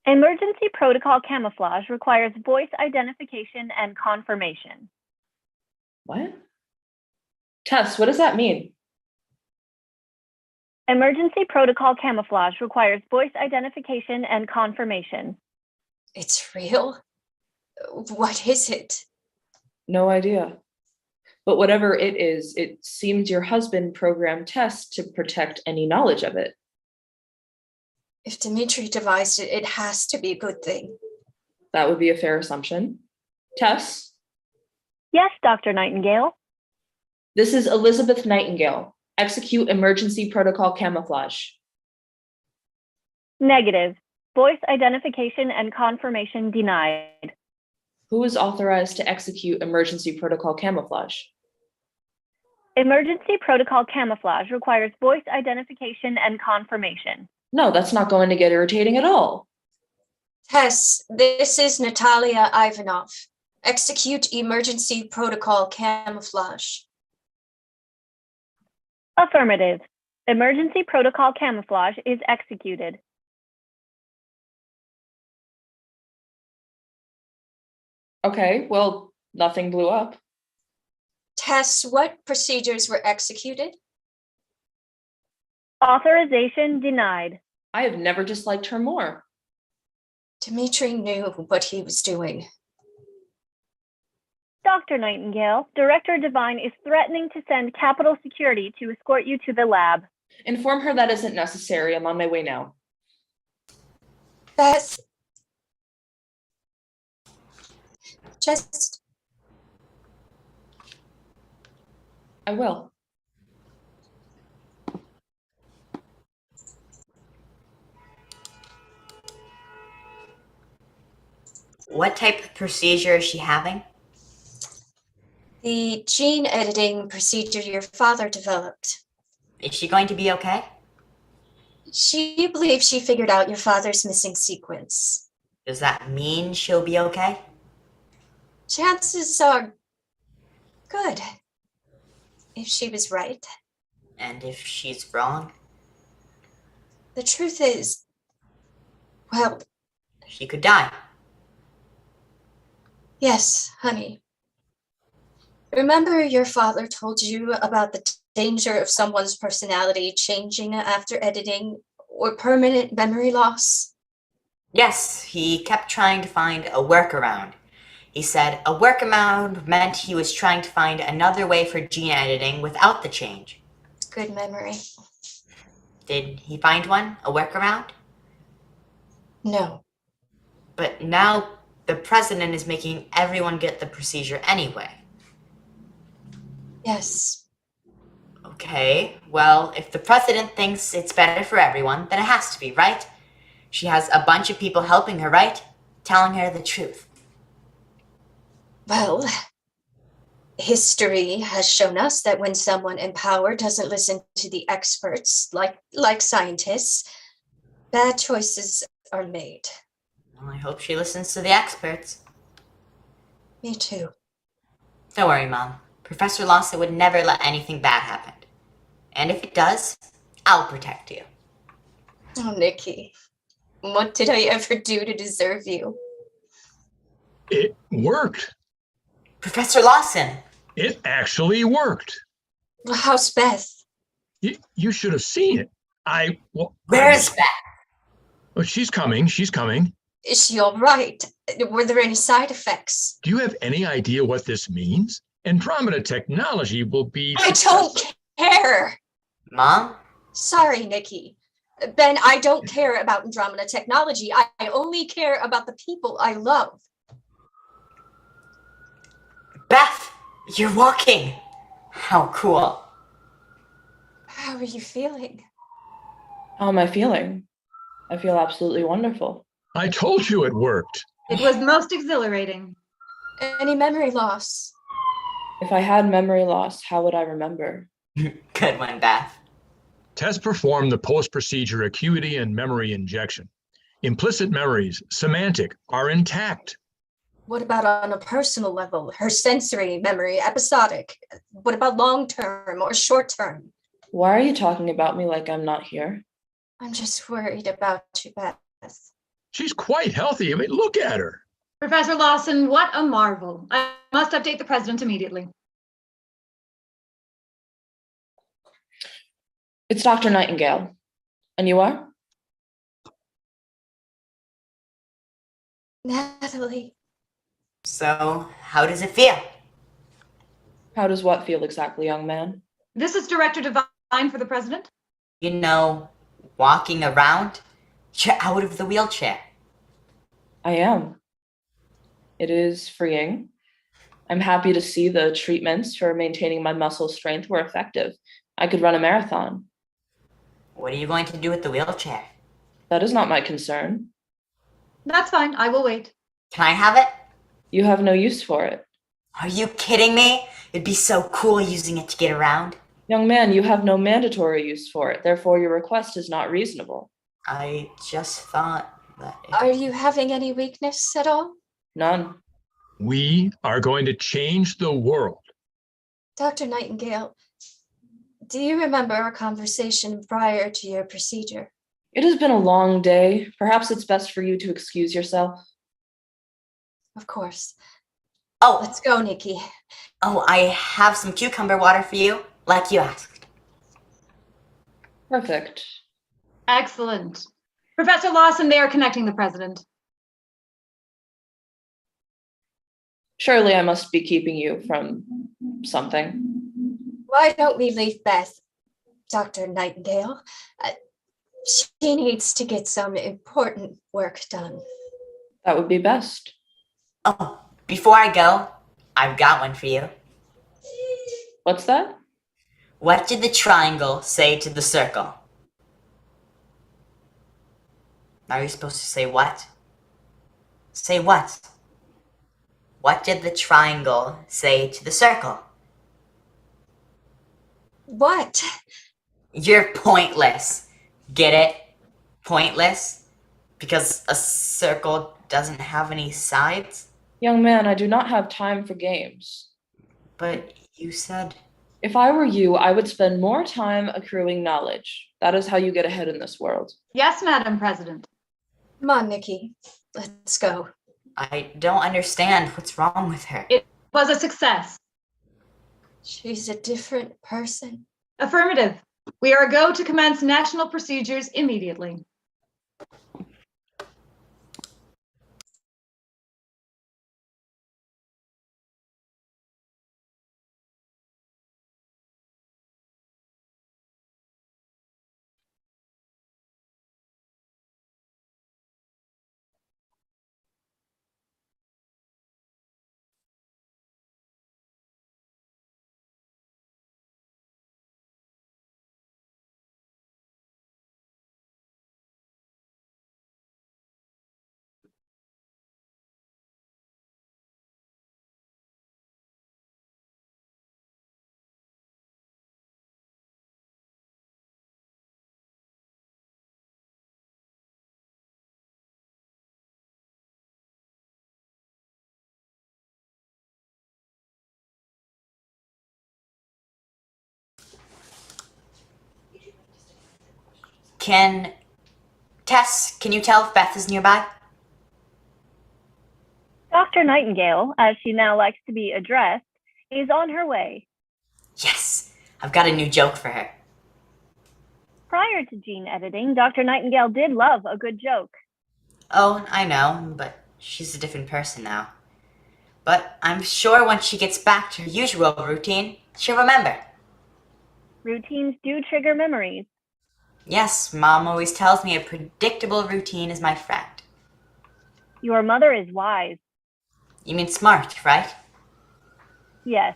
Emergency Protocol Camouflage requires voice identification and confirmation. What? Tess, what does that mean? Emergency Protocol Camouflage requires voice identification and confirmation. It's real? What is it? No idea. But whatever it is, it seems your husband programmed Tess to protect any knowledge of it. If Dmitri devised it, it has to be a good thing. That would be a fair assumption. Tess? Yes, Dr. Nightingale. This is Elizabeth Nightingale. Execute Emergency Protocol Camouflage. Negative. Voice identification and confirmation denied. Who is authorized to execute Emergency Protocol Camouflage? Emergency Protocol Camouflage requires voice identification and confirmation. No, that's not going to get irritating at all. Tess, this is Natalia Ivanov. Execute Emergency Protocol Camouflage. Affirmative. Emergency Protocol Camouflage is executed. Okay, well, nothing blew up. Tess, what procedures were executed? Authorization denied. I have never disliked her more. Dmitri knew what he was doing. Dr. Nightingale, Director Devine is threatening to send Capitol Security to escort you to the lab. Inform her that isn't necessary. I'm on my way now. Beth. Just. I will. What type of procedure is she having? The gene editing procedure your father developed. Is she going to be okay? She believes she figured out your father's missing sequence. Does that mean she'll be okay? Chances are good. If she was right. And if she's wrong? The truth is, well, she could die. Yes, honey. Remember your father told you about the danger of someone's personality changing after editing or permanent memory loss? Yes, he kept trying to find a workaround. He said a workaround meant he was trying to find another way for gene editing without the change. Good memory. Did he find one? A workaround? No. But now the president is making everyone get the procedure anyway. Yes. Okay, well, if the president thinks it's better for everyone, then it has to be, right? She has a bunch of people helping her, right? Telling her the truth. Well, history has shown us that when someone in power doesn't listen to the experts, like scientists, Bad choices are made. Well, I hope she listens to the experts. Me too. Don't worry, Mom. Professor Lawson would never let anything bad happen. And if it does, I'll protect you. Oh, Nikki, what did I ever do to deserve you? It worked. Professor Lawson! It actually worked. How's Beth? You should have seen it. Where's Beth? Oh, she's coming. She's coming. Is she all right? Were there any side effects? Do you have any idea what this means? Andromeda Technology will be... I don't care! Mom? Sorry, Nikki. Ben, I don't care about Andromeda Technology. I only care about the people I love. Beth, you're walking. How cool. How are you feeling? How am I feeling? I feel absolutely wonderful. I told you it worked. It was most exhilarating. Any memory loss? If I had memory loss, how would I remember? Good one, Beth. Test performed the post-procedure acuity and memory injection. Implicit memories, semantic, are intact. What about on a personal level? Her sensory memory, episodic. What about long-term or short-term? Why are you talking about me like I'm not here? I'm just worried about you, Beth. She's quite healthy. I mean, look at her. Professor Lawson, what a marvel. I must update the president immediately. It's Dr. Nightingale. And you are? Natalie. So, how does it feel? How does what feel exactly, young man? This is Director Devine for the president. You know, walking around, you're out of the wheelchair. I am. It is freeing. I'm happy to see the treatments for maintaining my muscle strength were effective. I could run a marathon. What are you going to do with the wheelchair? That is not my concern. That's fine. I will wait. Can I have it? You have no use for it. Are you kidding me? It'd be so cool using it to get around. Young man, you have no mandatory use for it. Therefore, your request is not reasonable. I just thought that... Are you having any weakness at all? None. We are going to change the world. Dr. Nightingale, do you remember our conversation prior to your procedure? It has been a long day. Perhaps it's best for you to excuse yourself. Of course. Oh, let's go, Nikki. Oh, I have some cucumber water for you, like you asked. Perfect. Excellent. Professor Lawson, they are connecting the president. Surely I must be keeping you from something. Why don't we leave Beth, Dr. Nightingale? She needs to get some important work done. That would be best. Oh, before I go, I've got one for you. What's that? What did the triangle say to the circle? Now you're supposed to say what? Say what? What did the triangle say to the circle? What? You're pointless. Get it? Pointless? Because a circle doesn't have any sides? Young man, I do not have time for games. But you said... If I were you, I would spend more time accruing knowledge. That is how you get ahead in this world. Yes, Madam President. Come on, Nikki. Let's go. I don't understand what's wrong with her. It was a success. She's a different person. Affirmative. We are go to commence national procedures immediately. Tess, can you tell if Beth is nearby? Dr. Nightingale, as she now likes to be addressed, is on her way. Yes, I've got a new joke for her. Prior to gene editing, Dr. Nightingale did love a good joke. Oh, I know, but she's a different person now. But I'm sure once she gets back to her usual routine, she'll remember. Routines do trigger memories. Yes, Mom always tells me a predictable routine is my friend. Your mother is wise. You mean smart, right? Yes.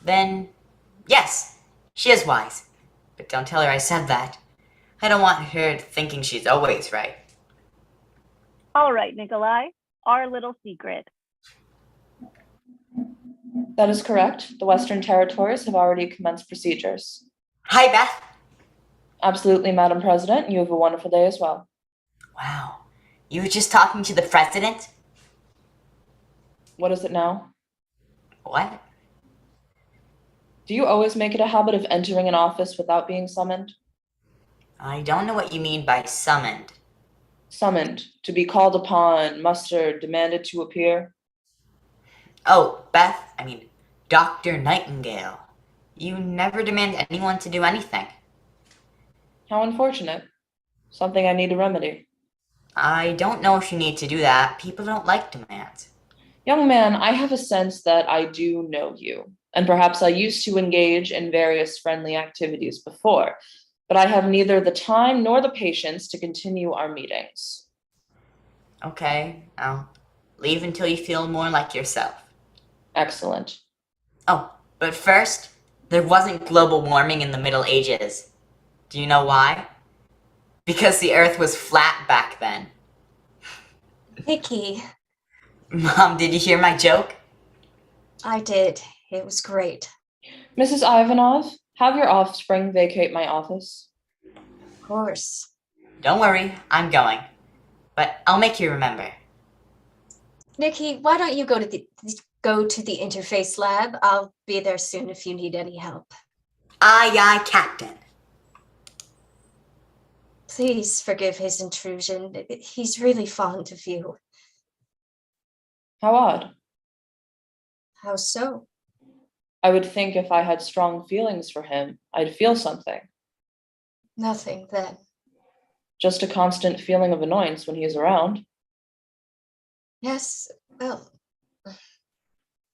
Then, yes, she is wise. But don't tell her I said that. I don't want her thinking she's always right. All right, Nikolai, our little secret. That is correct. The Western Territories have already commenced procedures. Hi, Beth. Absolutely, Madam President. You have a wonderful day as well. Wow. You were just talking to the president? What is it now? What? Do you always make it a habit of entering an office without being summoned? I don't know what you mean by summoned. Summoned, to be called upon, mustered, demanded to appear. Oh, Dr. Nightingale. You never demand anyone to do anything. How unfortunate. Something I need to remedy. I don't know if you need to do that. People don't like demands. Young man, I have a sense that I do know you, and perhaps I used to engage in various friendly activities before, but I have neither the time nor the patience to continue our meetings. Okay, I'll leave until you feel more like yourself. Excellent. Oh, but first, there wasn't global warming in the Middle Ages. Do you know why? Because the Earth was flat back then. Nikki, Mom, did you hear my joke? I did. It was great. Mrs. Ivanov, have your offspring vacate my office. Of course. Don't worry, I'm going. But I'll make you remember. Nikki, why don't you go to the interface lab? I'll be there soon if you need any help. Aye, aye, Captain. Please forgive his intrusion. He's really fond of you. How odd. How so? I would think if I had strong feelings for him, I'd feel something. Nothing then. Just a constant feeling of annoyance when he is around. Yes, well,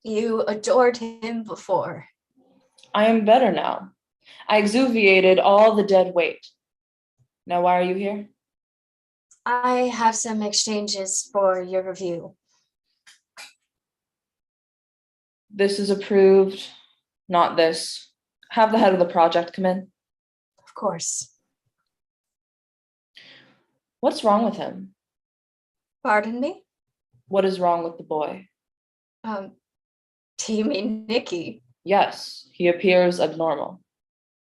you adored him before. I am better now. I exuviated all the dead weight. Now, why are you here? I have some exchanges for your review. This is approved, not this. Have the head of the project come in. Of course. What's wrong with him? Pardon me? What is wrong with the boy? Do you mean Nikki? Yes, he appears abnormal.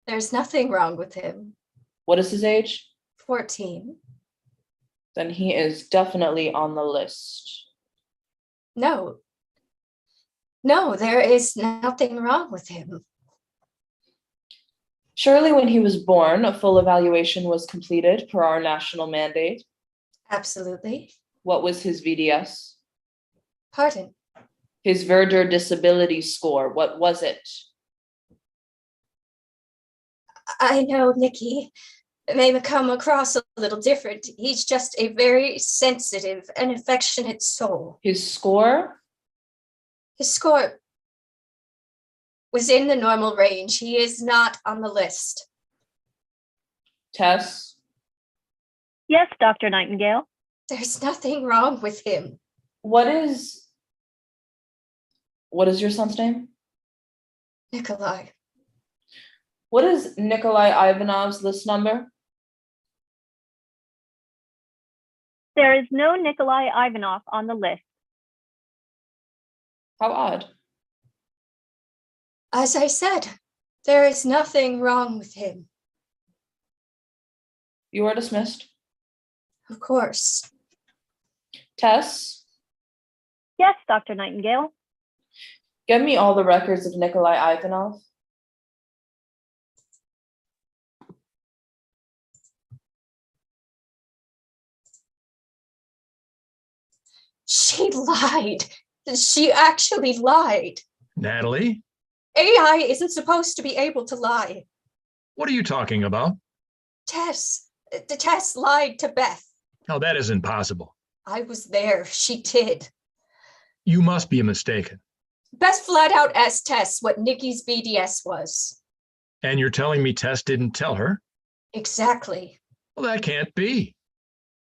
There's nothing wrong with him. What is his age? 14. Then he is definitely on the list. No, there is nothing wrong with him. Surely when he was born, a full evaluation was completed per our national mandate. Absolutely. What was his VDS? Pardon? His Verder disability score, what was it? I know Nikki may come across a little different. He's just a very sensitive and affectionate soul. His score? His score was in the normal range. He is not on the list. Tess? Yes, Dr. Nightingale. There's nothing wrong with him. What is your son's name? Nikolai. What is Nikolai Ivanov's list number? There is no Nikolai Ivanov on the list. How odd. As I said, there is nothing wrong with him. You are dismissed. Of course. Tess? Yes, Dr. Nightingale. Get me all the records of Nikolai Ivanov. She lied. She actually lied. Natalie, AI isn't supposed to be able to lie. what are you talking about? Tess lied to Beth. No, that isn't possible. I was there. She did. You must be mistaken. Beth flat out asked Tess what Nikki's BDS was. And you're telling me Tess didn't tell her? Exactly. Well, that can't be.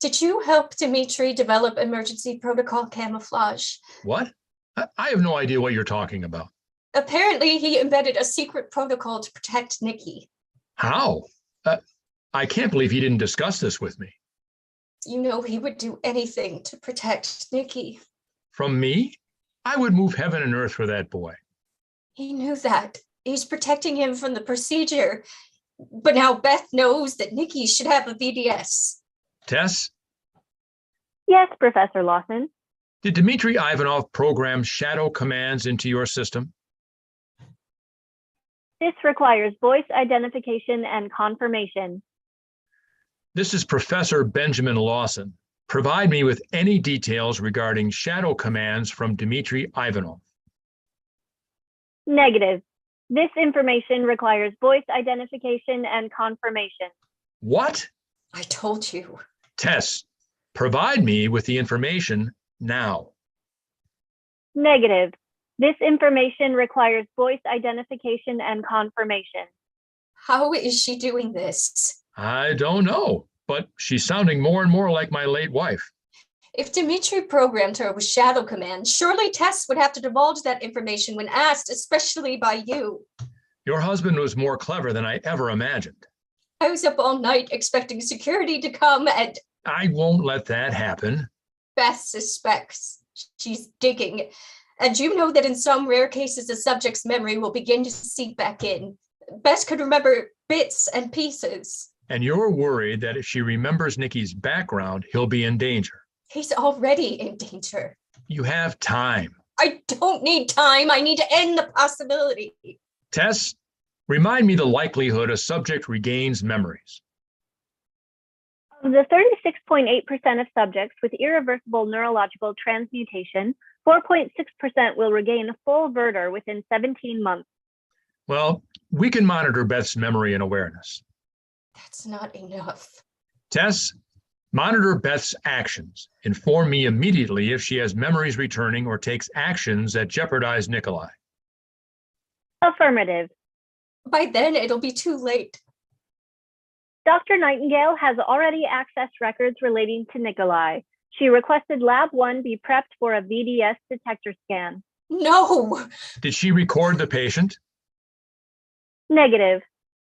Did you help Dimitri develop Emergency Protocol Camouflage? What? I have no idea what you're talking about. Apparently, he embedded a secret protocol to protect Nikki. How? I can't believe he didn't discuss this with me. You know he would do anything to protect Nikki. From me? I would move heaven and earth for that boy. He knew that. He's protecting him from the procedure. But now Beth knows that Nikki should have a VDS. Tess? Yes, Professor Lawson. Did Dmitry Ivanov program shadow commands into your system? This requires voice identification and confirmation. This is Professor Benjamin Lawson. Provide me with any details regarding shadow commands from Dmitry Ivanov. Negative. This information requires voice identification and confirmation. What? I told you. Tess, provide me with the information now. Negative. This information requires voice identification and confirmation. How is she doing this? I don't know, but she's sounding more and more like my late wife. If Dmitri programmed her with shadow commands, surely Tess would have to divulge that information when asked, especially by you. Your husband was more clever than I ever imagined. I was up all night expecting security to come and... I won't let that happen. Beth suspects. She's digging. And you know that in some rare cases, the subject's memory will begin to seep back in. Beth could remember bits and pieces. And you're worried that if she remembers Nikki's background, he'll be in danger. He's already in danger. You have time. I don't need time. I need to end the possibility. Tess, remind me the likelihood a subject regains memories. Of the 36.8% of subjects with irreversible neurological transmutation, 4.6% will regain full verter within 17 months. Well, we can monitor Beth's memory and awareness. That's not enough. Tess, monitor Beth's actions. Inform me immediately if she has memories returning or takes actions that jeopardize Nikolai. Affirmative. By then, it'll be too late. Dr. Nightingale has already accessed records relating to Nikolai. She requested Lab 1 be prepped for a VDS detector scan. No! Did she record the patient? Negative.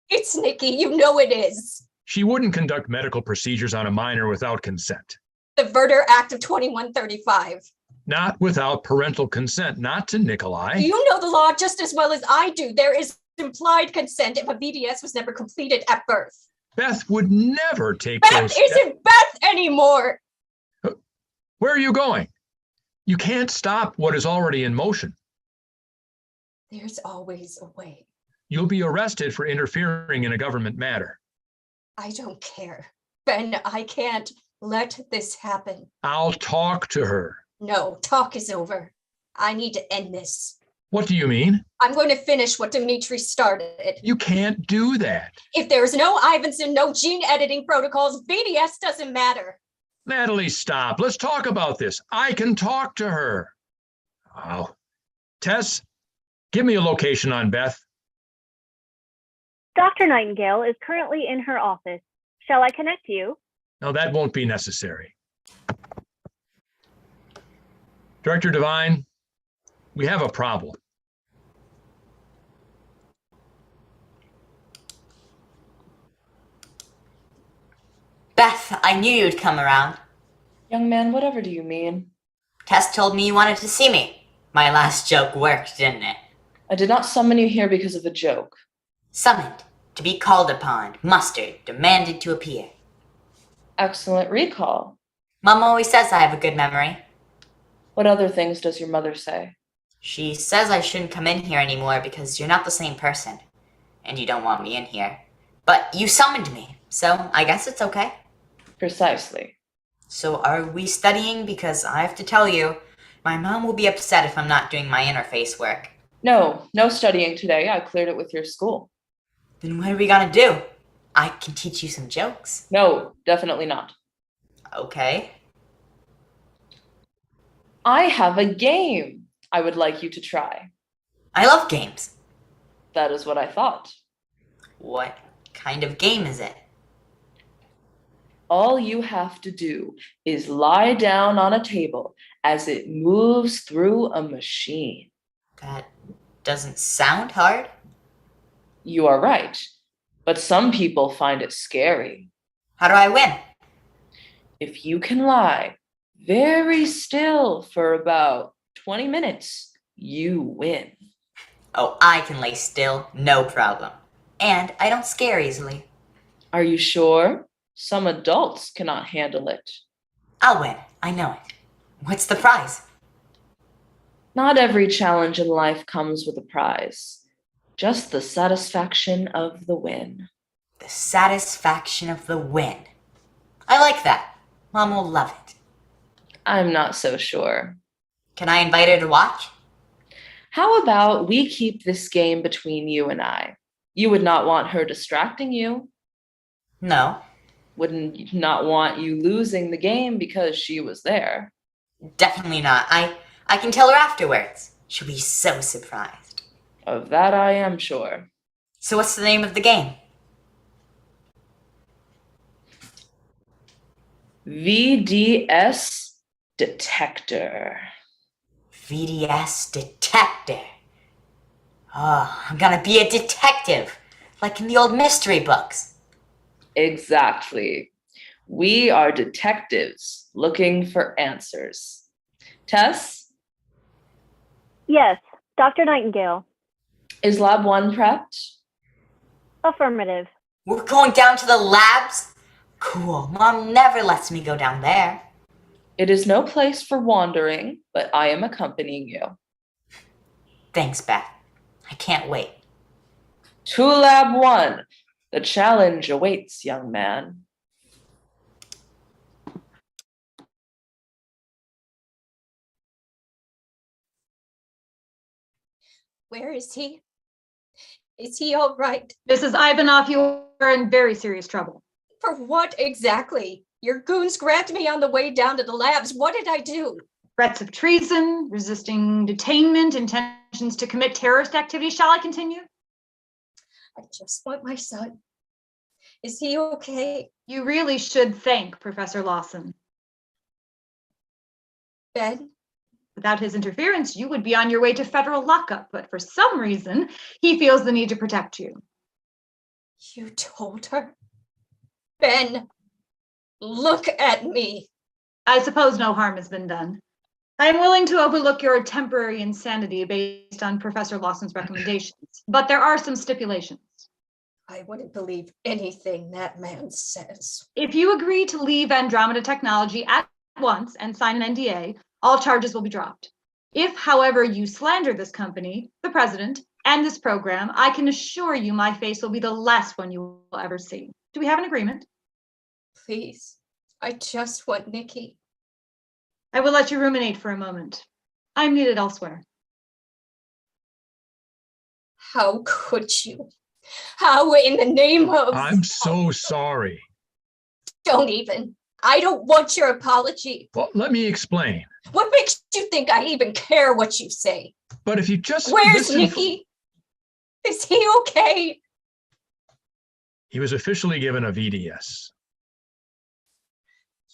It's Nikki. You know it is. She wouldn't conduct medical procedures on a minor without consent. The Verter Act of 2135. Not without parental consent, not to Nikolai. You know the law just as well as I do. There is implied consent if a VDS was never completed at birth. Beth would never take Beth those isn't Beth anymore. Where are you going? You can't stop what is already in motion. There's always a way. You'll be arrested for interfering in a government matter. I don't care. Ben, I can't let this happen. I'll talk to her. No, talk is over. I need to end this. What do you mean? I'm going to finish what Dmitri started. You can't do that. If there's no Ivanson, no gene editing protocols, BDS doesn't matter. Natalie, stop. Let's talk about this. I can talk to her. Oh. Tess, give me a location on Beth. Dr. Nightingale is currently in her office. Shall I connect you? No, that won't be necessary. Director Devine, we have a problem. Beth, I knew you'd come around. Young man, whatever do you mean? Tess told me you wanted to see me. My last joke worked, didn't it? I did not summon you here because of a joke. Summoned, to be called upon, mustered, demanded to appear. Excellent recall. Mom always says I have a good memory. What other things does your mother say? She says I shouldn't come in here anymore because you're not the same person. And you don't want me in here. But you summoned me, so I guess it's okay. Precisely. So are we studying? Because I have to tell you, my mom will be upset if I'm not doing my interface work. No, no studying today. I cleared it with your school. Then what are we gonna do? I can teach you some jokes. No, definitely not. Okay. I have a game I would like you to try. I love games. That is what I thought. What kind of game is it? All you have to do is lie down on a table as it moves through a machine. That doesn't sound hard. You are right, but some people find it scary. How do I win? If you can lie very still for about 20 minutes, you win. Oh, I can lay still, no problem. And I don't scare easily. Are you sure? Some adults cannot handle it. I'll win, I know it. What's the prize? Not every challenge in life comes with a prize, just the satisfaction of the win. The satisfaction of the win. I like that. Mom will love it. I'm not so sure. Can I invite her to watch? How about we keep this game between you and I? You would not want her distracting you. No. Wouldn't not want you losing the game because she was there. Definitely not. I can tell her afterwards. She'll be so surprised. Of that I am sure. So what's the name of the game? VDS Detector. VDS Detector. Oh, I'm gonna be a detective, like in the old mystery books. Exactly. We are detectives looking for answers. Tess? Yes, Dr. Nightingale. Is Lab 1 prepped? Affirmative. We're going down to the labs? Cool. Mom never lets me go down there. It is no place for wandering, but I am accompanying you. Thanks, Beth. I can't wait. To Lab 1. The challenge awaits, young man. Where is he? Is he all right? Mrs. Ivanov, you are in very serious trouble. For what exactly? Your goons grabbed me on the way down to the labs. What did I do? Threats of treason, resisting detainment, intentions to commit terrorist activity. Shall I continue? I just want my son. Is he okay? You really should thank Professor Lawson. Ben? Without his interference, you would be on your way to federal lockup, but for some reason, he feels the need to protect you. You told her? Ben, look at me. I suppose no harm has been done. I am willing to overlook your temporary insanity based on Professor Lawson's recommendations, but there are some stipulations. I wouldn't believe anything that man says. If you agree to leave Andromeda Technology at once and sign an NDA, all charges will be dropped. If, however, you slander this company, the president, and this program, I can assure you my face will be the last one you will ever see. Do we have an agreement? Please, I just want Nikki. I will let you ruminate for a moment. I'm needed elsewhere. How could you? How in the name of... I'm so sorry. Don't even. I don't want your apology. Well, let me explain. What makes you think I even care what you say? But if you just Where's listen... Nikki? Is he okay? He was officially given a VDS.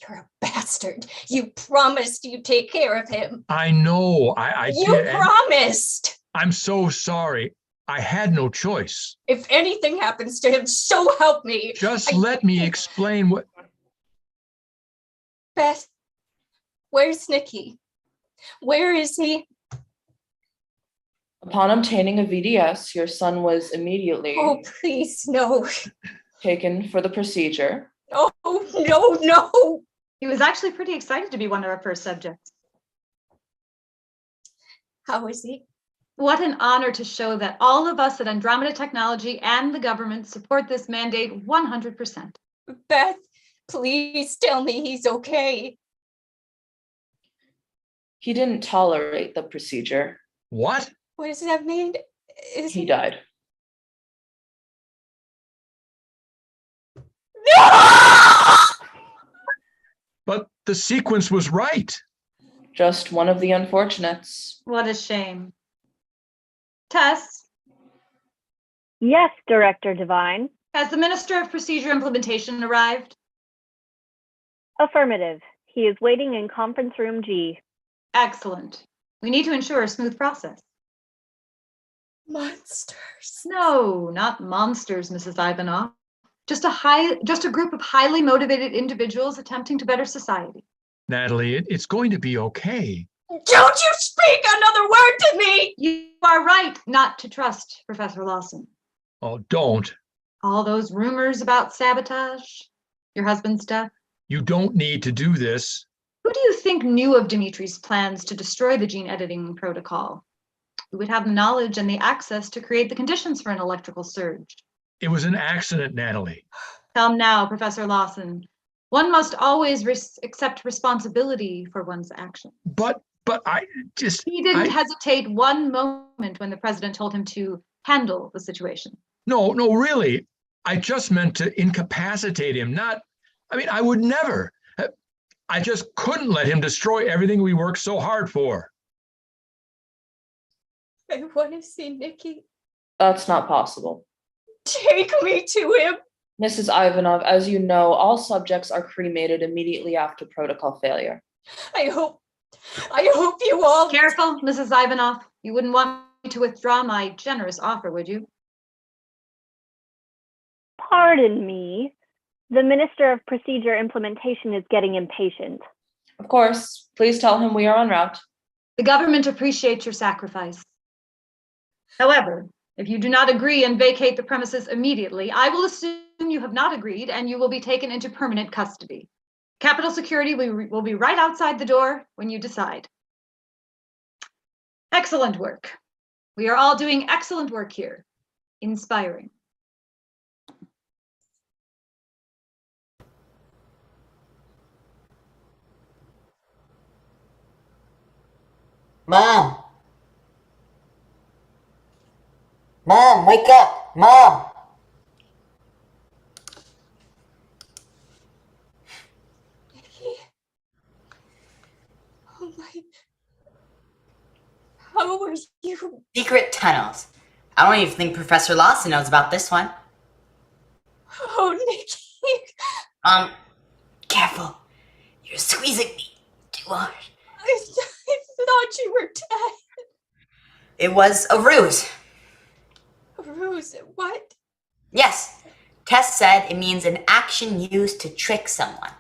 You're a bastard. You promised you'd take care of him. I know. I You did. promised. I'm so sorry. I had no choice. If anything happens to him, so help me. Just let me explain what... Beth, where's Nikki? Where is he? Upon obtaining a VDS, your son was immediately Oh, please, no. taken for the procedure. Oh, no, no. He was actually pretty excited to be one of our first subjects. How is he? What an honor to show that all of us at Andromeda Technology and the government support this mandate 100%. Beth, Please tell me he's okay. He didn't tolerate the procedure. What? What does that mean? He died. But the sequence was right. Just one of the unfortunates. What a shame. Tess, Yes, Director Devine. has the Minister of Procedure Implementation arrived? Affirmative. He is waiting in conference room G. Excellent. We need to ensure a smooth process. Monsters. No, not monsters, Mrs. Ivanov. Just a group of highly motivated individuals attempting to better society. Natalie, it's going to be okay. Don't you speak another word to me! You are right not to trust Professor Lawson. Oh, don't. All those rumors about sabotage, your husband's death. You don't need to do this. Who do you think knew of Dimitri's plans to destroy the gene editing protocol? Who would have the knowledge and the access to create the conditions for an electrical surge? It was an accident, Natalie. Come now, Professor Lawson. One must always accept responsibility for one's actions. But I just... He didn't hesitate one moment when the president told him to handle the situation. No, really. I just meant to incapacitate him, I would never. I just couldn't let him destroy everything we worked so hard for. I want to see Nikki. That's not possible. Take me to him. Mrs. Ivanov, as you know, all subjects are cremated immediately after protocol failure. I hope you all... Careful, Mrs. Ivanov. You wouldn't want me to withdraw my generous offer, would you? Pardon me. The Minister of Procedure Implementation is getting impatient. Of course. Please tell him we are en route. The government appreciates your sacrifice. However, if you do not agree and vacate the premises immediately, I will assume you have not agreed and you will be taken into permanent custody. Capitol Security will be right outside the door when you decide. Excellent work. We are all doing excellent work here. Inspiring. Mom! Mom, wake up! Mom! Oh my... How are you? Secret tunnels. I don't even think Professor Lawson knows about this one. Oh, Nikki. Careful. You're squeezing me too hard. I thought you were dead. It was a ruse. A ruse? What? Yes. Tess said it means an action used to trick someone.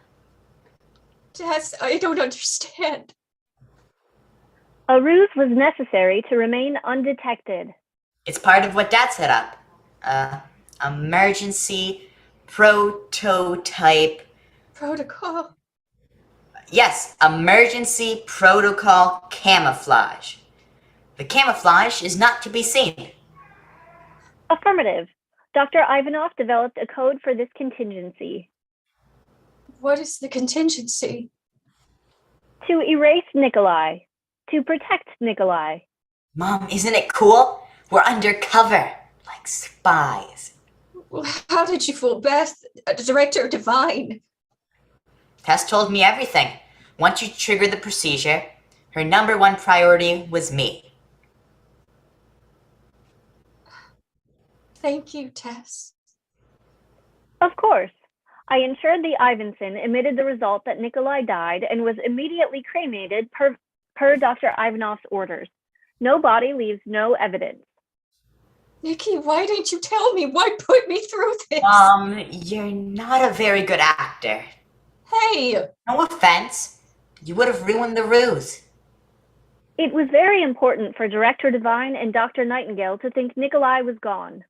Tess, I don't understand. A ruse was necessary to remain undetected. It's part of what Dad set up. Emergency prototype. Protocol? Yes, emergency protocol camouflage. The camouflage is not to be seen. Affirmative. Dr. Ivanov developed a code for this contingency. What is the contingency? To erase Nikolai. To protect Nikolai. Mom, isn't it cool? We're undercover, like spies. How did you fool Beth, Director Devine? Tess told me everything. Once you triggered the procedure, her number one priority was me. Thank you, Tess. Of course. I ensured the Ivinson emitted the result that Nikolai died and was immediately cremated per Dr. Ivanov's orders. No body leaves no evidence. Nikki, why didn't you tell me? Why put me through this? You're not a very good actor. Hey! No offense. You would have ruined the ruse. It was very important for Director Devine and Dr. Nightingale to think Nikolai was gone.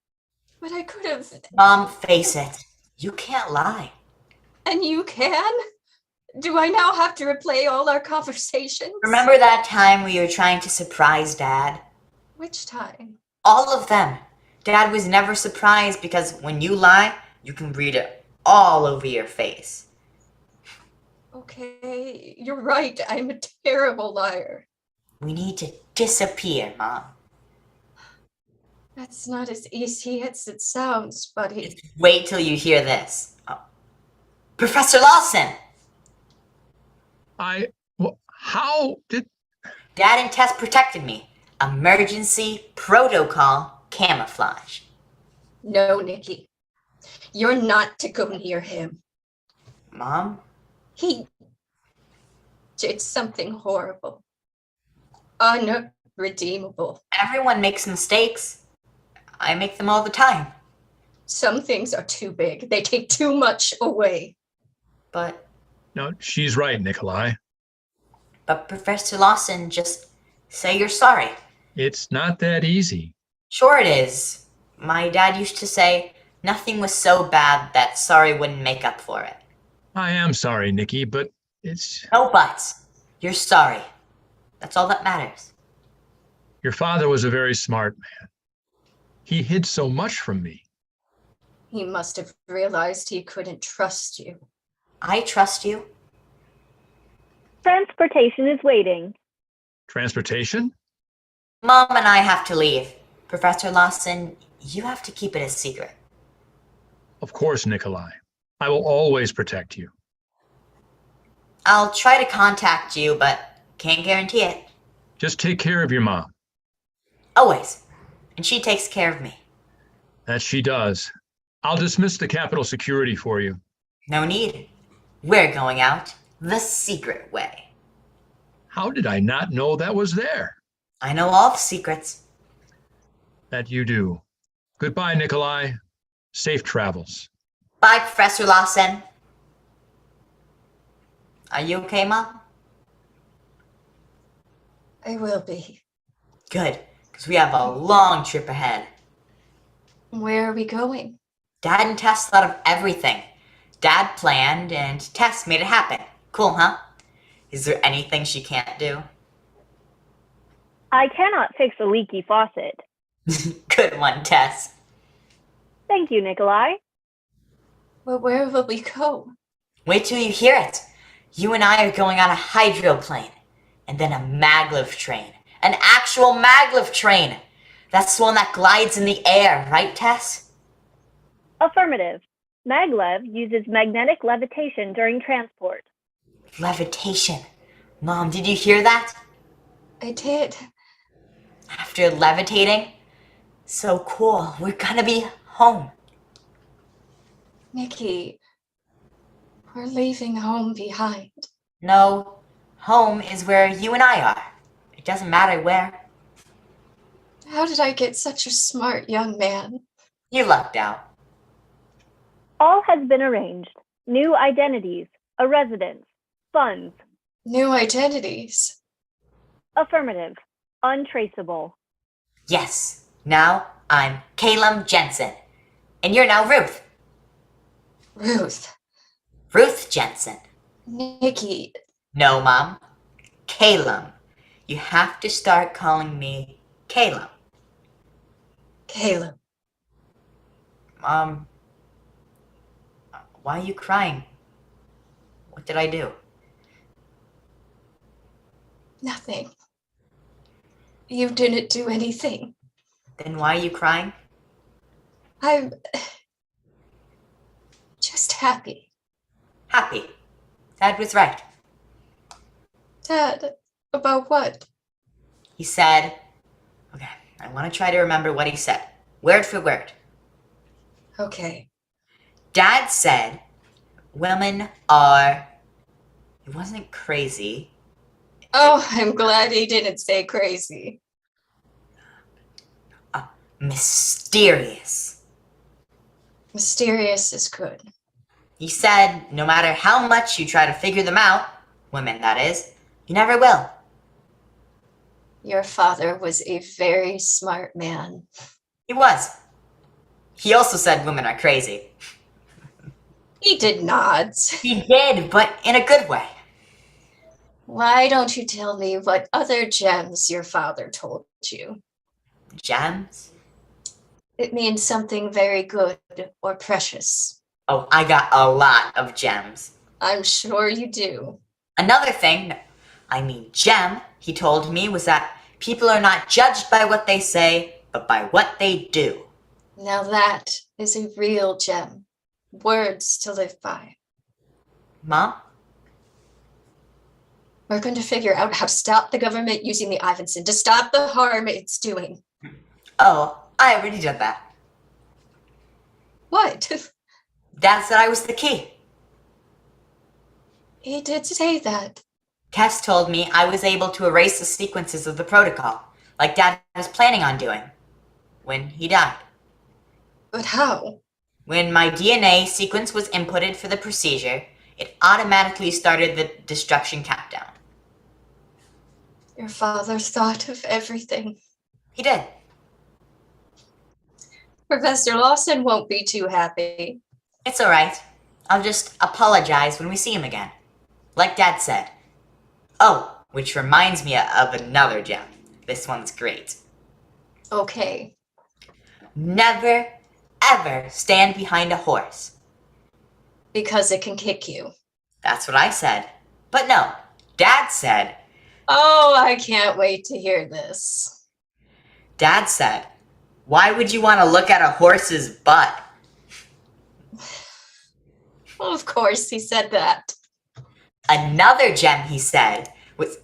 But I could have... Mom, face it. You can't lie. And you can? Do I now have to replay all our conversations? Remember that time we were trying to surprise Dad? Which time? All of them. Dad was never surprised because when you lie, you can read it all over your face. Okay, you're right. I'm a terrible liar. We need to disappear, Mom. That's not as easy as it sounds, buddy. Wait till you hear this. Oh. Professor Lawson! How did... Dad and Tess protected me. Emergency Protocol Camouflage. No, Nikki. You're not to go near him. Mom? He did something horrible. Unredeemable. Everyone makes mistakes. I make them all the time. Some things are too big. They take too much away. But... No, she's right, Nikolai. But Professor Lawson, just say you're sorry. It's not that easy. Sure it is. My dad used to say nothing was so bad that sorry wouldn't make up for it. I am sorry, Nikki, but it's... No buts. You're sorry. That's all that matters. Your father was a very smart man. He hid so much from me. He must have realized he couldn't trust you. I trust you. Transportation is waiting. Transportation? Mom and I have to leave. Professor Lawson, you have to keep it a secret. Of course, Nikolai. I will always protect you. I'll try to contact you, but can't guarantee it. Just take care of your mom. Always. And she takes care of me. That she does. I'll dismiss the Capitol security for you. No need. We're going out the secret way. How did I not know that was there? I know all the secrets. That you do. Goodbye, Nikolai. Safe travels. Bye, Professor Lawson. Are you okay, Mom? I will be. Good, because we have a long trip ahead. Where are we going? Dad and Tess thought of everything. Dad planned and Tess made it happen. Cool, huh? Is there anything she can't do? I cannot fix a leaky faucet. Good one, Tess. Thank you, Nikolai. Well, where will we go? Wait till you hear it. You and I are going on a hydroplane, and then a maglev train. An actual maglev train. That's the one that glides in the air, right, Tess? Affirmative. Maglev uses magnetic levitation during transport. Levitation. Mom, did you hear that? I did. After levitating? So cool. We're gonna be home. Nikki, we're leaving home behind. No, home is where you and I are. It doesn't matter where. How did I get such a smart young man? You lucked out. All has been arranged. New identities, a residence, funds. New identities. Affirmative. Untraceable. Yes. Now I'm Calum Jensen. And you're now Ruth. Ruth. Ruth Jensen. Nikki. No, Mom. Calum. You have to start calling me Calum. Caleb. Mom. Why are you crying? What did I do? Nothing. You didn't do anything. Then why are you crying? I'm just happy. Happy. Dad was right. Dad, about what? He said, okay, I want to try to remember what he said, word for word. Okay. Dad said, women are, it wasn't crazy. Oh, I'm glad he didn't say crazy. Mysterious. Mysterious is good. He said, no matter how much you try to figure them out, women that is, you never will. Your father was a very smart man. He was. He also said women are crazy. He did not. He did, but in a good way. Why don't you tell me what other gems your father told you? Gems? It means something very good or precious. Oh, I got a lot of gems. I'm sure you do. Another thing, Jem, he told me, was that people are not judged by what they say, but by what they do. Now that is a real gem. Words to live by. Mom? We're going to figure out how to stop the government using the Ivinson, to stop the harm it's doing. Oh, I already did that. What? Dad said I was the key. He did say that. Tess told me I was able to erase the sequences of the protocol, like Dad was planning on doing, when he died. But how? When my DNA sequence was inputted for the procedure, it automatically started the destruction countdown. Your father thought of everything. He did. Professor Lawson won't be too happy. It's all right. I'll just apologize when we see him again. Like Dad said. Oh, which reminds me of another gem. This one's great. Okay. Never, ever stand behind a horse. Because it can kick you. That's what I said. But no, Dad said... Oh, I can't wait to hear this. Dad said, why would you want to look at a horse's butt? Of course he said that. Another gem he said was...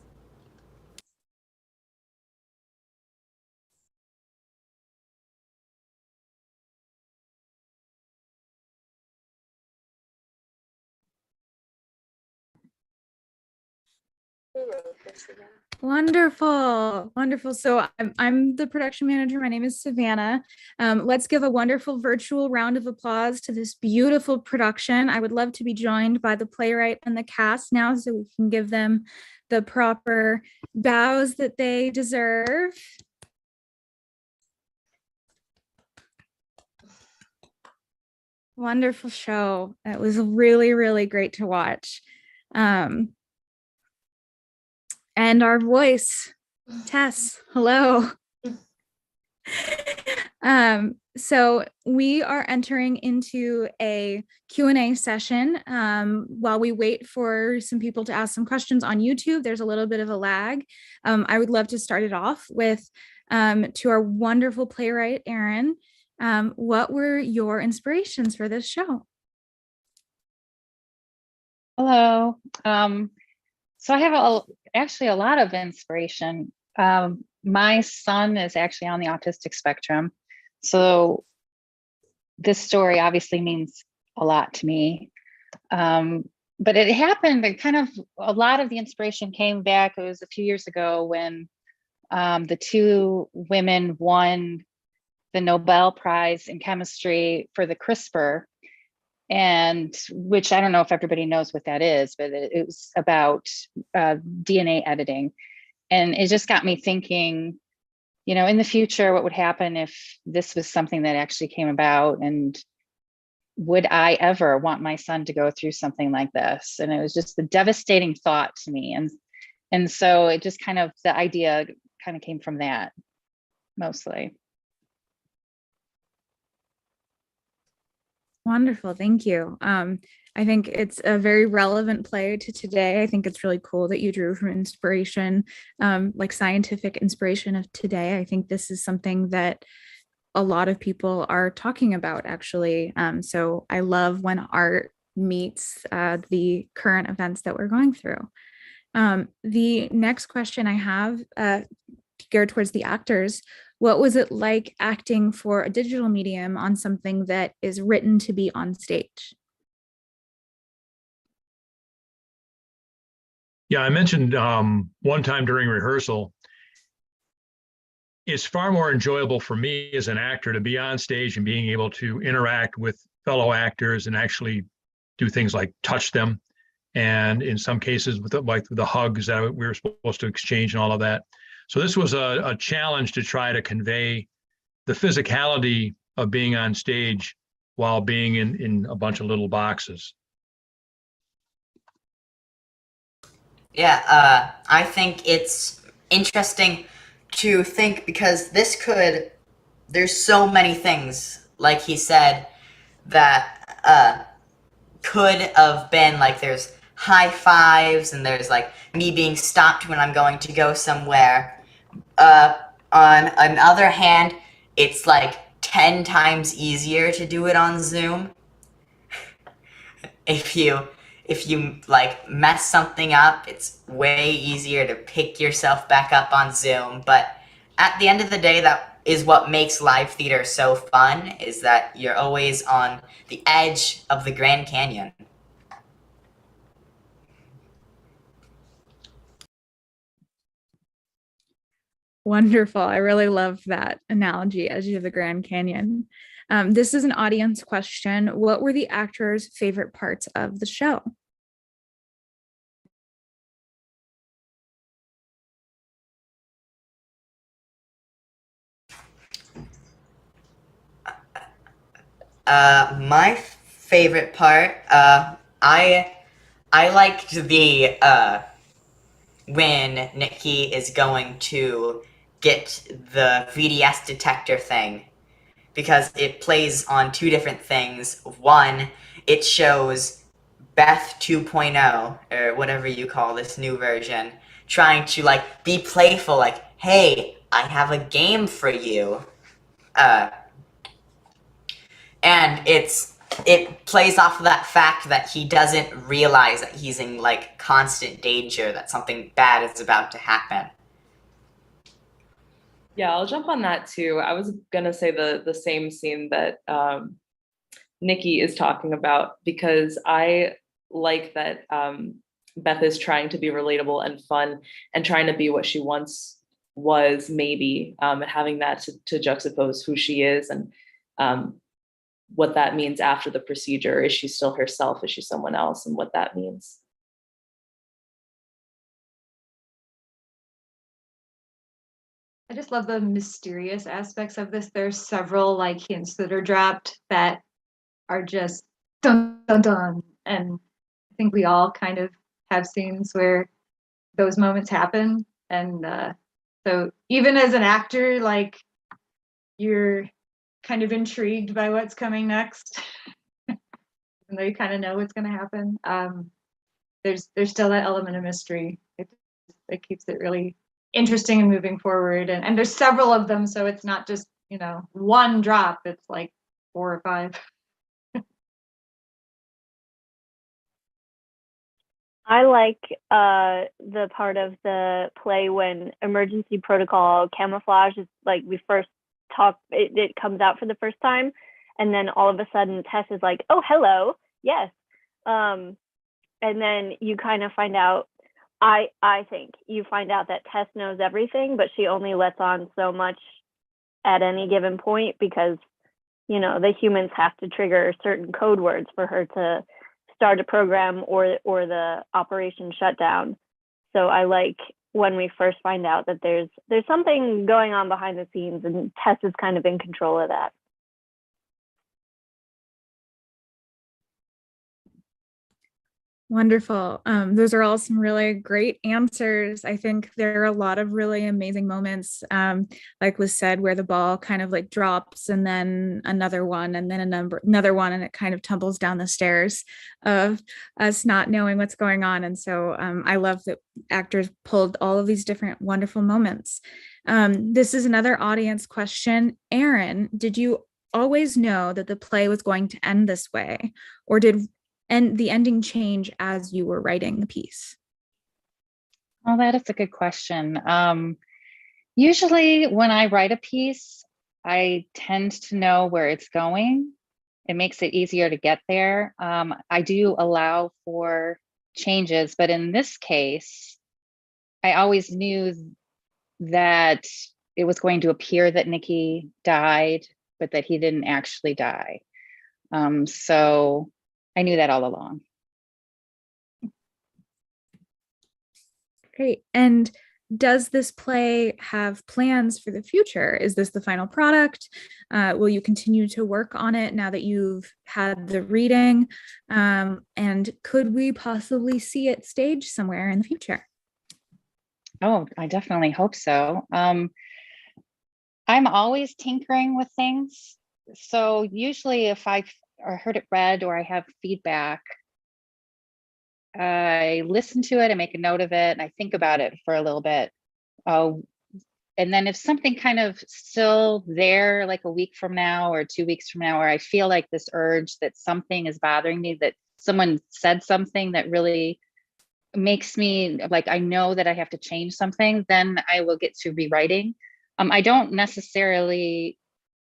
Wonderful, wonderful. So I'm the production manager. My name is Savannah. Let's give a wonderful virtual round of applause to this beautiful production. I would love to be joined by the playwright and the cast now, so we can give them the proper bows that they deserve. Wonderful show. It was really, really great to watch. And our voice, Tess, hello. So we are entering into a Q&A session. While we wait for some people to ask some questions on YouTube, there's a little bit of a lag. I would love to start it off with, to our wonderful playwright, Erin, what were your inspirations for this show? Hello. So I have actually a lot of inspiration. My son is actually on the autistic spectrum. So this story obviously means a lot to me. But it happened and kind of a lot of the inspiration came back. It was a few years ago when the two women won the Nobel Prize in chemistry for the CRISPR, and which I don't know if everybody knows what that is, but it was about DNA editing. And it just got me thinking, you know, in the future, what would happen if this was something that actually came about? And would I ever want my son to go through something like this? And it was just a devastating thought to me. And so it just kind of, the idea kind of came from that mostly. Wonderful, thank you. I think it's a very relevant play to today. I think it's really cool that you drew from inspiration, like scientific inspiration of today. I think this is something that a lot of people are talking about, actually. So I love when art meets the current events that we're going through. The next question I have geared towards the actors. What was it like acting for a digital medium on something that is written to be on stage? Yeah, I mentioned one time during rehearsal, it's far more enjoyable for me as an actor to be on stage and being able to interact with fellow actors and actually do things like touch them. And in some cases with the hugs that we were supposed to exchange and all of that. So this was a challenge to try to convey the physicality of being on stage while being in a bunch of little boxes. Yeah, I think it's interesting to think because there's so many things, like he said, that could have been like there's high fives and there's like me being stopped when I'm going to go somewhere. On another hand, it's like 10 times easier to do it on Zoom. If you like mess something up, it's way easier to pick yourself back up on Zoom. But at the end of the day, that is what makes live theater so fun, is that you're always on the edge of the Grand Canyon. Wonderful. I really love that analogy, edge of the Grand Canyon. This is an audience question. What were the actors' favorite parts of the show? My favorite part, I liked the when Nikki is going to get the VDS detector thing, because it plays on two different things. One, it shows Beth 2.0, or whatever you call this new version, trying to like be playful, like, hey, I have a game for you. And it plays off of that fact that he doesn't realize that he's in like constant danger, that something bad is about to happen. Yeah, I'll jump on that too. I was gonna say the same scene that Nikki is talking about, because I like that Beth is trying to be relatable and fun and trying to be what she once was, maybe, and having that to juxtapose who she is and what that means after the procedure. Is she still herself? Is she someone else? And what that means. I just love the mysterious aspects of this. There's several like hints that are dropped that are just dun dun dun. And I think we all kind of have scenes where those moments happen. And so even as an actor, like you're kind of intrigued by what's coming next. Even though you kind of know what's going to happen. There's still that element of mystery. It keeps it really interesting and moving forward. And there's several of them, so it's not just, one drop. It's like 4 or 5. I like the part of the play when Emergency Protocol Camouflage is like we first talk. It comes out for the first time, and then all of a sudden Tess is like, "Oh, hello, yes," and then you kind of find out. I think you find out that Tess knows everything, but she only lets on so much at any given point because, the humans have to trigger certain code words for her to start a program or the operation shut down. So I like when we first find out that there's something going on behind the scenes and Tess is kind of in control of that. Wonderful. Those are all some really great answers. I think there are a lot of really amazing moments, like was said, where the ball kind of like drops and then another one and then another one, and it kind of tumbles down the stairs of us not knowing what's going on. And so I love that actors pulled all of these different wonderful moments. This is another audience question. Erin, did you always know that the play was going to end this way, or did the ending change as you were writing the piece? Well, that is a good question. Usually when I write a piece, I tend to know where it's going. It makes it easier to get there. I do allow for changes, but in this case, I always knew that it was going to appear that Nikki died, but that he didn't actually die. So I knew that all along. Great. And does this play have plans for the future? Is this the final product? Will you continue to work on it now that you've had the reading? And could we possibly see it staged somewhere in the future? Oh, I definitely hope so. I'm always tinkering with things. So usually if or heard it read, or I have feedback, I listen to it, I make a note of it, and I think about it for a little bit. And then if something kind of still there, like a week from now or 2 weeks from now, where I feel like this urge that something is bothering me, that someone said something that really makes me like, I know that I have to change something, then I will get to rewriting. I don't necessarily,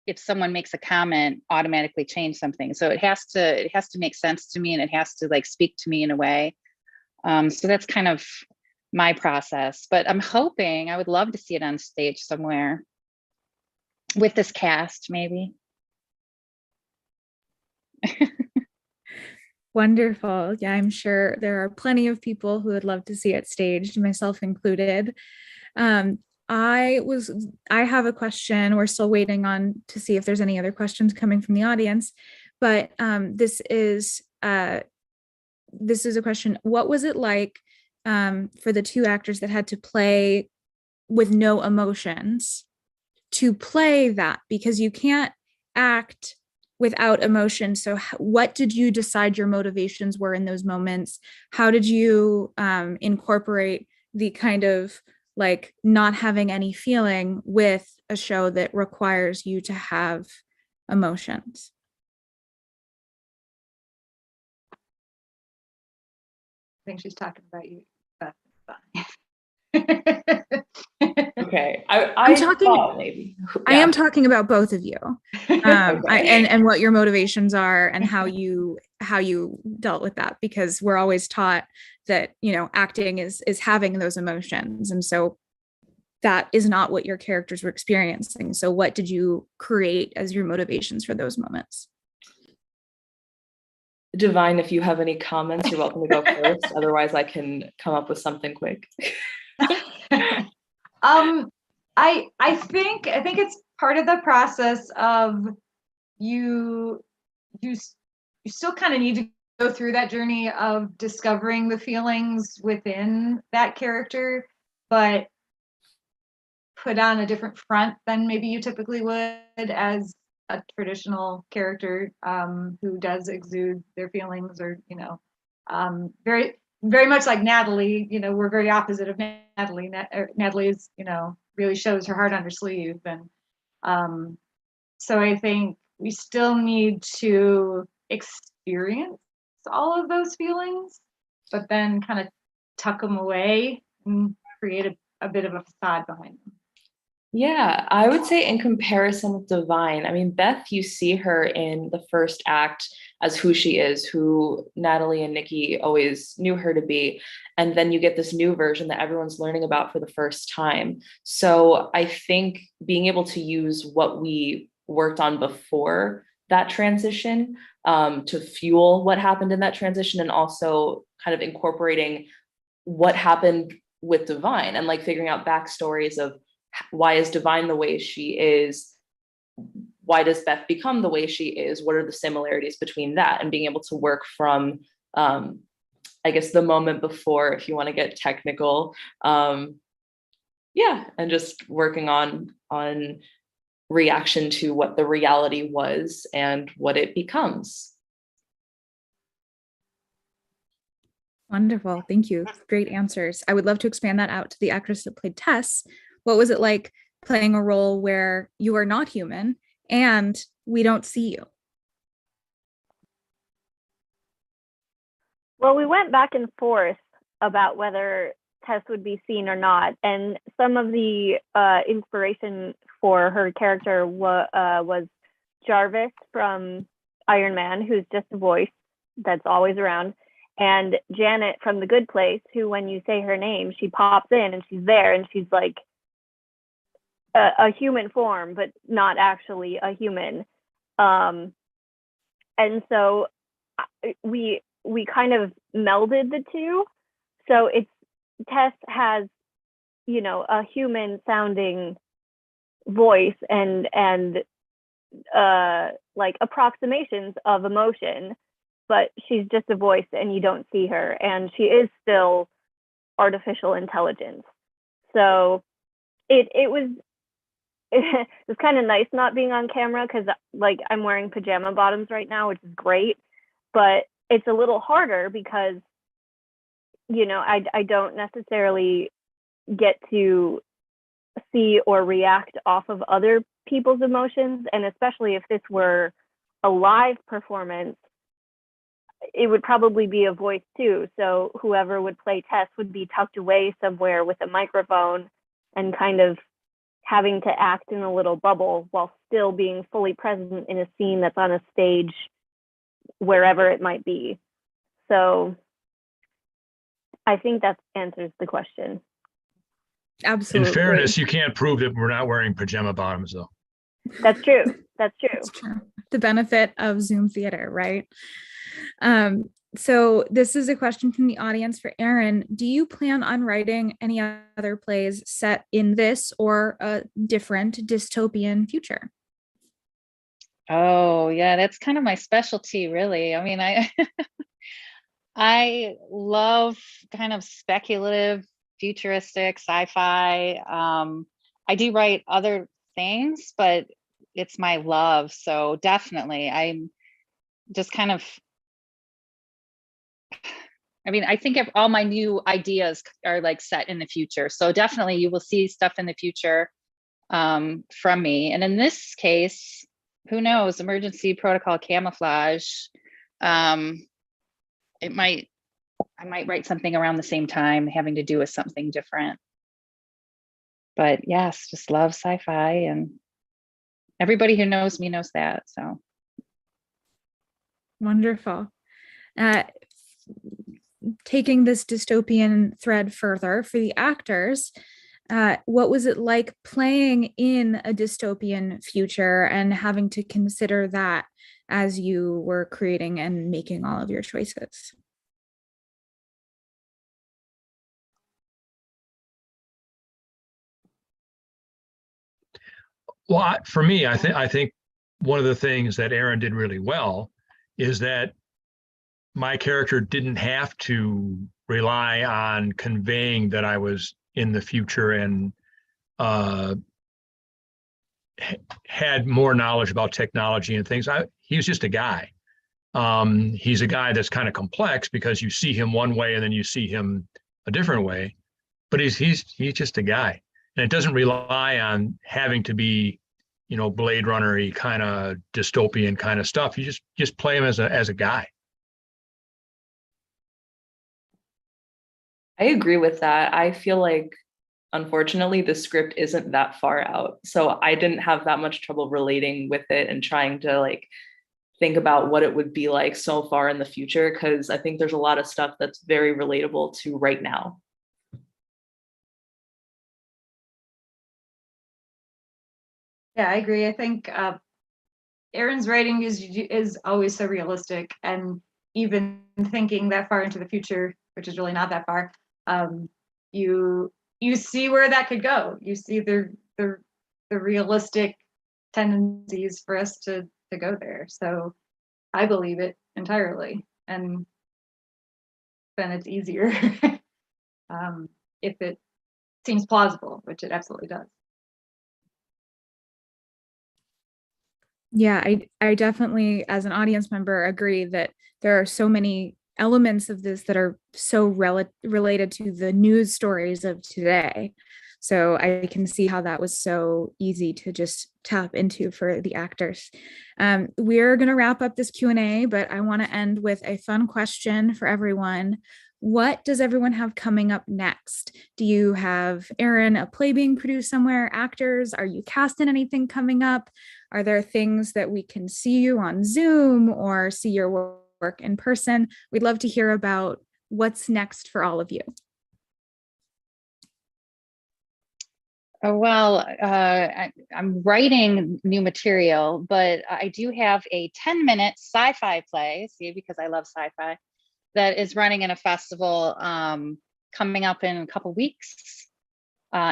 if someone makes a comment, automatically change something. So it has to make sense to me, and it has to like speak to me in a way. So that's kind of my process, but I'm hoping, I would love to see it on stage somewhere with this cast, maybe. Wonderful. Yeah, I'm sure there are plenty of people who would love to see it staged, myself included. I have a question. We're still waiting on to see if there's any other questions coming from the audience, but this is a question. What was it like for the two actors that had to play with no emotions to play that? Because you can't act without emotion. So what did you decide your motivations were in those moments? How did you incorporate the kind of like not having any feeling with a show that requires you to have emotions? I think she's talking about you. Okay, I'm talking. Maybe. I am talking about both of you, Okay. and what your motivations are and how you dealt with that, because we're always taught that, you know, acting is having those emotions, and so that is not what your characters were experiencing. So what did you create as your motivations for those moments? Divine, if you have any comments, you're welcome to go first. Otherwise, I can come up with something quick. I think it's part of the process of you still kind of need to go through that journey of discovering the feelings within that character, but put on a different front than maybe you typically would as a traditional character who does exude their feelings, or, you know, very, very much like Natalie. You know, we're very opposite of Natalie. Natalie is, you know, really shows her heart on her sleeve. And so I think we still need to experience all of those feelings, but then kind of tuck them away and create a bit of a facade behind them. Yeah, I would say in comparison with Divine, I mean, Beth, you see her in the first act as who she is, who Natalie and Nikki always knew her to be. And then you get this new version that everyone's learning about for the first time. So I think being able to use what we worked on before that transition to fuel what happened in that transition, and also kind of incorporating what happened with Divine and like figuring out backstories of why is Divine the way she is? Why does Beth become the way she is? What are the similarities between that? And being able to work from, I guess, the moment before, if you want to get technical. Yeah, and just working on reaction to what the reality was and what it becomes. Wonderful. Thank you. Great answers. I would love to expand that out to the actress that played Tess. What was it like playing a role where you are not human and we don't see you? Well, we went back and forth about whether Tess would be seen or not, and some of the inspiration for her character was Jarvis from Iron Man, who's just a voice that's always around, and Janet from The Good Place, who, when you say her name, she pops in and she's there, and she's like a human form, but not actually a human. And so we kind of melded the two. So Tess has, you know, a human sounding voice and like approximations of emotion, but she's just a voice and you don't see her, and she is still artificial intelligence. So it was it's kind of nice not being on camera because like I'm wearing pajama bottoms right now, which is great, but it's a little harder because I don't necessarily get to see or react off of other people's emotions, and especially if this were a live performance, it would probably be a voice too. So whoever would play Tess would be tucked away somewhere with a microphone and kind of having to act in a little bubble while still being fully present in a scene that's on a stage wherever it might be. So I think that answers the question. Absolutely. In fairness, you can't prove that we're not wearing pajama bottoms, though. That's true. That's true. That's true. The benefit of Zoom theater, right? So this is a question from the audience for Erin. Do you plan on writing any other plays set in this or a different dystopian future? Oh, yeah, that's kind of my specialty, really. I mean, I love kind of speculative, futuristic sci-fi. I do write other things, but it's my love. So definitely, I'm just kind of, I mean, I think all my new ideas are like set in the future. So definitely you will see stuff in the future from me. And in this case, who knows, Emergency Protocol Camouflage. I might write something around the same time having to do with something different. But yes, just love sci-fi, and everybody who knows me knows that. So wonderful. Taking this dystopian thread further for the actors, what was it like playing in a dystopian future and having to consider that as you were creating and making all of your choices? Well, for me, I think one of the things that Erin did really well is that my character didn't have to rely on conveying that I was in the future and had more knowledge about technology and things. He was just a guy. He's a guy that's kind of complex because you see him one way and then you see him a different way, but he's just a guy, and it doesn't rely on having to be, Blade Runner-y kind of dystopian kind of stuff. You just play him as a guy. I agree with that. I feel like, unfortunately, the script isn't that far out. So I didn't have that much trouble relating with it and trying to think about what it would be like so far in the future, because I think there's a lot of stuff that's very relatable to right now. Yeah, I agree. I think Erin's writing is always so realistic, and even thinking that far into the future, which is really not that far, you see where that could go. You see the realistic tendencies for us to go there. So I believe it entirely, and then it's easier if it seems plausible, which it absolutely does. Yeah, I definitely, as an audience member, agree that there are so many elements of this that are so related to the news stories of today. So I can see how that was so easy to just tap into for the actors. We're going to wrap up this Q&A, but I want to end with a fun question for everyone. What does everyone have coming up next? Do you have, Erin, a play being produced somewhere? Actors, are you casting anything coming up? Are there things that we can see you on Zoom or see your work in person? We'd love to hear about what's next for all of you. Well, I'm writing new material, but I do have a 10-minute sci-fi play, see, because I love sci-fi, that is running in a festival coming up in a couple weeks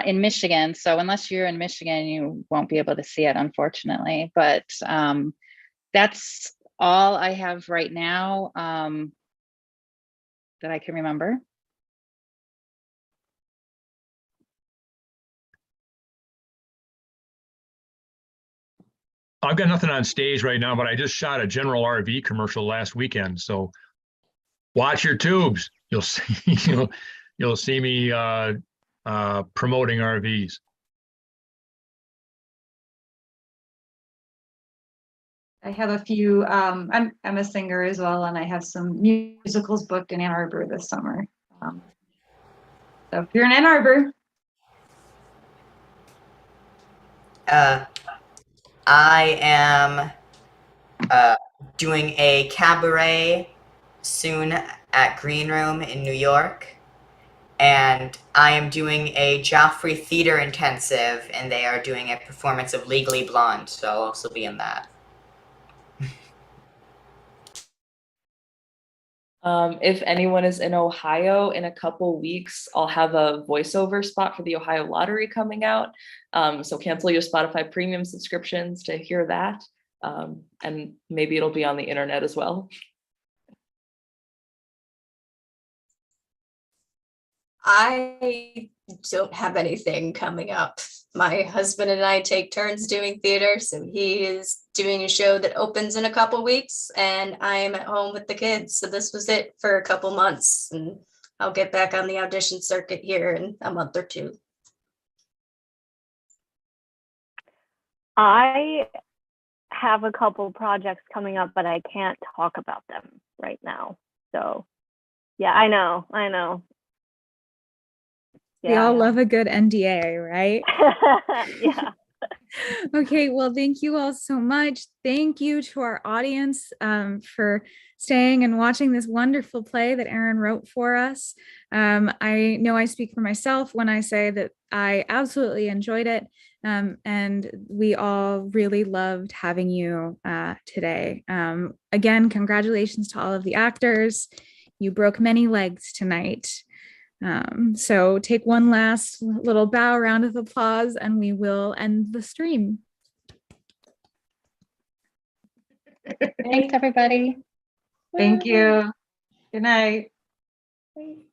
in Michigan. So unless you're in Michigan, you won't be able to see it, unfortunately. But that's all I have right now that I can remember. I've got nothing on stage right now, but I just shot a General RV commercial last weekend. So watch your tubes. You'll see you'll see me promoting RVs. I have a few, I'm a singer as well, and I have some musicals booked in Ann Arbor this summer. So if you're in Ann Arbor. I am doing a cabaret soon at Green Room in New York. And I am doing a Joffrey Theater Intensive, and they are doing a performance of Legally Blonde, so I'll also be in that. If anyone is in Ohio in a couple weeks, I'll have a voiceover spot for the Ohio Lottery coming out. So cancel your Spotify premium subscriptions to hear that. And maybe it'll be on the internet as well. I don't have anything coming up. My husband and I take turns doing theater, so he is doing a show that opens in a couple weeks, and I'm at home with the kids. So this was it for a couple months, and I'll get back on the audition circuit here in a month or two. I have a couple projects coming up, but I can't talk about them right now. So yeah, I know. We all love a good NDA, right? Yeah. Okay, well, thank you all so much. Thank you to our audience for staying and watching this wonderful play that Erin wrote for us. I know I speak for myself when I say that I absolutely enjoyed it, and we all really loved having you today. Again, congratulations to all of the actors. You broke many legs tonight. So take one last little bow round of applause and we will end the stream. Thanks, everybody. Thank you. Good night. Bye.